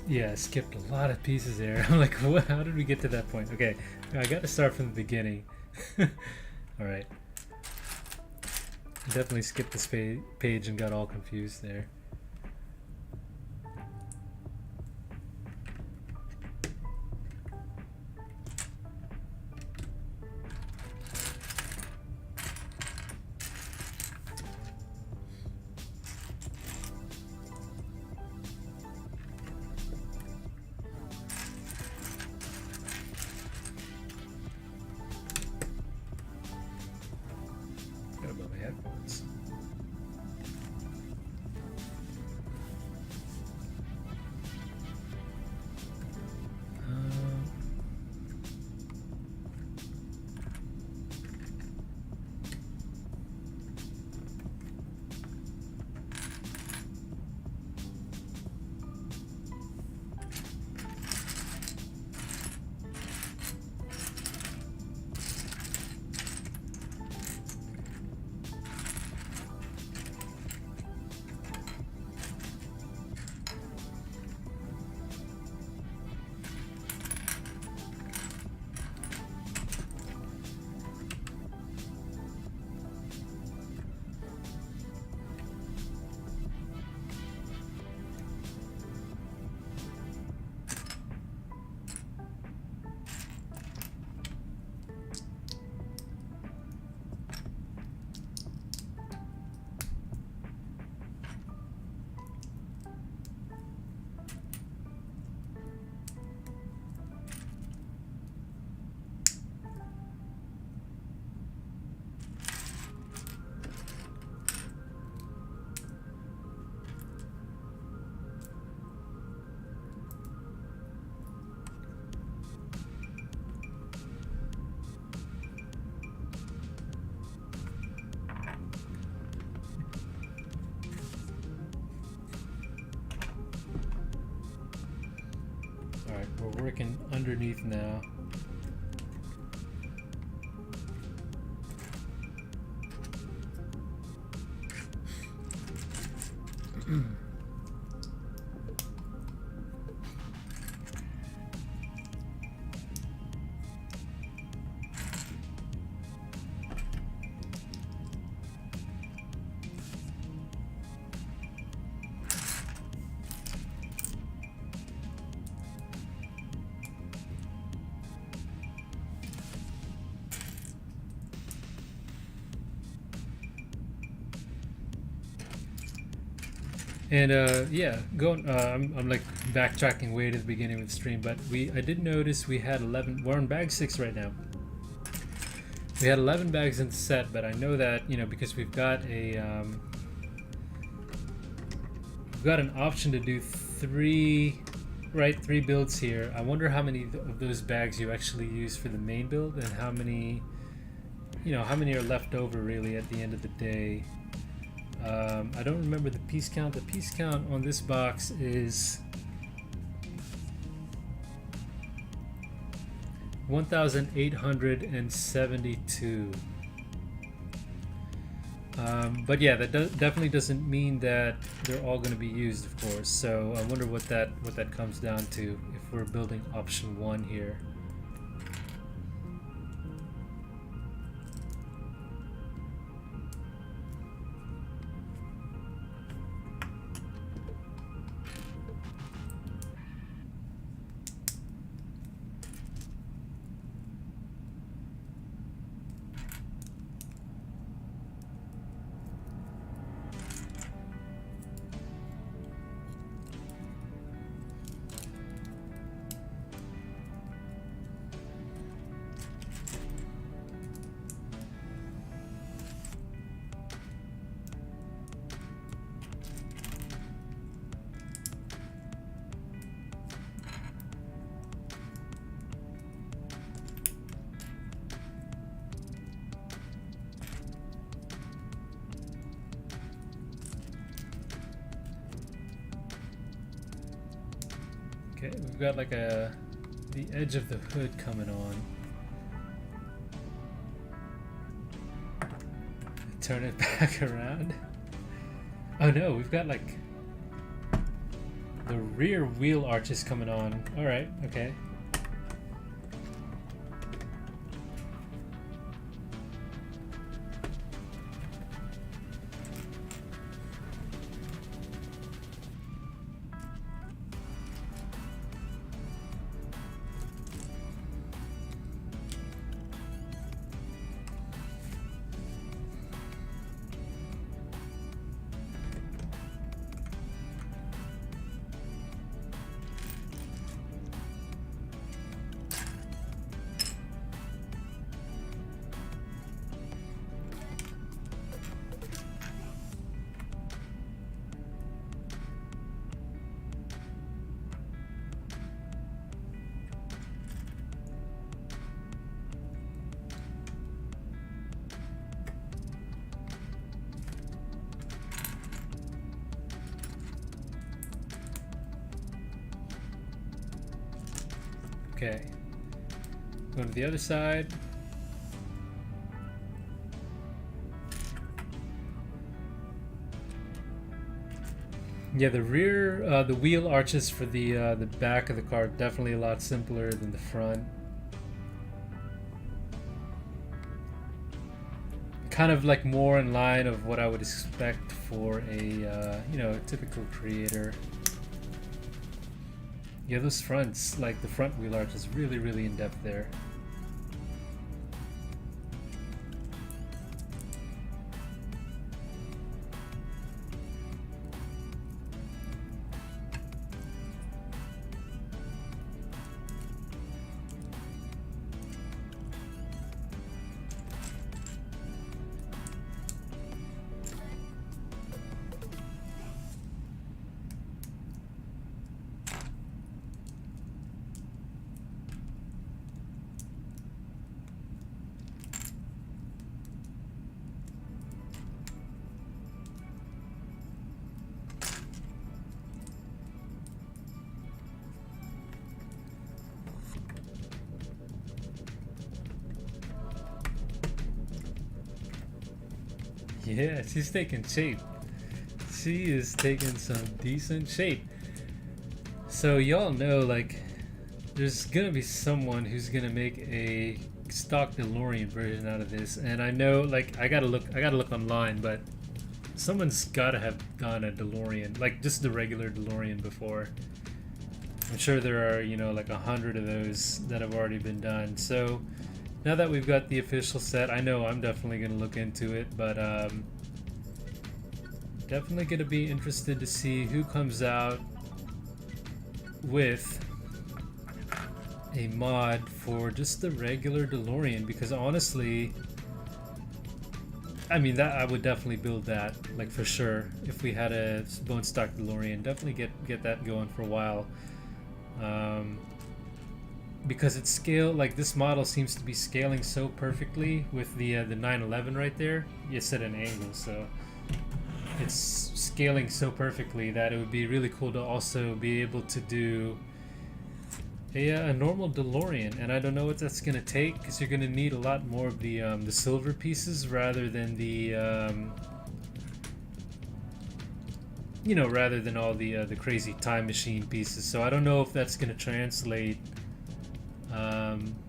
Yeah, I skipped a lot of pieces there. I'm like, what? How did we get to that point? Okay, I got to start from the beginning. All right. Definitely skipped this page and got all confused there. Forgot about my headphones. Alright, we're working underneath now. And yeah, I'm like backtracking way to the beginning of the stream, but I did notice we had 11. We're on bag 6 right now. We had 11 bags in the set, but I know that because we've got an option to do three builds here. I wonder how many of those bags you actually use for the main build, and how many are left over really at the end of the day. I don't remember the piece count. The piece count on this box is 1,872. But yeah, that definitely doesn't mean that they're all going to be used, of course. So I wonder what that comes down to if we're building option 1 here. Okay, we've got like the edge of the hood coming on. Turn it back around. Oh no, we've got like The rear wheel arch is coming on. Alright, okay. Okay. Go to the other side. Yeah, the rear, the wheel arches for the back of the car are definitely a lot simpler than the front. Kind of like more in line of what I would expect for a you know, a typical creator. Yeah, those fronts, like the front wheel arch is really in depth there. Yeah, she's taking shape. She is taking some decent shape. So y'all know, like, there's gonna be someone who's gonna make a stock DeLorean version out of this, and I know, like, I gotta look online, but someone's gotta have done a DeLorean, like just the regular DeLorean before. I'm sure there are, you know, like 100 of those that have already been done. So now that we've got the official set, I know I'm definitely gonna look into it, but definitely gonna be interested to see who comes out with a mod for just the regular DeLorean, because honestly, I mean, that I would definitely build that, like, for sure. If we had a bone stock DeLorean, definitely get that going for a while. Because it's scale, like, this model seems to be scaling so perfectly with the 911 right there. It's at an angle, so it's scaling so perfectly that it would be really cool to also be able to do a normal DeLorean. And I don't know what that's gonna take, because you're gonna need a lot more of the silver pieces rather than the you know, rather than all the crazy time machine pieces. So I don't know if that's gonna translate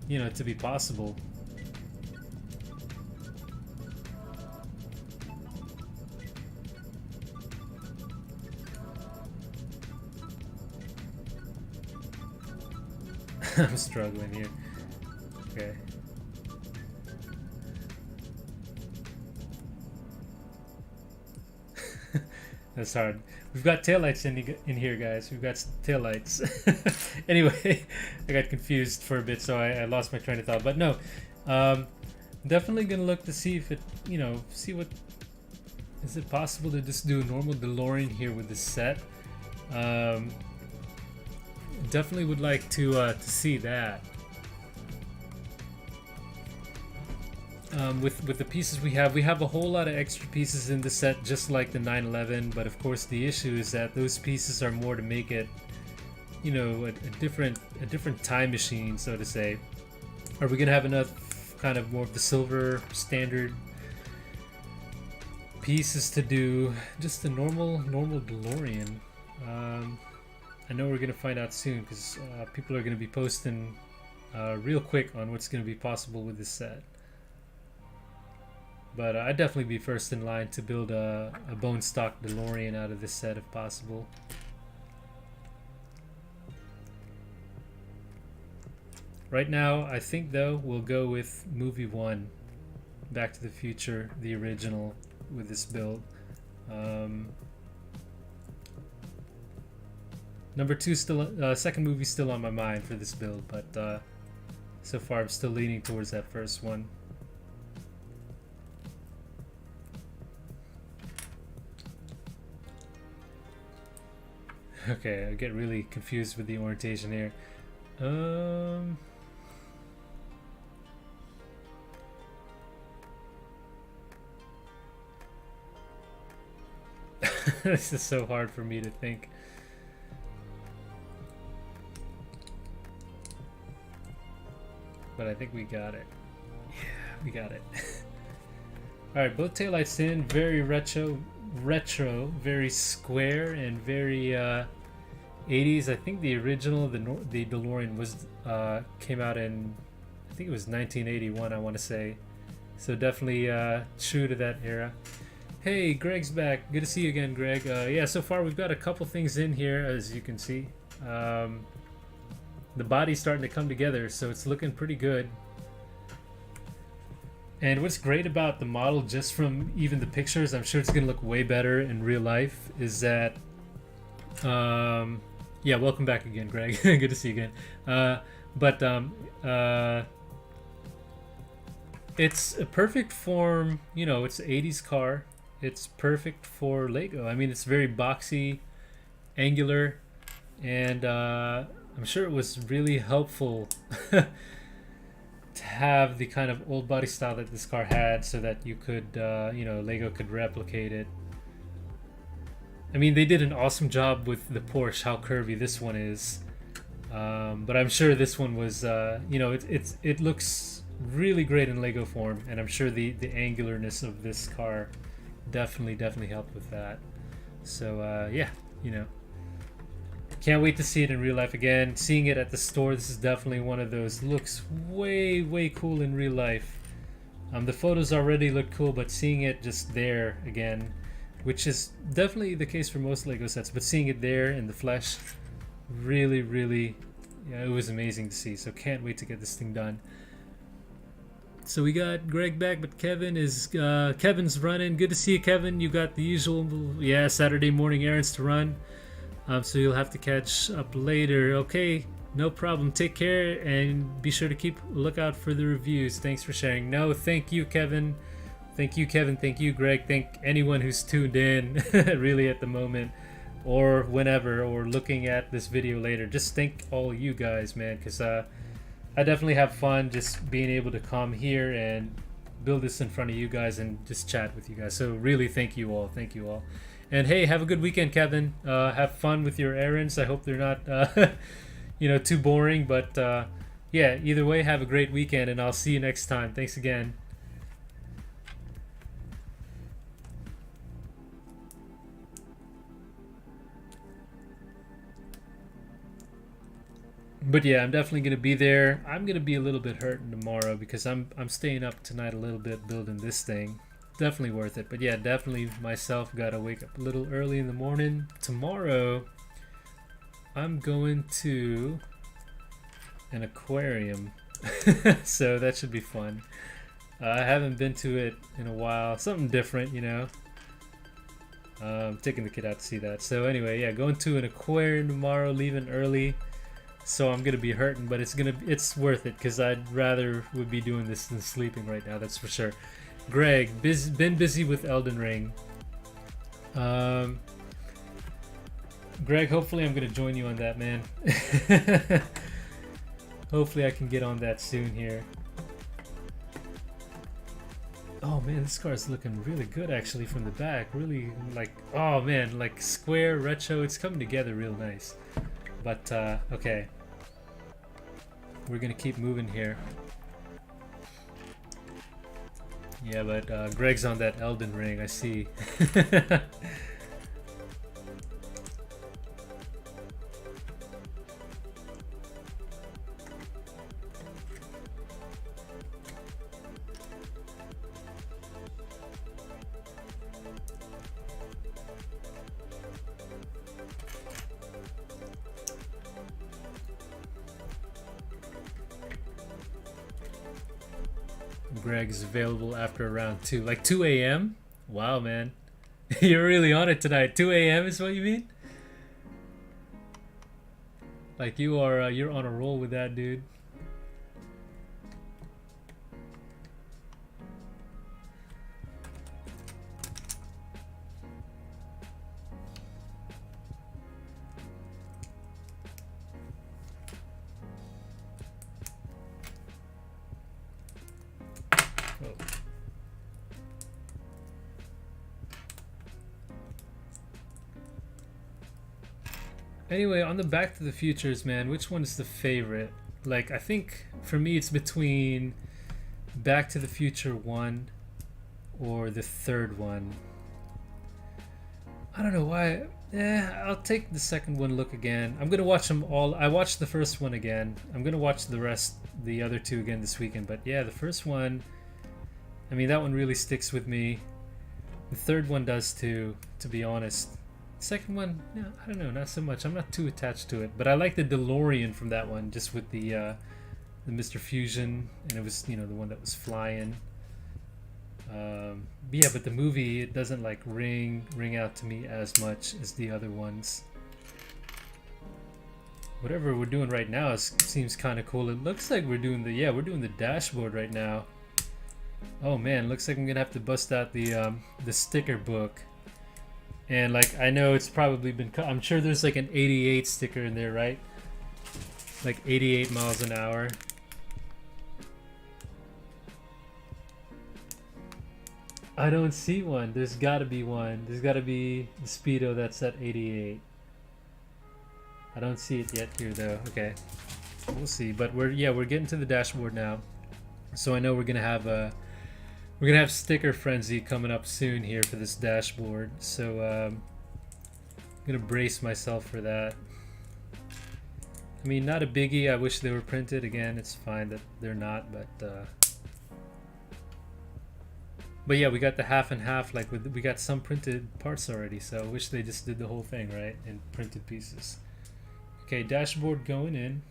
you know, to be possible. I'm struggling here. Okay. That's hard. We've got taillights in here, guys. We've got taillights. Anyway, I got confused for a bit, so I lost my train of thought. But no, definitely gonna look to see if it, you know, see what, is it possible to just do a normal DeLorean here with this set. Definitely would like to see that. With the pieces we have a whole lot of extra pieces in the set, just like the 911. But of course, the issue is that those pieces are more to make it, you know, a different time machine, so to say. Are we gonna have enough kind of more of the silver standard pieces to do just a normal DeLorean? I know we're gonna find out soon because people are gonna be posting real quick on what's gonna be possible with this set. But I'd definitely be first in line to build a bone stock DeLorean out of this set if possible. Right now, I think though we'll go with movie 1, Back to the Future, the original, with this build. Number 2 still, second movie still on my mind for this build, but so far I'm still leaning towards that first one. Okay, I get really confused with the orientation here. This is so hard for me to think. But I think we got it. Yeah, we got it. Alright, both taillights in, very retro, very square and very 80s. I think the original, the DeLorean was came out in, I think it was 1981, I want to say. So definitely true to that era. Hey, Greg's back. Good to see you again, Greg. Yeah, so far we've got a couple things in here, as you can see. The body's starting to come together, so it's looking pretty good. And what's great about the model, just from even the pictures, I'm sure it's going to look way better in real life, is that... yeah, welcome back again, Greg. Good to see you again. It's a perfect form, you know, it's an 80s car. It's perfect for Lego. I mean, it's very boxy, angular, and I'm sure it was really helpful to have the kind of old body style that this car had, so that you could, you know, Lego could replicate it. I mean, they did an awesome job with the Porsche, how curvy this one is. But I'm sure this one was, you know, it looks really great in Lego form, and I'm sure the angularness of this car definitely helped with that. So yeah, you know, can't wait to see it in real life again. Seeing it at the store, this is definitely one of those, looks way cool in real life. The photos already look cool, but seeing it just there again, which is definitely the case for most Lego sets, but seeing it there in the flesh, really, yeah, it was amazing to see. So can't wait to get this thing done. So we got Greg back, but Kevin's running. Good to see you, Kevin. You got the usual, yeah, Saturday morning errands to run. So you'll have to catch up later. Okay, no problem. Take care and be sure to keep a lookout for the reviews. Thanks for sharing. No, thank you, Kevin. Thank you, Kevin. Thank you, Greg. Thank anyone who's tuned in really at the moment, or whenever, or looking at this video later. Just thank all you guys, man, because I definitely have fun just being able to come here and build this in front of you guys and just chat with you guys. So really thank you all. Thank you all. And hey, have a good weekend, Kevin. Have fun with your errands. I hope they're not you know, too boring, but yeah, either way, have a great weekend, and I'll see you next time. Thanks again. But yeah, I'm definitely gonna be there. I'm gonna be a little bit hurting tomorrow because I'm staying up tonight a little bit building this thing. Definitely worth it. But yeah, definitely myself gotta wake up a little early in the morning. Tomorrow I'm going to an aquarium. So that should be fun. I haven't been to it in a while. Something different, you know. Taking the kid out to see that. So anyway, yeah, going to an aquarium tomorrow, leaving early. So I'm gonna be hurting, but it's worth it because I'd rather would be doing this than sleeping right now. That's for sure. Greg, been busy with Elden Ring. Greg, hopefully I'm gonna join you on that, man. Hopefully I can get on that soon here. Oh man, this car is looking really good actually from the back. Really, like, oh man, like square, retro. It's coming together real nice. But okay, we're gonna keep moving here. Yeah, but Greg's on that Elden Ring, I see. Greg is available after around 2. Like 2 a.m.? Wow, man. You're really on it tonight. 2 a.m. is what you mean? Like you are, you're on a roll with that, dude. Anyway, on the Back to the Futures, man, which one is the favorite? Like, I think for me it's between Back to the Future 1 or the third one. I don't know why. I'll take the second one look again. I'm gonna watch them all. I watched the first one again. I'm gonna watch the other two again this weekend. But yeah, the first one, I mean, that one really sticks with me. The third one does too, to be honest. Second one, yeah, I don't know, not so much. I'm not too attached to it, but I like the DeLorean from that one, just with the Mr. Fusion, and it was, you know, the one that was flying. Yeah, but the movie, it doesn't like ring out to me as much as the other ones. Whatever we're doing right now seems kind of cool. It looks like we're doing the dashboard right now. Oh man, looks like I'm gonna have to bust out the sticker book. And like, I know it's probably been cut. I'm sure there's like an 88 sticker in there, right? Like 88 miles an hour. I don't see one. There's gotta be one. There's gotta be the Speedo that's at 88. I don't see it yet here though. Okay, we'll see. But we're getting to the dashboard now. So I know we're gonna have sticker frenzy coming up soon here for this dashboard. So I'm gonna brace myself for that. I mean, not a biggie. I wish they were printed. Again, it's fine that they're not, but yeah, we got the half and half. Like we got some printed parts already. So I wish they just did the whole thing, right, in printed pieces. Okay, dashboard going in.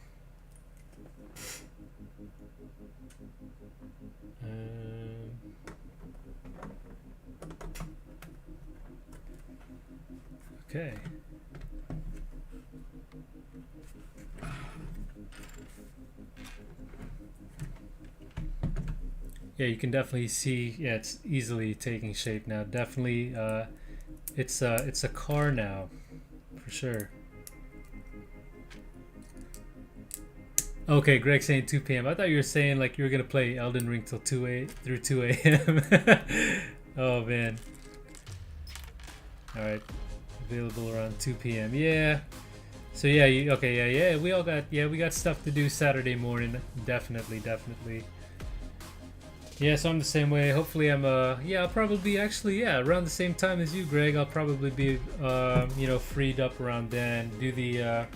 Okay. Yeah, you can definitely see. Yeah, it's easily taking shape now. Definitely, it's a car now, for sure. Okay, Greg saying 2 p.m. I thought you were saying like you were gonna play Elden Ring till 2 a.m. Oh man. All right, available around 2 p.m. Yeah. So yeah, we got stuff to do Saturday morning. Definitely. Yeah, so I'm the same way. Hopefully I'm I'll probably actually around the same time as you, Greg. I'll probably be freed up around then. Do the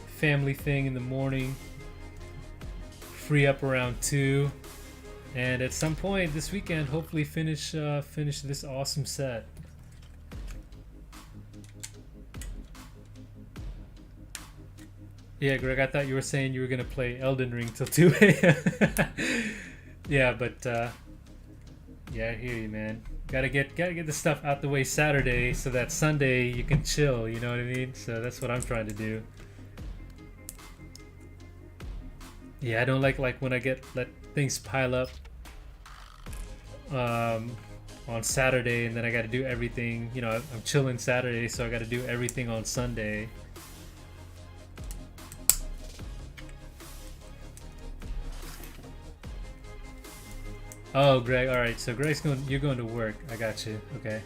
family thing in the morning. Free up around 2, and at some point this weekend, hopefully finish this awesome set. Yeah, Greg, I thought you were saying you were gonna play Elden Ring till 2 a.m. Yeah, but yeah, I hear you, man. Gotta get the stuff out the way Saturday so that Sunday you can chill. You know what I mean? So that's what I'm trying to do. Yeah, I don't like when I let things pile up on Saturday, and then I got to do everything. You know, I'm chilling Saturday, so I got to do everything on Sunday. Oh, Greg. All right, so you're going to work. I got you. Okay.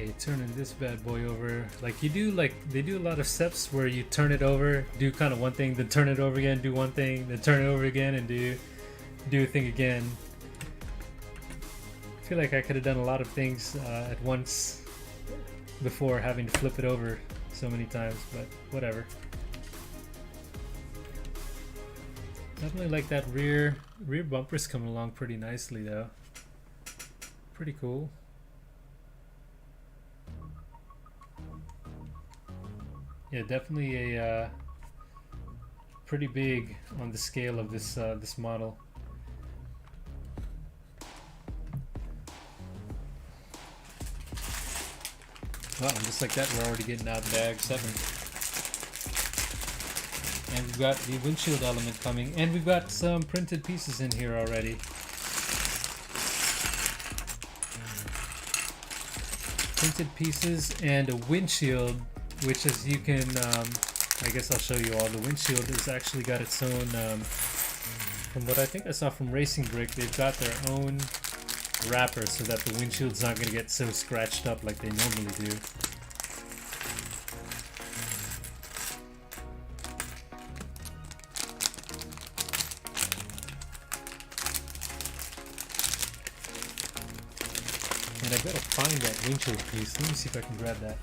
Okay, turning this bad boy over. Like you do, like they do a lot of steps where you turn it over, do kind of one thing, then turn it over again, do one thing, then turn it over again, and do a thing again. I feel like I could have done a lot of things at once before having to flip it over so many times, but whatever. Definitely like that rear bumper's coming along pretty nicely though. Pretty cool. Yeah, definitely a pretty big on the scale of this this model. Well, just like that, we're already getting out bag 7. And we've got the windshield element coming, and we've got some printed pieces in here already. Printed pieces and a windshield, which as you can, I guess I'll show you all. The windshield has actually got its own, from what I think I saw from Racing Brick, they've got their own wrapper so that the windshield's not going to get so scratched up like they normally do. And I gotta find that windshield piece. Let me see if I can grab that.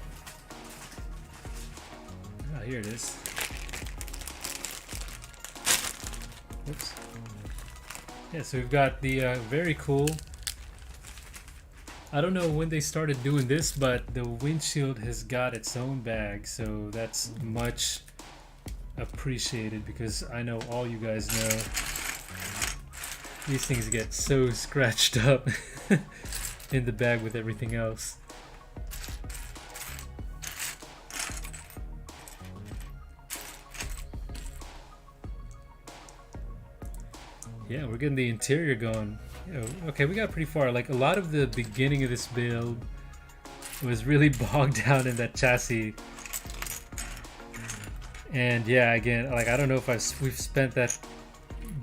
Ah, here it is. Oops. Yeah, so we've got the very cool. I don't know when they started doing this, but the windshield has got its own bag, so that's much appreciated because I know all you guys know these things get so scratched up in the bag with everything else. Yeah, we're getting the interior going. Okay, we got pretty far. Like a lot of the beginning of this build was really bogged down in that chassis. And yeah, again, like I don't know if we've spent that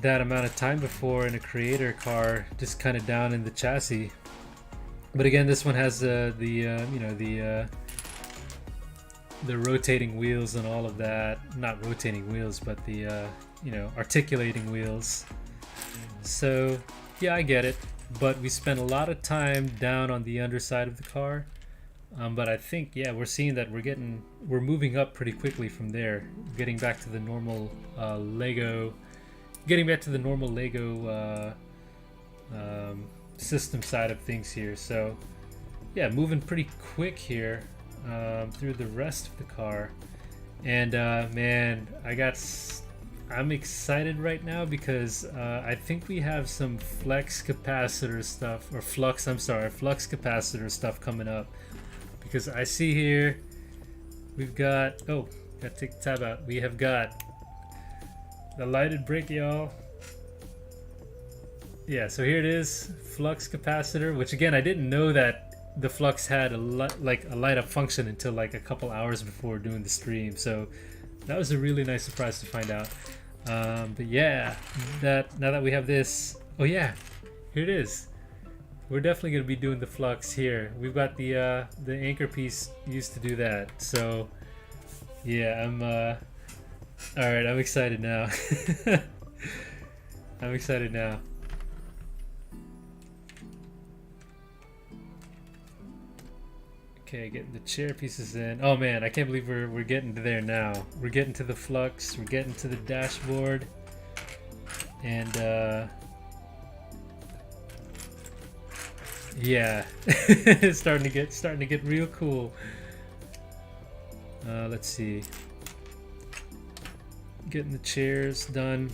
amount of time before in a creator car just kind of down in the chassis. But again, this one has the rotating wheels and all of that. Not rotating wheels, but the articulating wheels. So yeah, I get it, but we spent a lot of time down on the underside of the car. But I think, yeah, we're seeing that we're moving up pretty quickly from there, getting back to the normal Lego system side of things here. So yeah, moving pretty quick here through the rest of the car. And man, I'm excited right now because I think we have some flux capacitor stuff coming up. Because I see here we've got, oh, gotta take the tab out. We have got the lighted brake, y'all. Yeah, so here it is, flux capacitor, which again, I didn't know that the flux had a light up function until like a couple hours before doing the stream. So that was a really nice surprise to find out. But yeah, now that we have this, oh yeah, here it is. We're definitely going to be doing the flux here. We've got the anchor piece used to do that. So yeah, alright, I'm excited now. I'm excited now. Okay, getting the chair pieces in. Oh man, I can't believe we're getting to there now. We're getting to the flux, we're getting to the dashboard. And yeah, it's starting to get real cool. Let's see. Getting the chairs done.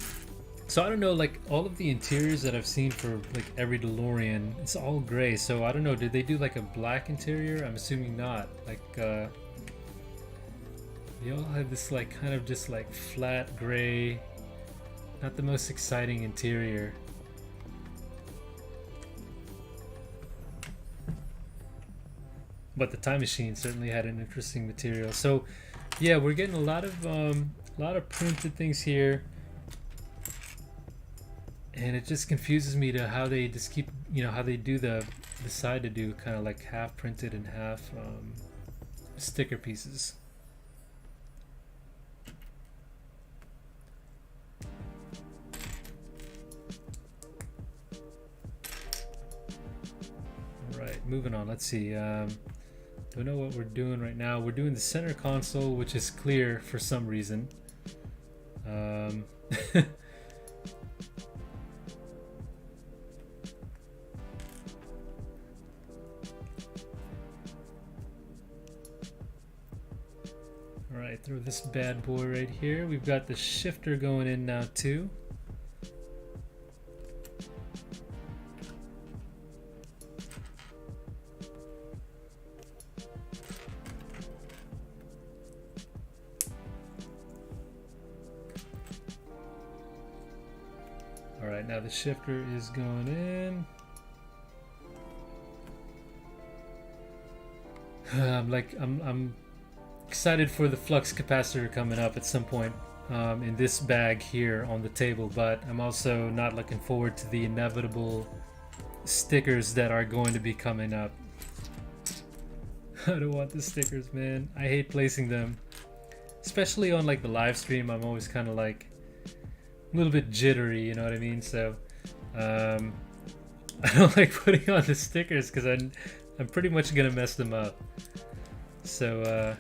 So I don't know, like all of the interiors that I've seen for like every DeLorean, it's all gray. So I don't know, did they do like a black interior? I'm assuming not. Like they all have this like kind of just like flat gray, not the most exciting interior. But the time machine certainly had an interesting material. So yeah, we're getting a lot of printed things here. And it just confuses me to how they just keep, how they do the decide to do kind of like half printed and half sticker pieces. Alright, moving on. Let's see. Don't know what we're doing right now. We're doing the center console, which is clear for some reason. Alright, throw this bad boy right here. We've got the shifter going in now too. Alright, now the shifter is going in. I'm excited for the flux capacitor coming up at some point in this bag here on the table, but I'm also not looking forward to the inevitable stickers that are going to be coming up. I don't want the stickers, man. I hate placing them, especially on like the live stream. I'm always kind of like a little bit jittery, you know what I mean? So I don't like putting on the stickers because I'm pretty much gonna mess them up. So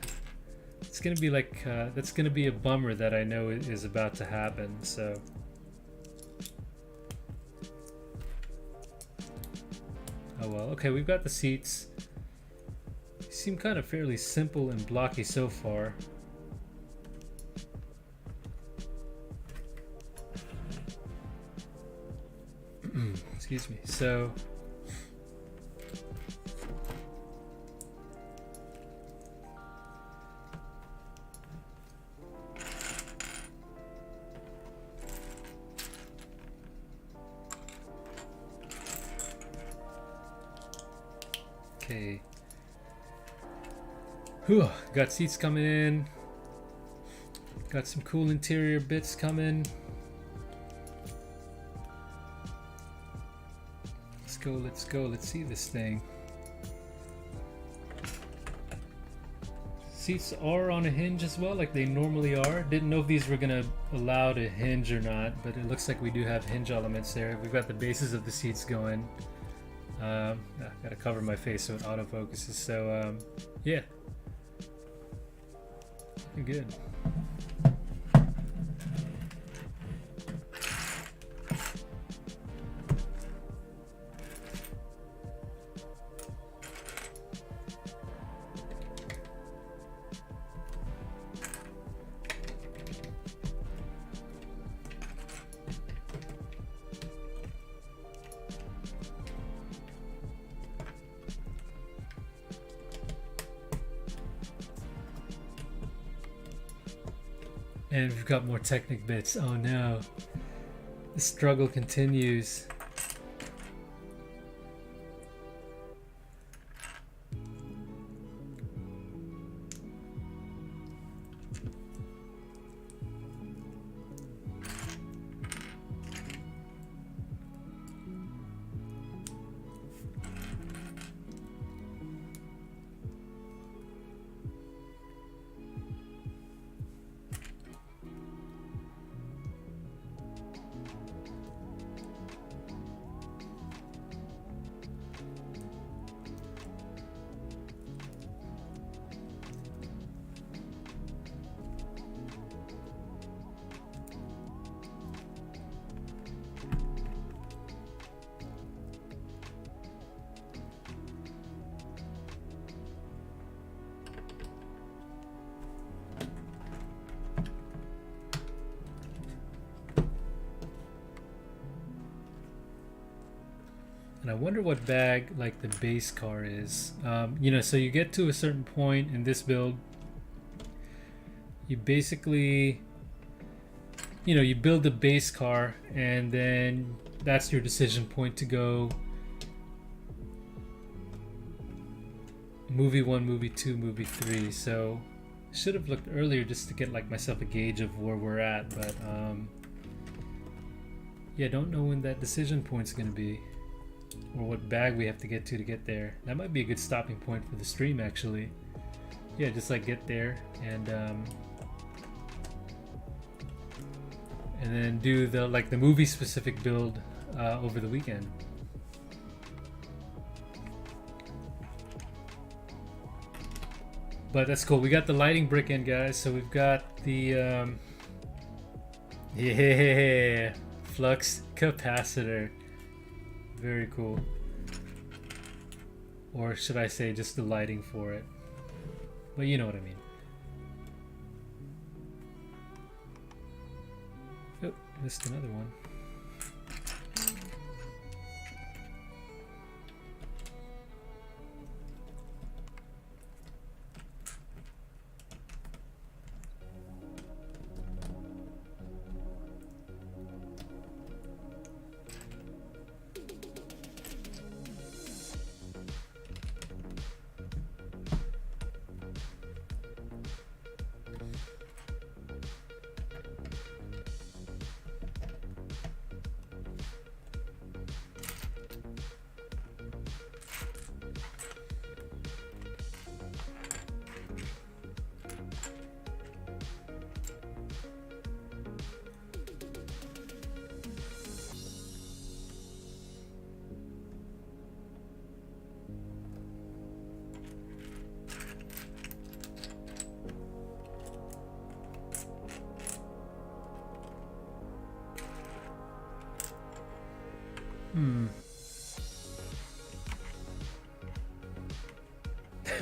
it's gonna be like that's gonna be a bummer that I know is about to happen. So oh well. Okay, we've got the seats. They seem kind of fairly simple and blocky so far. Excuse me. So okay. Whew, got seats coming in. Got some cool interior bits coming. Let's go, let's see this thing. Seats are on a hinge as well, like they normally are. Didn't know if these were gonna allow to hinge or not, but it looks like we do have hinge elements there. We've got the bases of the seats going. Gotta cover my face so it autofocuses. So yeah, looking good. And we've got more Technic bits. Oh no. The struggle continues. And I wonder what bag like the base car is. You know, so you get to a certain point in this build, you basically, you know, you build the base car and then that's your decision point to go movie 1, movie 2, movie 3. So should have looked earlier just to get like myself a gauge of where we're at, but yeah, don't know when that decision point's gonna be. or what bag we have to get there. That might be a good stopping point for the stream, actually. Yeah, just like get there and then do the movie specific build over the weekend. But that's cool. We got the lighting brick in, guys. So we've got the yeah, flux capacitor. Very cool. Or should I say just the lighting for it? But you know what I mean. Oh, missed another one.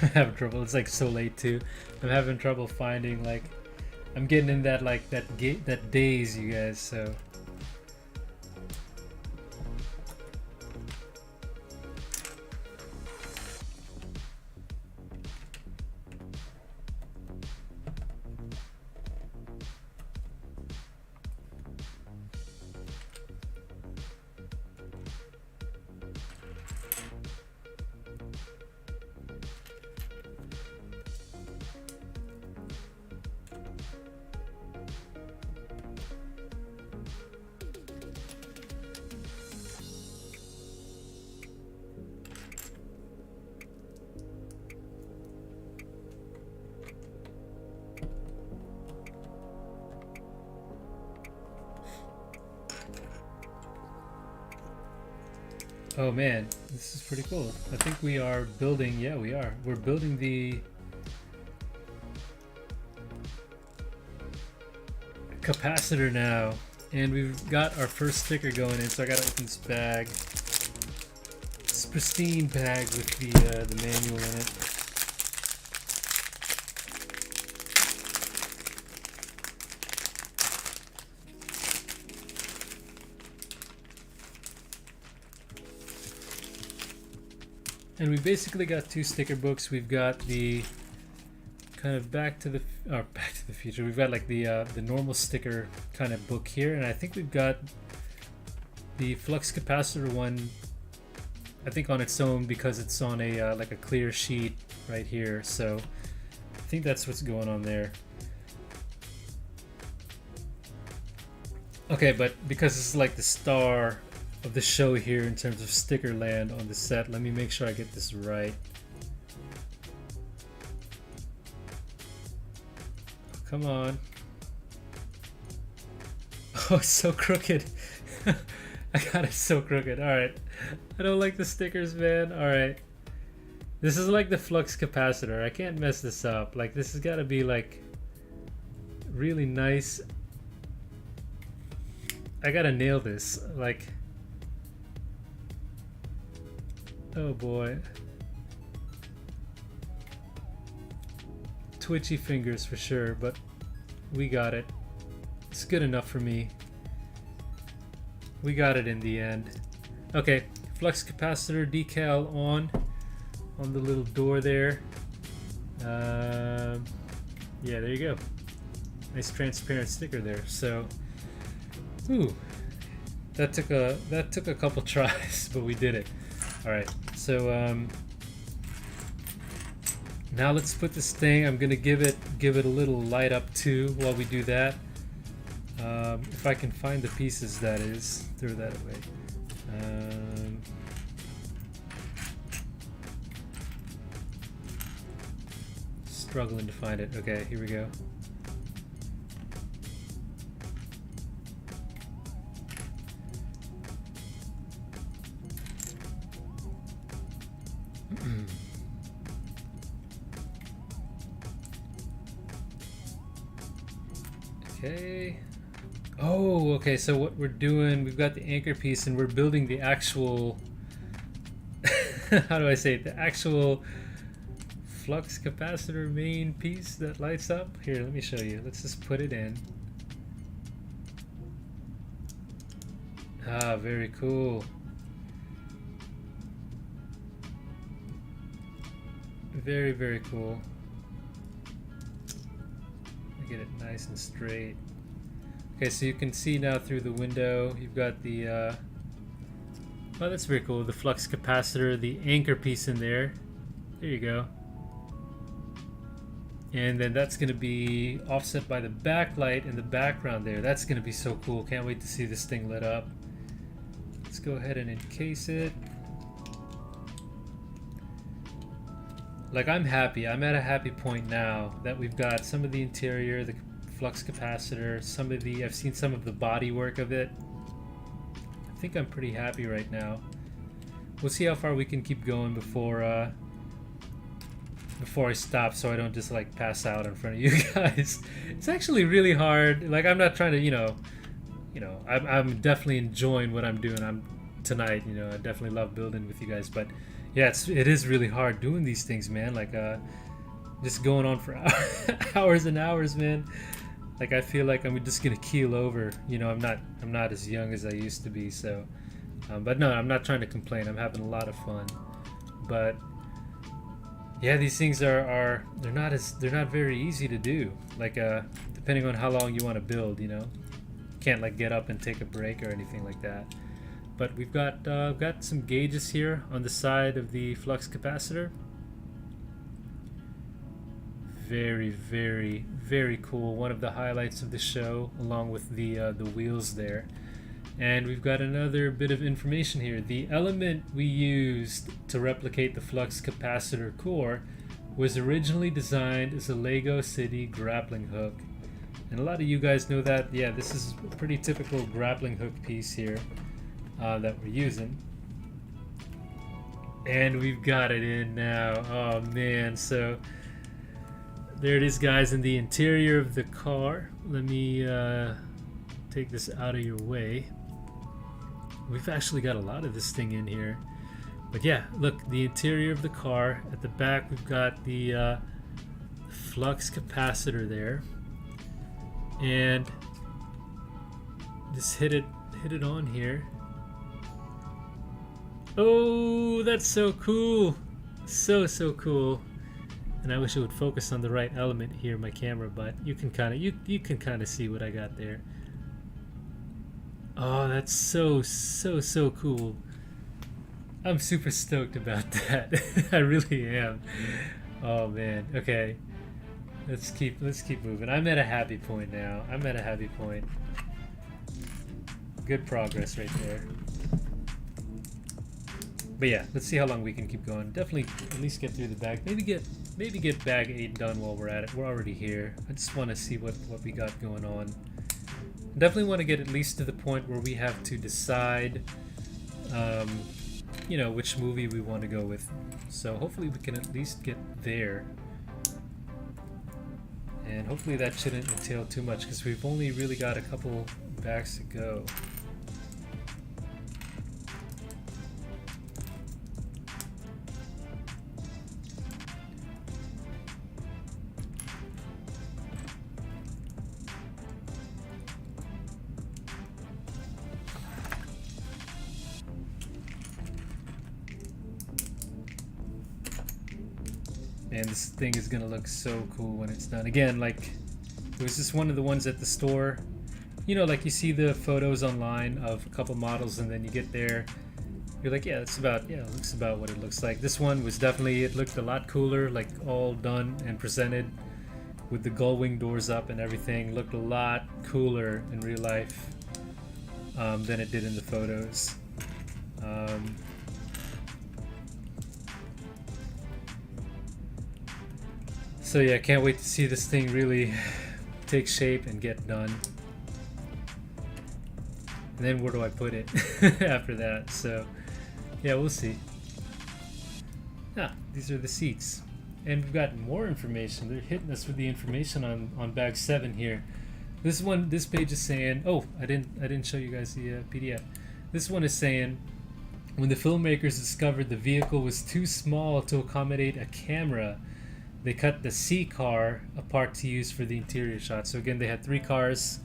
I'm having trouble. It's like so late too. I'm having trouble finding, like, I'm getting in that that daze, you guys. So oh man, this is pretty cool. I think we are building, yeah, we are. We're building the capacitor now. And we've got our first sticker going in, so I gotta open this bag. This pristine bag with the manual in it. And we basically got two sticker books. We've got the kind of Back to the Future. We've got like the normal sticker kind of book here, and I think we've got the flux capacitor one, I think on its own, because it's on a like a clear sheet right here. So I think that's what's going on there. Okay, but because this is like the star of the show here in terms of sticker land on the set, let me make sure I get this right. Oh, come on. Oh, it's so crooked. I got it so crooked. Alright. I don't like the stickers, man. Alright. This is like the flux capacitor. I can't mess this up. Like, this has got to be like really nice. I gotta nail this. Like, oh boy. Twitchy fingers for sure, but we got it. It's good enough for me. We got it in the end. Okay, flux capacitor decal on the little door there. Yeah, there you go. Nice transparent sticker there. So, ooh, that took a couple tries, but we did it. All right, so now let's put this thing. I'm gonna give it a little light up too while we do that. If I can find the pieces, that is, throw that away. struggling to find it. Okay, here we go. Okay. Oh, okay, so what we're doing, we've got the anchor piece and we're building the actual how do I say it? The actual flux capacitor main piece that lights up. Here, let me show you. Let's just put it in. Ah, very cool. Very, very cool. Get it nice and straight. Okay, so you can see now through the window, you've got the oh, that's very cool, the flux capacitor, the anchor piece in there. There you go. And then that's going to be offset by the backlight in the background there. That's going to be so cool. Can't wait to see this thing lit up. Let's go ahead and encase it. Like, I'm happy. I'm at a happy point now that we've got some of the interior, the flux capacitor, some of the, I've seen some of the body work of it. I think I'm pretty happy right now. We'll see how far we can keep going before I stop, so I don't just like pass out in front of you guys. It's actually really hard. Like, I'm not trying to, I'm definitely enjoying what I'm doing. Tonight, I definitely love building with you guys, but yeah, it is really hard doing these things, man. Like, just going on for hours and hours, man. Like, I feel like I'm just gonna keel over. I'm not as young as I used to be. So, but no, I'm not trying to complain. I'm having a lot of fun. But yeah, these things they're not very easy to do. Like, depending on how long you want to build, can't like get up and take a break or anything like that. But we've got some gauges here on the side of the flux capacitor. Very, very, very cool. One of the highlights of the show, along with the wheels there. And we've got another bit of information here. The element we used to replicate the flux capacitor core was originally designed as a Lego City grappling hook. And a lot of you guys know that. Yeah, this is a pretty typical grappling hook piece here that we're using. And we've got it in now. Oh man, so there it is, guys, in the interior of the car. Let me take this out of your way. We've actually got a lot of this thing in here. But yeah, look, the interior of the car. At the back, we've got the flux capacitor there. And just hit it on here. Oh, that's so cool. So cool. And I wish it would focus on the right element here, my camera, but you can kind of see what I got there. Oh, that's so cool. I'm super stoked about that. I really am. Oh man. Okay. Let's keep moving. I'm at a happy point now. I'm at a happy point. Good progress right there. But yeah, let's see how long we can keep going. Definitely at least get through the bag. Maybe get bag 8 done while we're at it. We're already here. I just want to see what we got going on. Definitely want to get at least to the point where we have to decide, which movie we want to go with. So hopefully we can at least get there. And hopefully that shouldn't entail too much because we've only really got a couple bags to go. And this thing is gonna look so cool when it's done. Again, like, it was just one of the ones at the store. Like you see the photos online of a couple models, and then you get there, you're like, yeah, it looks about what it looks like. This one was definitely, it looked a lot cooler, like all done and presented with the gull wing doors up and everything. Looked a lot cooler in real life than it did in the photos. So yeah, can't wait to see this thing really take shape and get done. And then where do I put it after that? So yeah, we'll see. Ah, these are the seats. And we've got more information. They're hitting us with the information on bag 7 here. This page is saying, oh, I didn't show you guys the PDF. This one is saying, when the filmmakers discovered the vehicle was too small to accommodate a camera, they cut the C car apart to use for the interior shot. So again, they had 3 cars,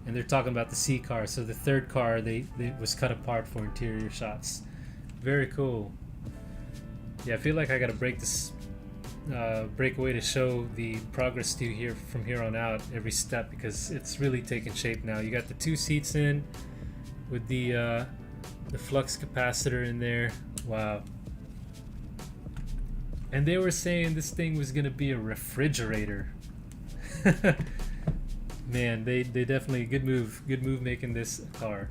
and they're talking about the C car. So the 3rd car they was cut apart for interior shots. Very cool. Yeah, I feel like I gotta break away to show the progress to here from here on out, every step, because it's really taking shape now. You got the 2 seats in with the flux capacitor in there. Wow. And they were saying this thing was gonna be a refrigerator. Man, they definitely good move making this car.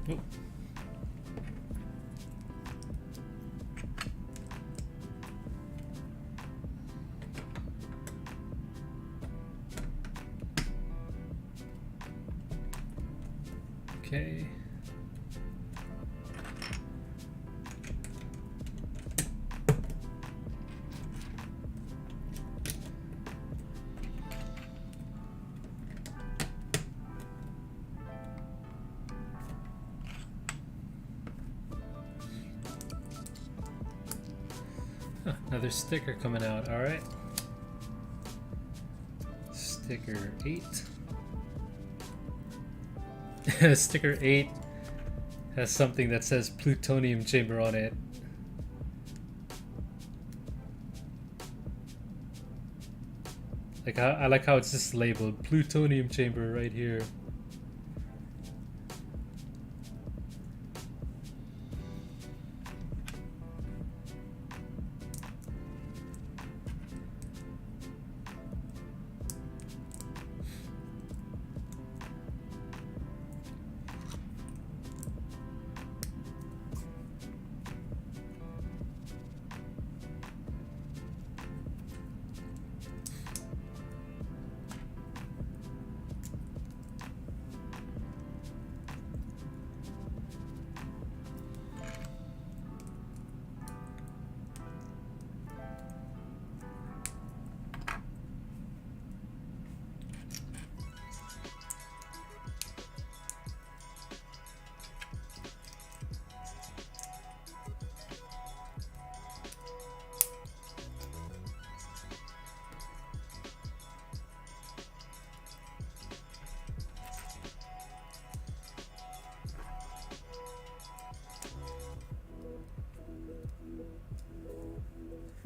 Oh. Okay. Huh, another sticker coming out. All right. Sticker 8. Sticker 8 has something that says plutonium chamber on it. Like I like how it's just labeled plutonium chamber right here.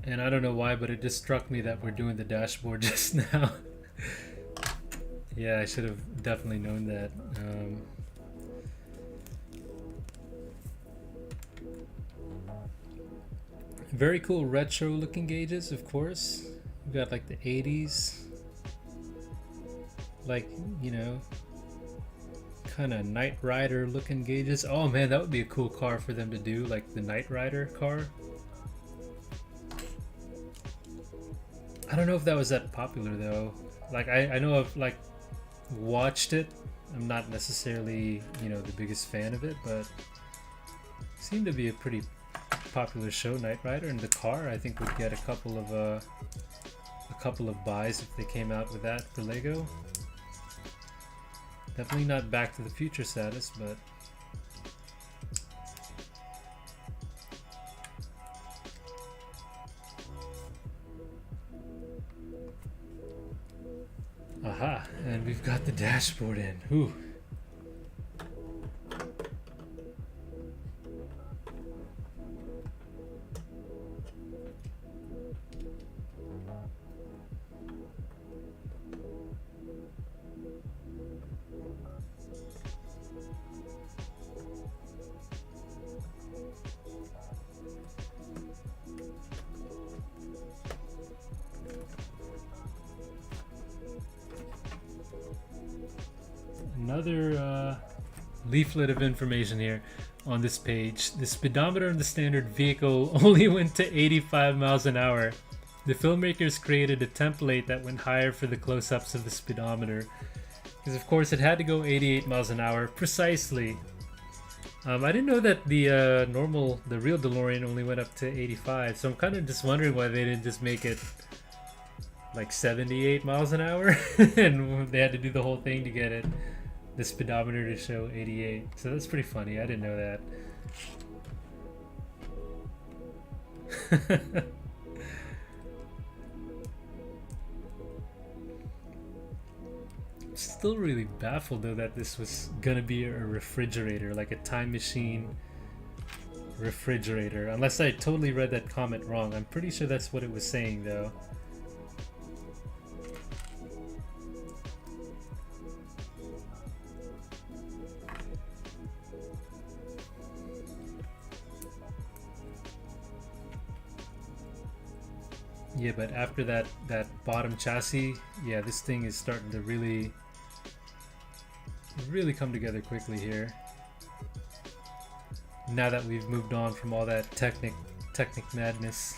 And I don't know why, but it just struck me that we're doing the dashboard just now. Yeah, I should have definitely known that. Very cool retro looking gauges, of course. We've got like the 80s. Like, you know, kind of Knight Rider looking gauges. Oh man, that would be a cool car for them to do, like the Knight Rider car. I don't know if that was that popular though. Like I know I've like watched it. I'm not necessarily, you know, the biggest fan of it, but it seemed to be a pretty popular show, Knight Rider, and the car I think would get a couple of buys if they came out with that for Lego. Definitely not Back to the Future status, but aha, and we've got the dashboard in. Ooh. Another leaflet of information here on this page. The speedometer in the standard vehicle only went to 85 miles an hour. The filmmakers created a template that went higher for the close-ups of the speedometer, because of course it had to go 88 miles an hour precisely. I didn't know that the real DeLorean only went up to 85, so I'm kind of just wondering why they didn't just make it like 78 miles an hour and they had to do the whole thing to get it, the speedometer to show 88. So that's pretty funny. I didn't know that. Still really baffled though that this was gonna be a refrigerator, like a time machine refrigerator, unless I totally read that comment wrong. I'm pretty sure that's what it was saying though. Yeah, but after that bottom chassis, yeah, this thing is starting to really come together quickly here. Now that we've moved on from all that Technic madness.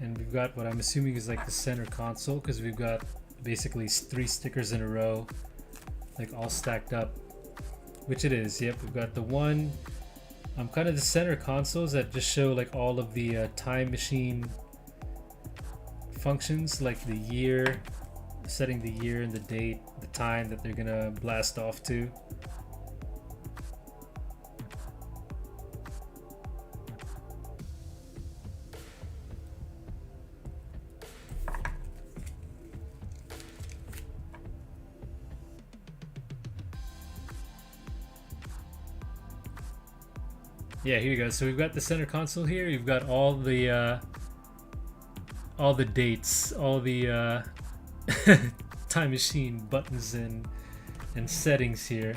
And we've got what I'm assuming is like the center console, because we've got basically 3 stickers in a row, like all stacked up, which it is. Yep, we've got the one, kind of the center consoles that just show like all of the time machine functions, like the year, setting the year and the date, the time that they're gonna blast off to. Yeah, here you go. So we've got the center console here. You've got all the dates, all the time machine buttons and settings here.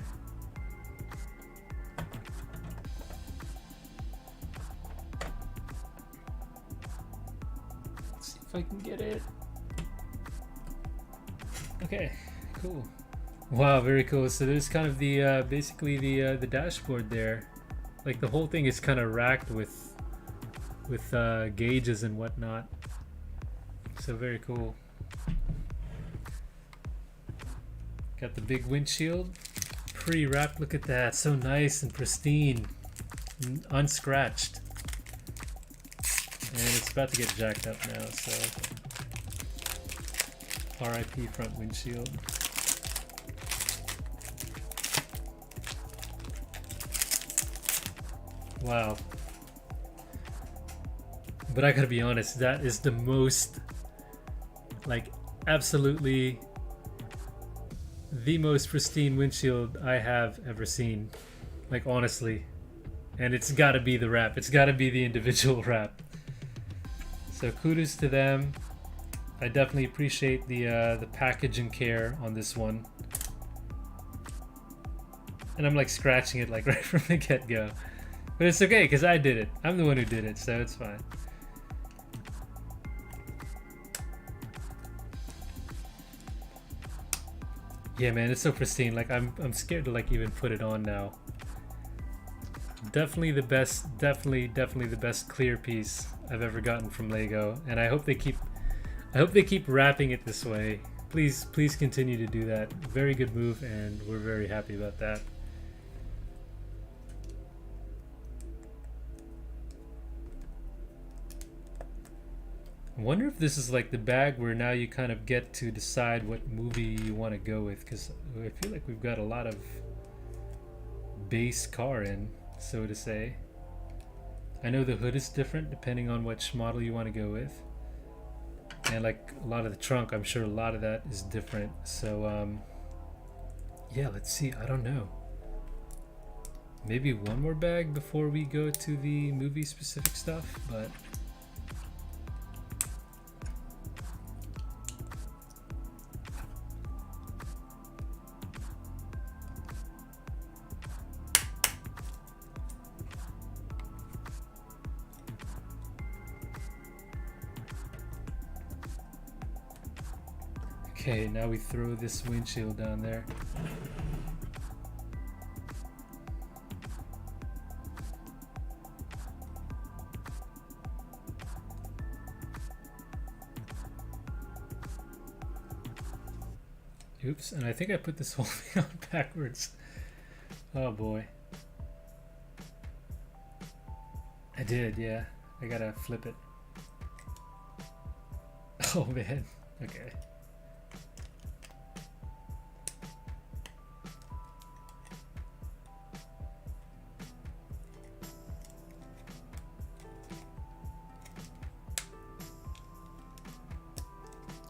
Let's see if I can get it. Okay, cool. Wow, very cool. So there's kind of the basically the dashboard there. Like the whole thing is kind of racked with gauges and whatnot. So very cool. Got the big windshield, pre-wrapped. Look at that, so nice and pristine, unscratched. And it's about to get jacked up now, so RIP front windshield. Wow. But I gotta be honest, that is the most, like, absolutely the most pristine windshield I have ever seen. Like, honestly. And it's gotta be the wrap. It's gotta be the individual wrap. So kudos to them. I definitely appreciate the package and care on this one. And I'm like scratching it like right from the get-go. But it's okay, because I did it. I'm the one who did it, so it's fine. Yeah, man, it's so pristine. Like, I'm scared to like even put it on now. Definitely the best, definitely the best clear piece I've ever gotten from Lego, and I hope they keep wrapping it this way. Please continue to do that. Very good move, and we're very happy about that. I wonder if this is like the bag where now you kind of get to decide what movie you want to go with, because I feel like we've got a lot of base car in, so to say. I know the hood is different depending on which model you want to go with, and like a lot of the trunk, I'm sure a lot of that is different. So yeah, let's see. I don't know. Maybe one more bag before we go to the movie specific stuff, but okay, now we throw this windshield down there. Oops, and I think I put this whole thing on backwards. Oh boy. I did, yeah. I gotta flip it. Oh man, okay.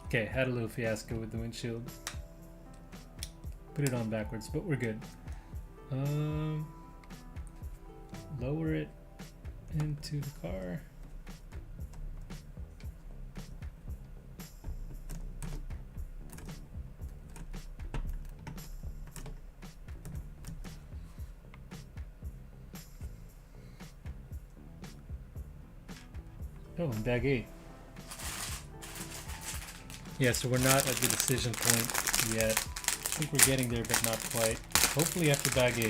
Okay, had a little fiasco with the windshield. Put it on backwards, but we're good. Lower it into the car. Oh, and bag 8. Yeah, so we're not at the decision point yet. I think we're getting there, but not quite. Hopefully after bag 8. I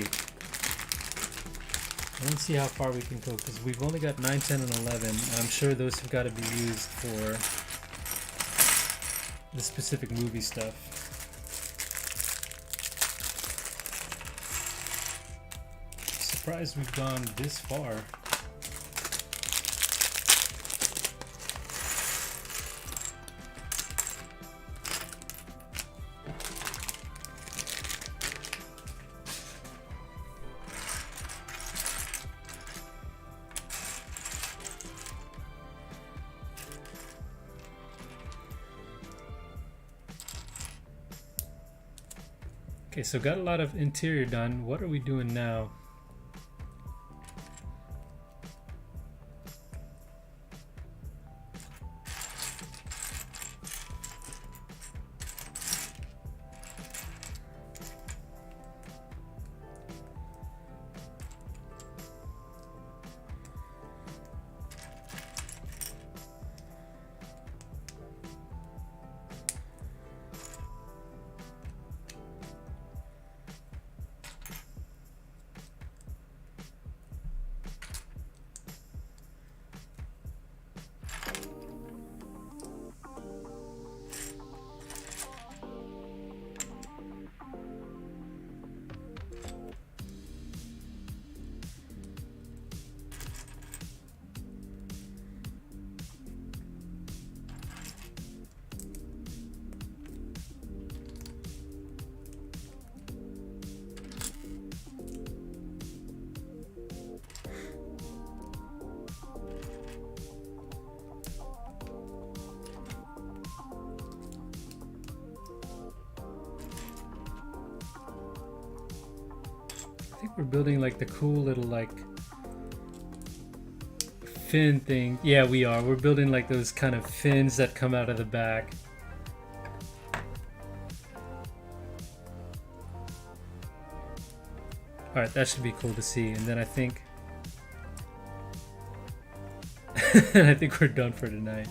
want to see how far we can go, because we've only got 9, 10, and 11, and I'm sure those have got to be used for the specific movie stuff. Surprised we've gone this far. Okay, so got a lot of interior done. What are we doing now? I think we're building like the cool little like fin thing. Yeah, we are. We're building like those kind of fins that come out of the back. Alright, that should be cool to see. And then I think I think we're done for tonight.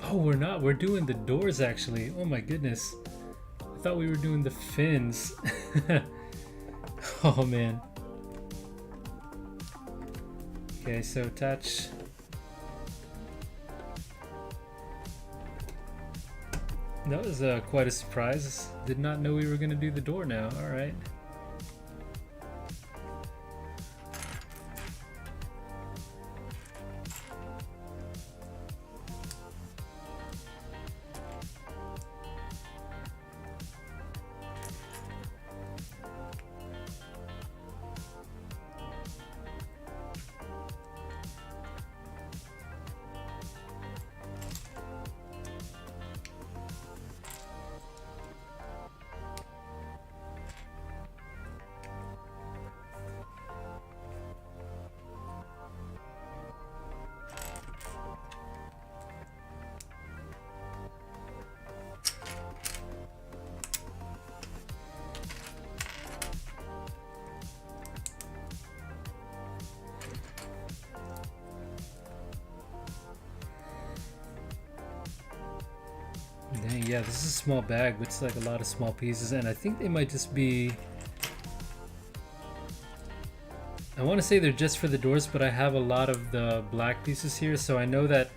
Oh, we're not. We're doing the doors actually. Oh my goodness. I thought we were doing the fins. Oh man. Okay, so attach That was quite a surprise. Did not know we were going to do the door now. All right. Dang, yeah, this is a small bag, but it's like a lot of small pieces, and I think they might just be... I want to say they're just for the doors, but I have a lot of the black pieces here, so I know that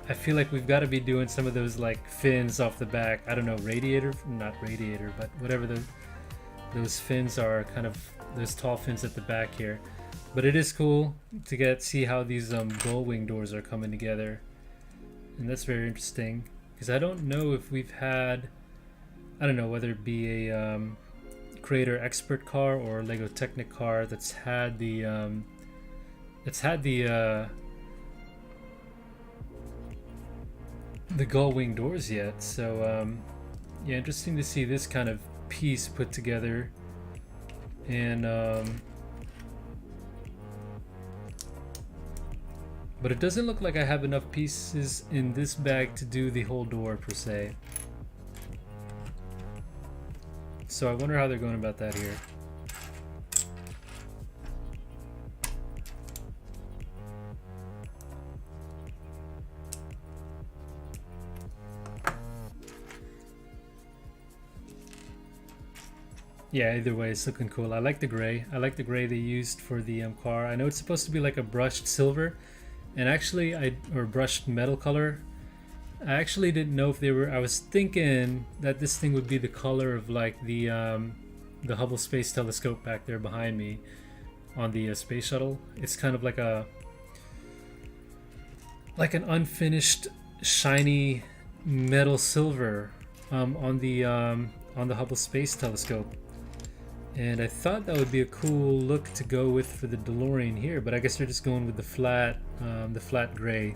I feel like we've got to be doing some of those like fins off the back. I don't know, radiator? Not radiator, but whatever those fins are, kind of those tall fins at the back here. But it is cool to see how these gull wing doors are coming together, and that's very interesting. Because I don't know if we've had, I don't know whether it be a Creator Expert car or Lego Technic car that's had the gull wing doors yet. So yeah, interesting to see this kind of piece put together, and but it doesn't look like I have enough pieces in this bag to do the whole door per se. So I wonder how they're going about that here. Yeah, either way, it's looking cool. I like the gray. I like the gray they used for the car. I know it's supposed to be like a brushed silver. And actually, or brushed metal color. I actually didn't know if they were. I was thinking that this thing would be the color of like the Hubble Space Telescope back there behind me on the space shuttle. It's kind of like an unfinished, shiny metal silver on the Hubble Space Telescope. And I thought that would be a cool look to go with for the DeLorean here, but I guess they're just going with the flat gray,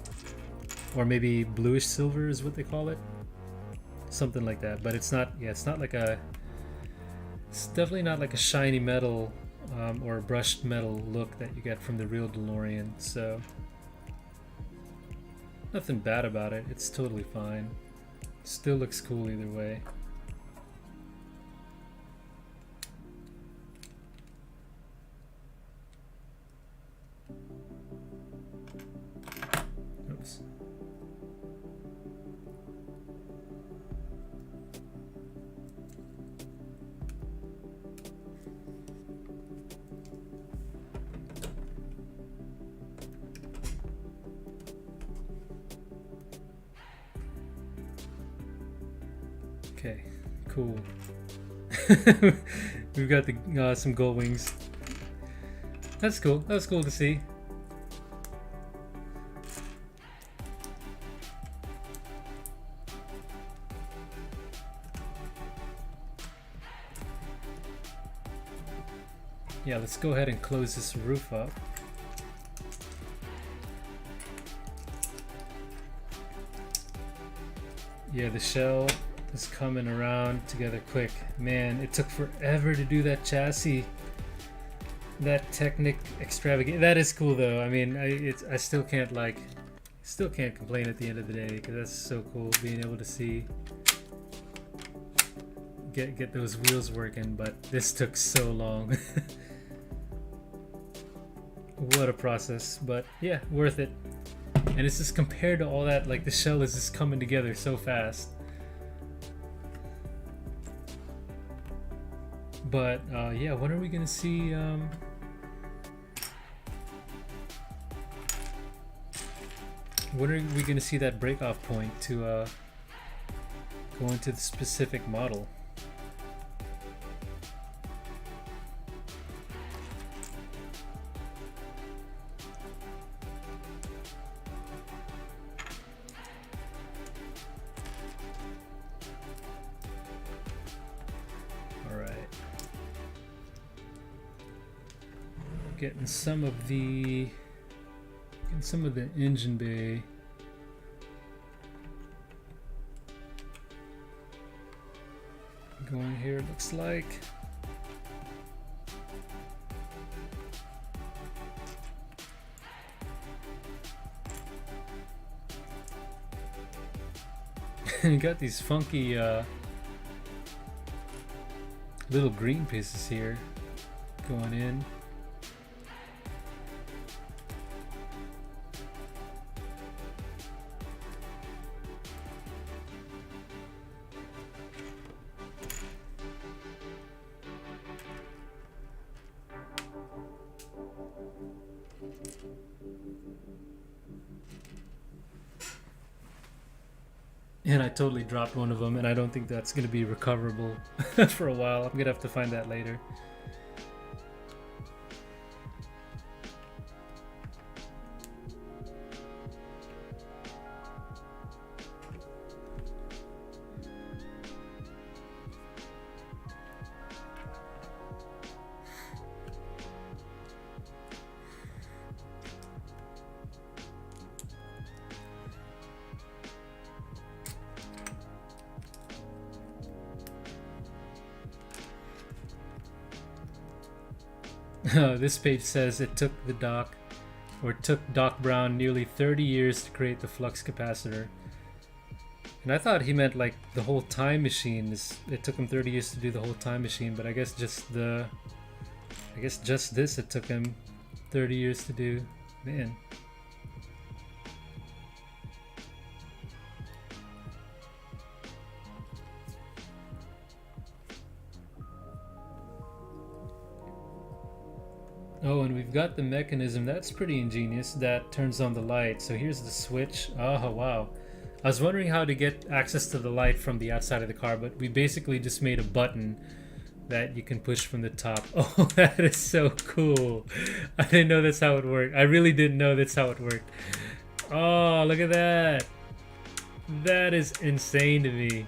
or maybe bluish silver is what they call it, something like that. But it's not. Yeah, it's definitely not like a shiny metal or a brushed metal look that you get from the real DeLorean. So nothing bad about it. It's totally fine. Still looks cool either way. Oops. Okay, cool. We've got the some gull wings. That's cool. That's cool to see. Yeah, let's go ahead and close this roof up. Yeah, the shell is coming around together quick. Man, it took forever to do that chassis. That Technic extravagant. That is cool though. I mean, I still can't complain at the end of the day, because that's so cool being able to see get those wheels working. But this took so long. What a process, but yeah, worth it. And it's just compared to all that, like the shell is just coming together so fast. But yeah, when are we gonna see when are we gonna see that break off point to Go into the specific model. Getting some of the engine bay. Going here, looks like. You got these funky little green pieces here going in. And I totally dropped one of them, and I don't think that's going to be recoverable for a while. I'm going to have to find that later. This page says it took Doc Brown nearly 30 years to create the flux capacitor. And I thought he meant like the whole time machine. It took him 30 years to do the whole time machine, but I guess just this it took him 30 years to do. Man. Oh, and we've got the mechanism. That's pretty ingenious. That turns on the light. So here's the switch. Oh, wow. I was wondering how to get access to the light from the outside of the car, but we basically just made a button that you can push from the top. Oh, that is so cool. I didn't know that's how it worked. I really didn't know that's how it worked. Oh, look at that. That is insane to me.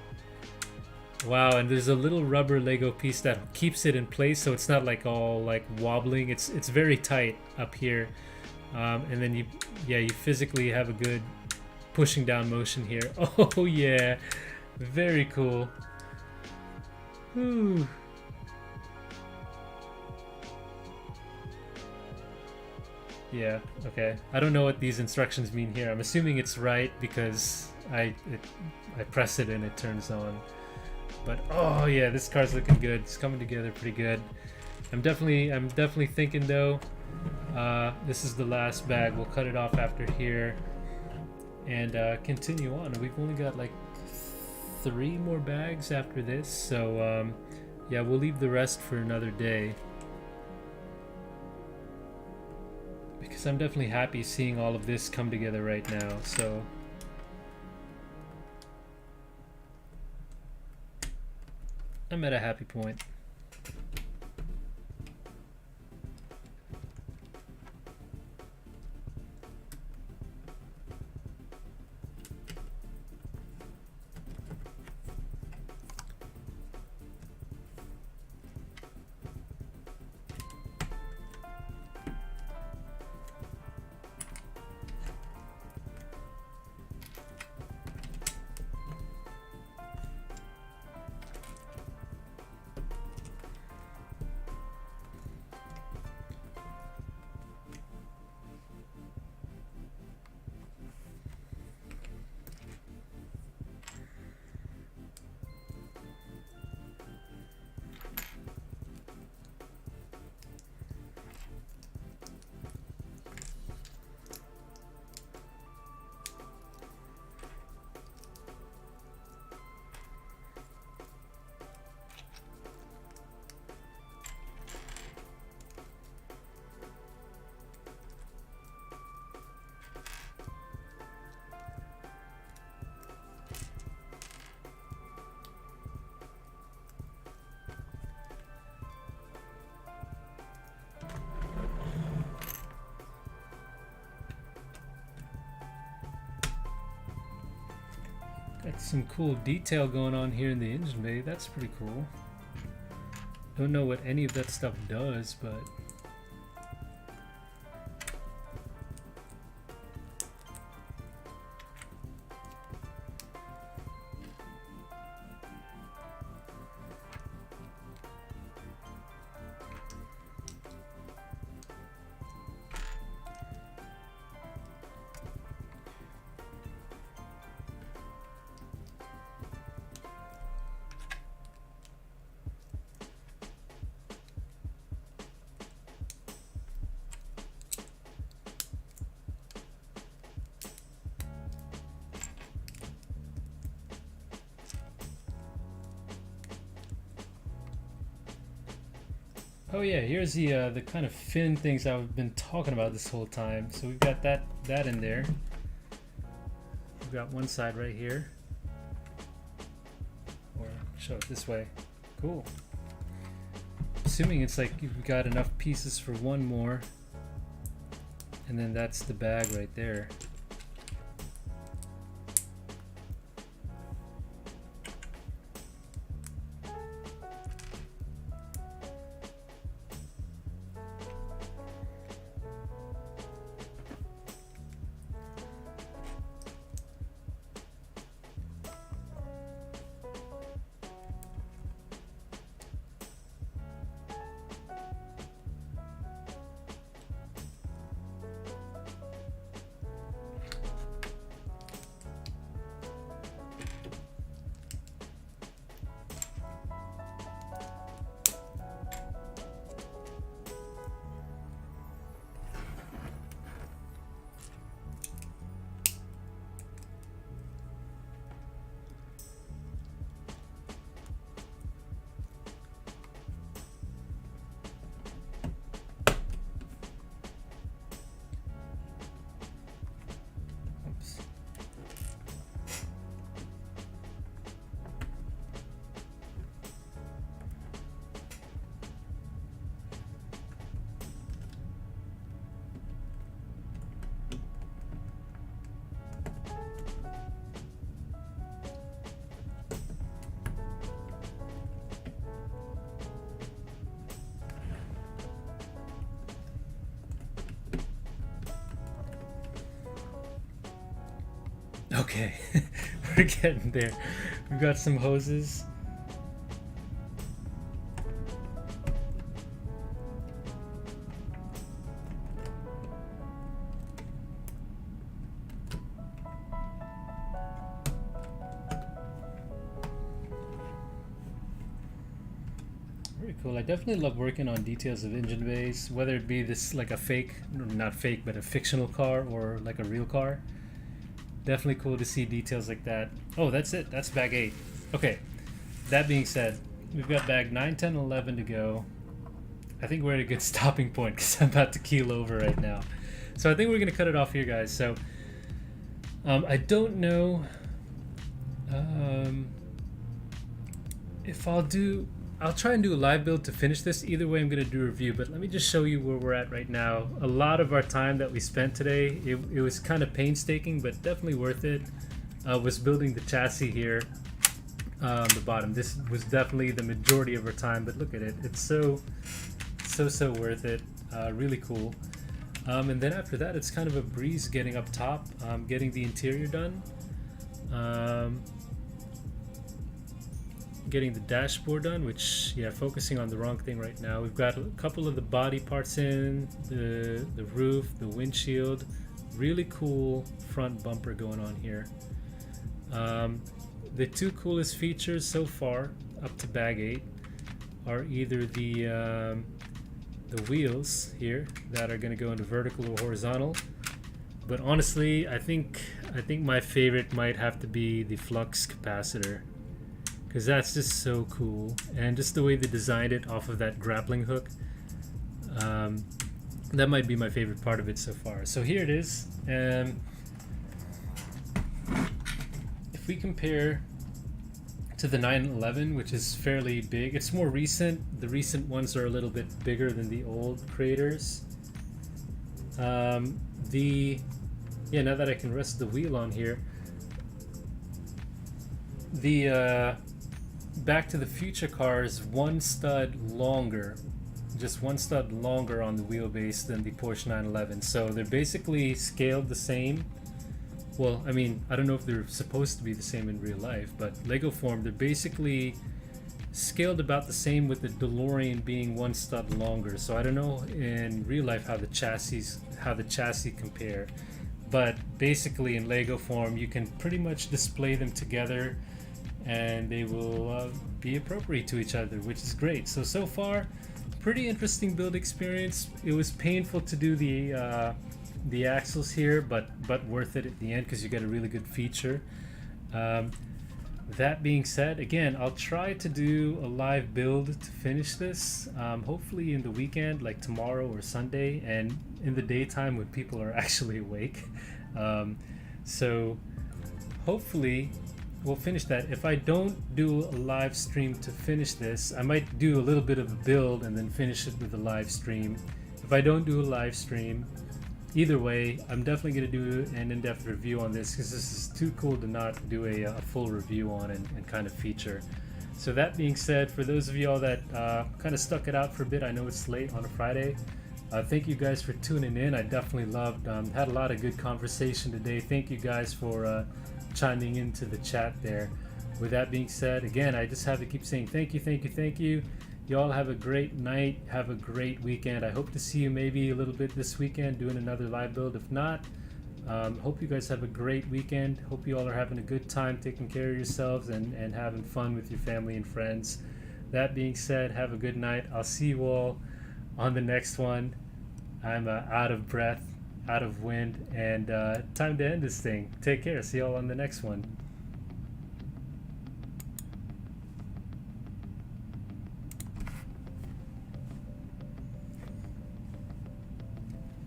Wow, and there's a little rubber Lego piece that keeps it in place, so it's not like all like wobbling. It's very tight up here, and then you physically have a good pushing down motion here. Oh yeah, very cool. Whew. Yeah. Okay. I don't know what these instructions mean here. I'm assuming it's right because I press it and it turns on. But oh yeah, this car's looking good. It's coming together pretty good. I'm definitely thinking though, this is the last bag. We'll cut it off after here and continue on. We've only got like 3 more bags after this, so yeah, we'll leave the rest for another day, because I'm definitely happy seeing all of this come together right now. So I'm at a happy point. Some cool detail going on here in the engine bay. That's pretty cool. Don't know what any of that stuff does, but oh yeah, here's the kind of fin things I've been talking about this whole time. So we've got that in there. We've got one side right here. Or show it this way. Cool. Assuming it's like you've got enough pieces for one more. And then that's the bag right there. Okay, we're getting there. We've got some hoses. Very cool. I definitely love working on details of engine bays, whether it be this like a fake, not fake, but a fictional car or like a real car. Definitely cool to see details like that. Oh, that's it. That's bag 8. Okay, that being said, we've got bag 9, 10, 11 to go. I think we're at a good stopping point because I'm about to keel over right now. So I think we're going to cut it off here, guys. So I don't know if I'll try and do a live build to finish this. Either way, I'm going to do a review, but let me just show you where we're at right now. A lot of our time that we spent today, it was kind of painstaking, but definitely worth it. Was building the chassis here on the bottom. This was definitely the majority of our time, but look at it. It's so worth it. Really cool. And then after that, it's kind of a breeze getting up top, getting the interior done. Getting the dashboard done, which, yeah, focusing on the wrong thing right now. We've got a couple of the body parts in, the roof, the windshield. Really cool front bumper going on here. The two coolest features so far up to bag 8 are either the wheels here that are going to go into vertical or horizontal. But honestly, I think my favorite might have to be the flux capacitor, because that's just so cool, and just the way they designed it off of that grappling hook, that might be my favorite part of it so far. So here it is. If we compare to the 911, which is fairly big, it's more recent. The recent ones are a little bit bigger than the old creators. Now that I can rest the wheel on here, The Back to the Future car is one stud longer, just one stud longer on the wheelbase than the Porsche 911. So they're basically scaled the same. Well, I mean, I don't know if they're supposed to be the same in real life, but Lego form, they're basically scaled about the same, with the DeLorean being one stud longer. So I don't know in real life how the chassis compare, but basically in Lego form you can pretty much display them together and they will be appropriate to each other, which is great. So far, pretty interesting build experience. It was painful to do the axles here, but worth it at the end because you get a really good feature. Um, that being said, again, I'll try to do a live build to finish this, hopefully in the weekend, like tomorrow or Sunday, and in the daytime when people are actually awake. So hopefully we'll finish that. If I don't do a live stream to finish this, I might do a little bit of a build and then finish it with a live stream. If I don't do a live stream, either way, I'm definitely going to do an in-depth review on this because this is too cool to not do a full review on and kind of feature. So that being said, for those of y'all that kind of stuck it out for a bit, I know it's late on a Friday. Thank you guys for tuning in. I definitely loved, had a lot of good conversation today. Thank you guys for chiming into the chat there. With that being said, again, I just have to keep saying thank you, thank you, thank you. Y'all have a great night. Have a great weekend. I hope to see you maybe a little bit this weekend doing another live build. If not, hope you guys have a great weekend. Hope you all are having a good time taking care of yourselves and having fun with your family and friends. That being said, have a good night. I'll see you all on the next one. I'm out of breath, out of wind, and time to end this thing. Take care. See y'all on the next one.